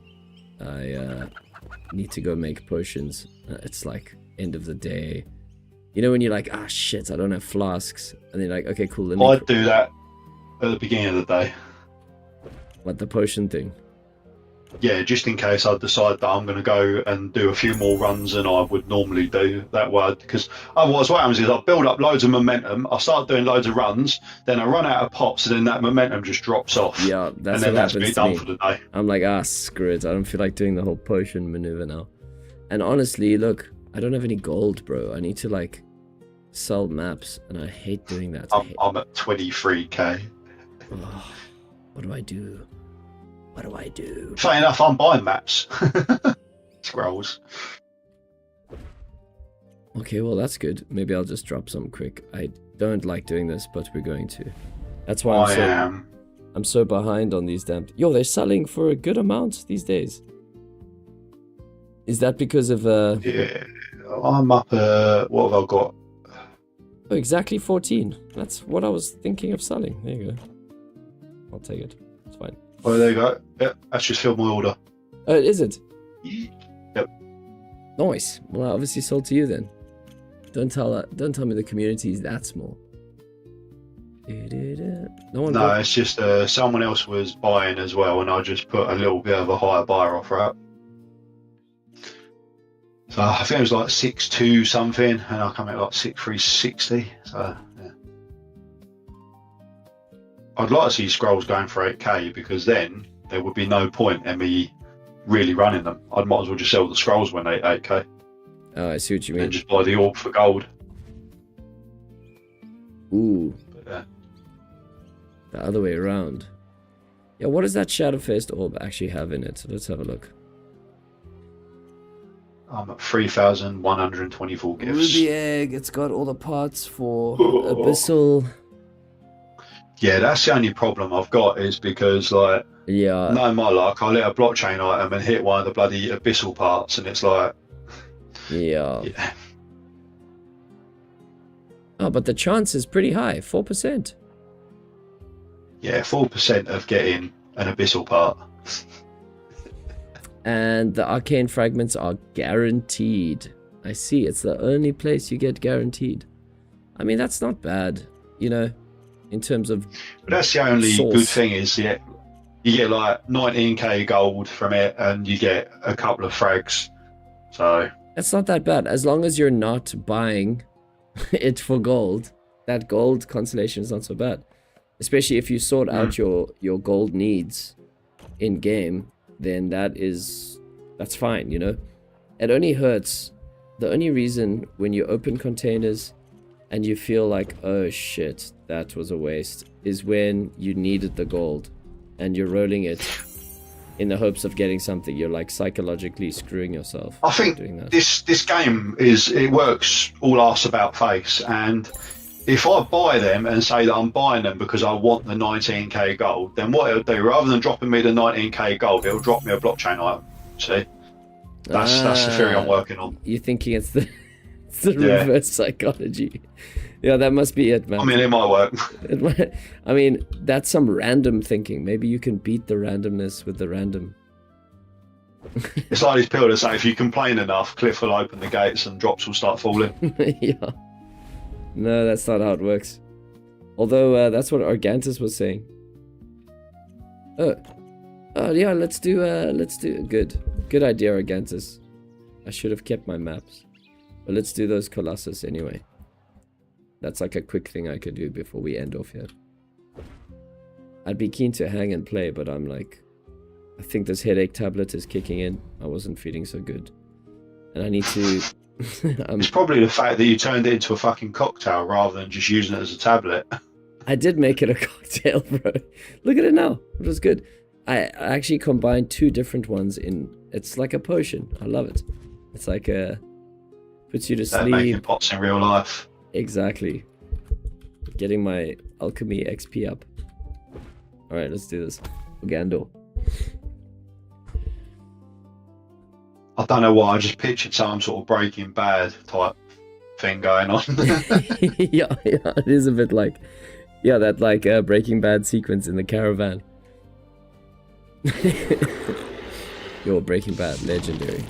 I need to go make potions. It's like end of the day. You know when you're like, ah, shit, I don't have flasks. And then you're like, okay, cool. I'd do that at the beginning of the day. What, the potion thing? Yeah, just in case I decide that I'm going to go and do a few more runs than I would normally do that way. Because otherwise what happens is I build up loads of momentum, I start doing loads of runs, then I run out of pots, and then that momentum just drops off. Yeah, that's and then what that's happens me to done me. for the day. I'm like, ah, screw it. I don't feel like doing the whole potion maneuver now. And honestly, look, I don't have any gold, bro. I need to, like, sell maps, and I hate doing that. I'm at 23k. Oh, what do I do? What do I do? Funny enough, I'm buying maps. Scrolls. Okay, well, that's good. Maybe I'll just drop some quick. I don't like doing this, but we're going to. That's why I'm so behind on these damn... Yo, they're selling for a good amount these days. Is that because of... Yeah, I'm up, what have I got? Oh, exactly 14. That's what I was thinking of selling. There you go. I'll take it. It's fine. Oh, there you go. Yeah, that's just filled my order. Oh, is it? Yep. Nice. Well, I obviously sold to you then. Don't tell me the community is that small. No one. No, it's just someone else was buying as well, and I just put a little bit of a higher buyer offer up. So I think it was like 6.2 something, and I come at like 6.360. So yeah, I'd like to see scrolls going for 8k, because then there would be no point in me really running them. I might as well just sell the scrolls when they 8k. Oh, I see what you mean. And just buy the orb for gold. Ooh. But, yeah. The other way around. Yeah, what does that Shadowfaced orb actually have in it? Let's have a look. I'm at 3,124 gifts. Ruby egg. It's got all the parts for Abyssal. Yeah, that's the only problem I've got, is because, like, yeah, no, my luck, I let a blockchain item and hit one of the bloody Abyssal parts, and it's like, yeah. yeah. Oh, but the chance is pretty high, 4%. Yeah, 4% of getting an Abyssal part. And the arcane fragments are guaranteed. I see, it's the only place you get guaranteed. I mean, that's not bad, you know, in terms of... But that's the only source. good thing is, yeah, you get like 19k gold from it, and you get a couple of frags. So... That's not that bad, as long as you're not buying it for gold. That gold constellation is not so bad. Especially if you sort out your gold needs in game, then that's fine, you know. It only hurts. The only reason when you open containers and you feel like, oh shit, that was a waste, is when you needed the gold and you're rolling it in the hopes of getting something. You're like psychologically screwing yourself. I think doing that. this game it works all arse about face, and if I buy them and say that I'm buying them because I want the 19k gold, then what it'll do, rather than dropping me the 19k gold, it'll drop me a blockchain item. See? That's the theory I'm working on. You're thinking it's the reverse psychology. Yeah, that must be it, man. I mean, it might work. I mean, that's some random thinking. Maybe you can beat the randomness with the random. It's like these people that say, if you complain enough, Cliff will open the gates and drops will start falling. Yeah. No, that's not how it works. Although, that's what Argantus was saying. Oh, yeah, let's do good idea, Argantus. I should have kept my maps. But let's do those Colossus anyway. That's like a quick thing I could do before we end off here. I'd be keen to hang and play, but I'm like, I think this headache tablet is kicking in. I wasn't feeling so good. And I need to... It's probably the fact that you turned it into a fucking cocktail rather than just using it as a tablet. I did make it a cocktail, bro. Look at it now. It was good. I actually combined two different ones in... It's like a potion. I love it. It's like a... Puts you to sleep. Making pots in real life. Exactly. Getting my alchemy XP up. Alright, let's do this. Gandor. I don't know why, I just pictured some sort of Breaking Bad type thing going on. yeah, it is a bit like... Yeah, that like Breaking Bad sequence in the caravan. Yo, Breaking Bad, legendary.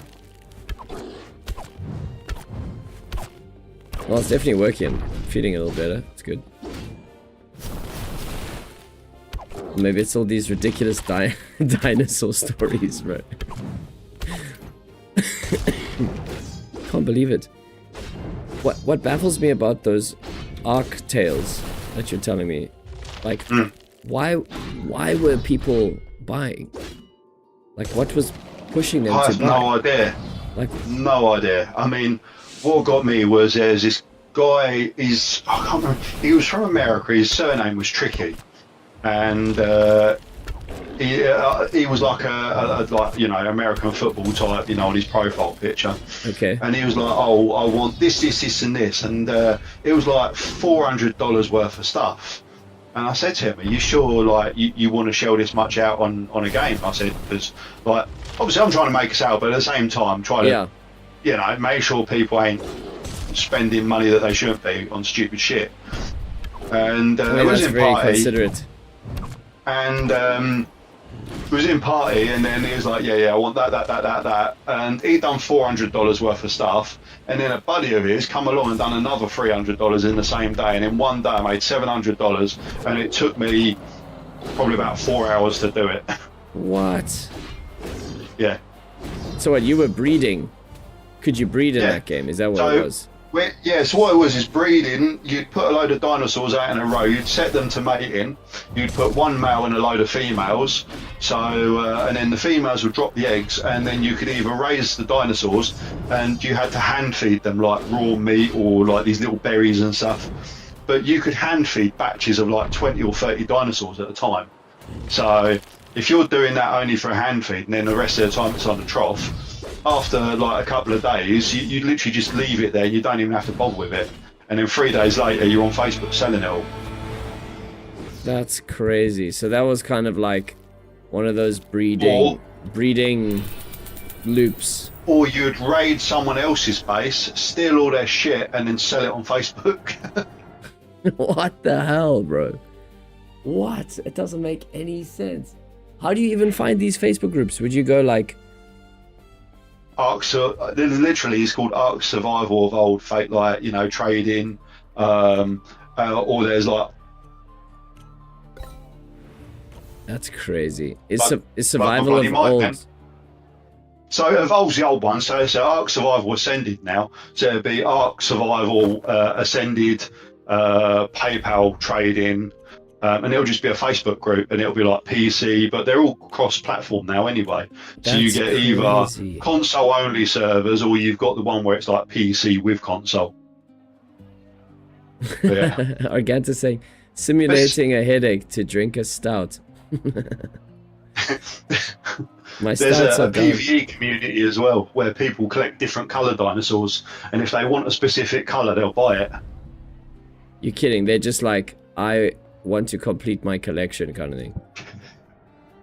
Well, it's definitely working. I'm feeling a little better. It's good. Maybe it's all these ridiculous dinosaur stories, right? Can't believe it. What baffles me about those arc tales that you're telling me, like, why were people buying? Like, what was pushing them to buy? I have no idea. Like, no idea. I mean, what got me was there's this guy. I can't remember. He was from America. His surname was Tricky, and he was like a like, you know, American football type, you know, on his profile picture. Okay. And he was like, oh, I want this, and this, and this, and it was like $400 worth of stuff. And I said to him, "Are you sure, like, you want to shell this much out on a game?" I said, because, like, obviously I'm trying to make a sale, but at the same time, try to, make sure people ain't spending money that they shouldn't be on stupid shit. And it was in very party, considerate. and it was in party, and then he was like, "Yeah, I want that," and he'd done $400 worth of stuff, and then a buddy of his come along and done another $300 in the same day, and in one day I made $700, and it took me probably about 4 hours to do it. What? Yeah. So what, you were breeding? Could you breed in that game? Is that what it was? So what it was is breeding. You'd put a load of dinosaurs out in a row, you'd set them to mating, you'd put one male and a load of females, and then the females would drop the eggs, and then you could either raise the dinosaurs, and you had to hand feed them like raw meat or like these little berries and stuff, but you could hand feed batches of like 20 or 30 dinosaurs at a time. So if you're doing that only for a hand feed, and then the rest of the time it's on the trough, after like a couple of days, you literally just leave it there. You don't even have to bother with it. And then 3 days later, you're on Facebook selling it all. That's crazy. So that was kind of like one of those breeding loops. Or you'd raid someone else's base, steal all their shit, and then sell it on Facebook. What the hell, bro? What? It doesn't make any sense. How do you even find these Facebook groups? Would you go like... literally it's called Ark Survival of Old, fake, like, trading, or there's like... That's crazy. It's Survival of Old. Man. So it evolves the old one, so Ark Survival Ascended now, so it'd be Ark Survival Ascended, PayPal trading, and it'll just be a Facebook group, and it'll be like PC, but they're all cross-platform now anyway. So you get either console-only servers, or you've got the one where it's like PC with console. Yeah. Arganta saying, simulating a headache to drink a stout. My There's stouts a are done. PvE community as well, where people collect different colour dinosaurs, and if they want a specific colour, they'll buy it. You're kidding? They're just like, I want to complete my collection kind of thing.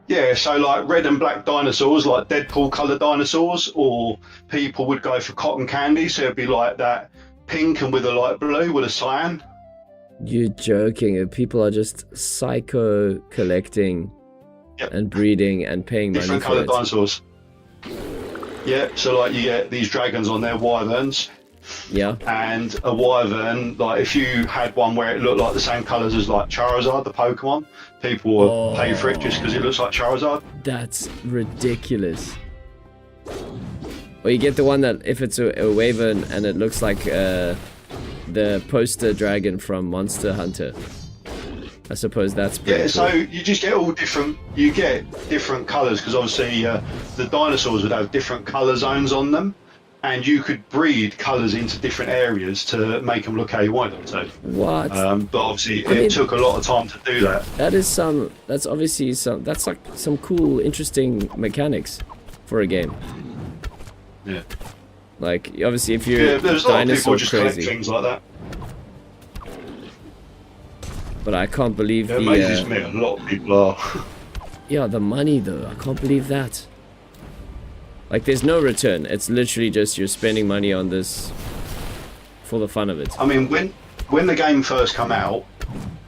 Yeah, so like red and black dinosaurs, like Deadpool coloured dinosaurs, or people would go for cotton candy, so it'd be like that pink and with a light blue with a cyan. You're joking. People are just psycho collecting and breeding and paying different money for coloured dinosaurs. Yeah, so like you get these dragons on their wyverns. Yeah. And a wyvern, like if you had one where it looked like the same colours as like Charizard, the Pokemon, people will pay for it just because it looks like Charizard. That's ridiculous. Or you get the one that if it's a wyvern and it looks like the poster dragon from Monster Hunter. I suppose that's pretty cool. So you just get different colours, because obviously the dinosaurs would have different colour zones on them, and you could breed colours into different areas to make them look how you want them to. What? But obviously it took a lot of time to do that. That's like some cool, interesting mechanics for a game. Yeah. Like, obviously if you're there's a lot of people just crazy, collect things like that. but I can't believe It amazes me, a lot of people are. Yeah, the money though, I can't believe that. Like, there's no return. It's literally just you're spending money on this for the fun of it. I mean, when the game first came out,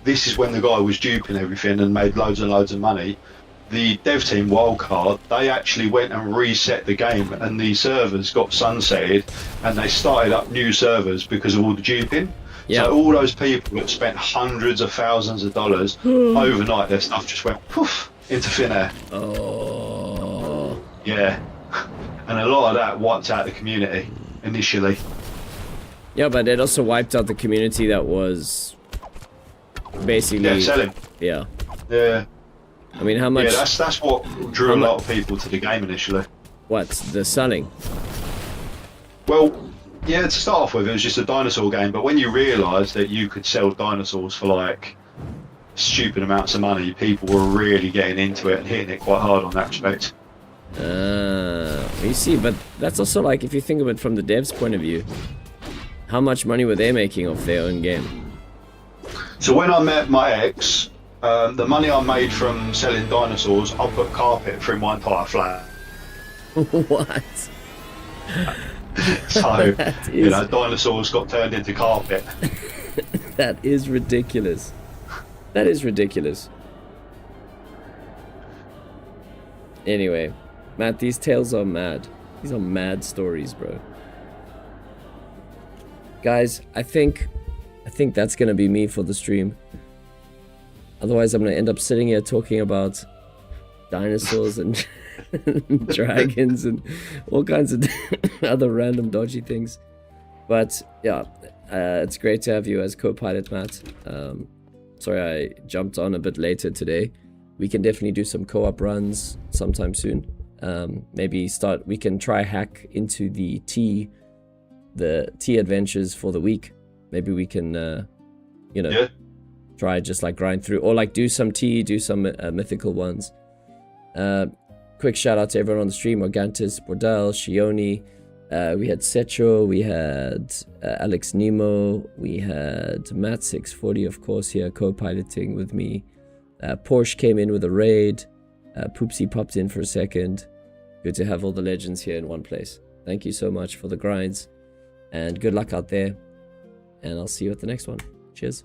this is when the guy was duping everything and made loads and loads of money. The dev team, Wildcard, they actually went and reset the game, and the servers got sunsetted, and they started up new servers because of all the duping. Yeah. So all those people that spent hundreds of thousands of dollars overnight, their stuff just went poof into thin air. Oh. Yeah. And a lot of that wiped out the community initially. Yeah, but it also wiped out the community that was basically selling. Yeah. Yeah. I mean, how much? Yeah, that's what drew a lot of people to the game initially. What? The selling? Well, yeah, to start off with, it was just a dinosaur game, but when you realised that you could sell dinosaurs for like stupid amounts of money, people were really getting into it and hitting it quite hard on that respect. You see, but that's also like, if you think of it from the devs' point of view, how much money were they making off their own game? So when I met my ex, The money I made from selling dinosaurs, I put carpet through my entire flat. What? So, That you is know, dinosaurs got turned into carpet. that is ridiculous. That is ridiculous. Anyway, Matt, these tales are mad. These are mad stories, bro. Guys, I think that's gonna be me for the stream. Otherwise, I'm gonna end up sitting here talking about dinosaurs and dragons and all kinds of other random dodgy things. But yeah, it's great to have you as co-pilot, Matt. Sorry I jumped on a bit later today. We can definitely do some co-op runs sometime soon. Maybe we can try hack into the T adventures for the week. Maybe we can, Yeah. try just like grind through, or like do some mythical ones. Quick shout out to everyone on the stream: Organtis, Bordel, Shioni. We had Setro, we had Alex Nemo, we had Matt640, of course, here co-piloting with me. Porsche came in with a raid. Poopsie popped in for a second. Good to have all the legends here in one place. Thank you so much for the grinds, and good luck out there. And I'll see you at the next one. Cheers.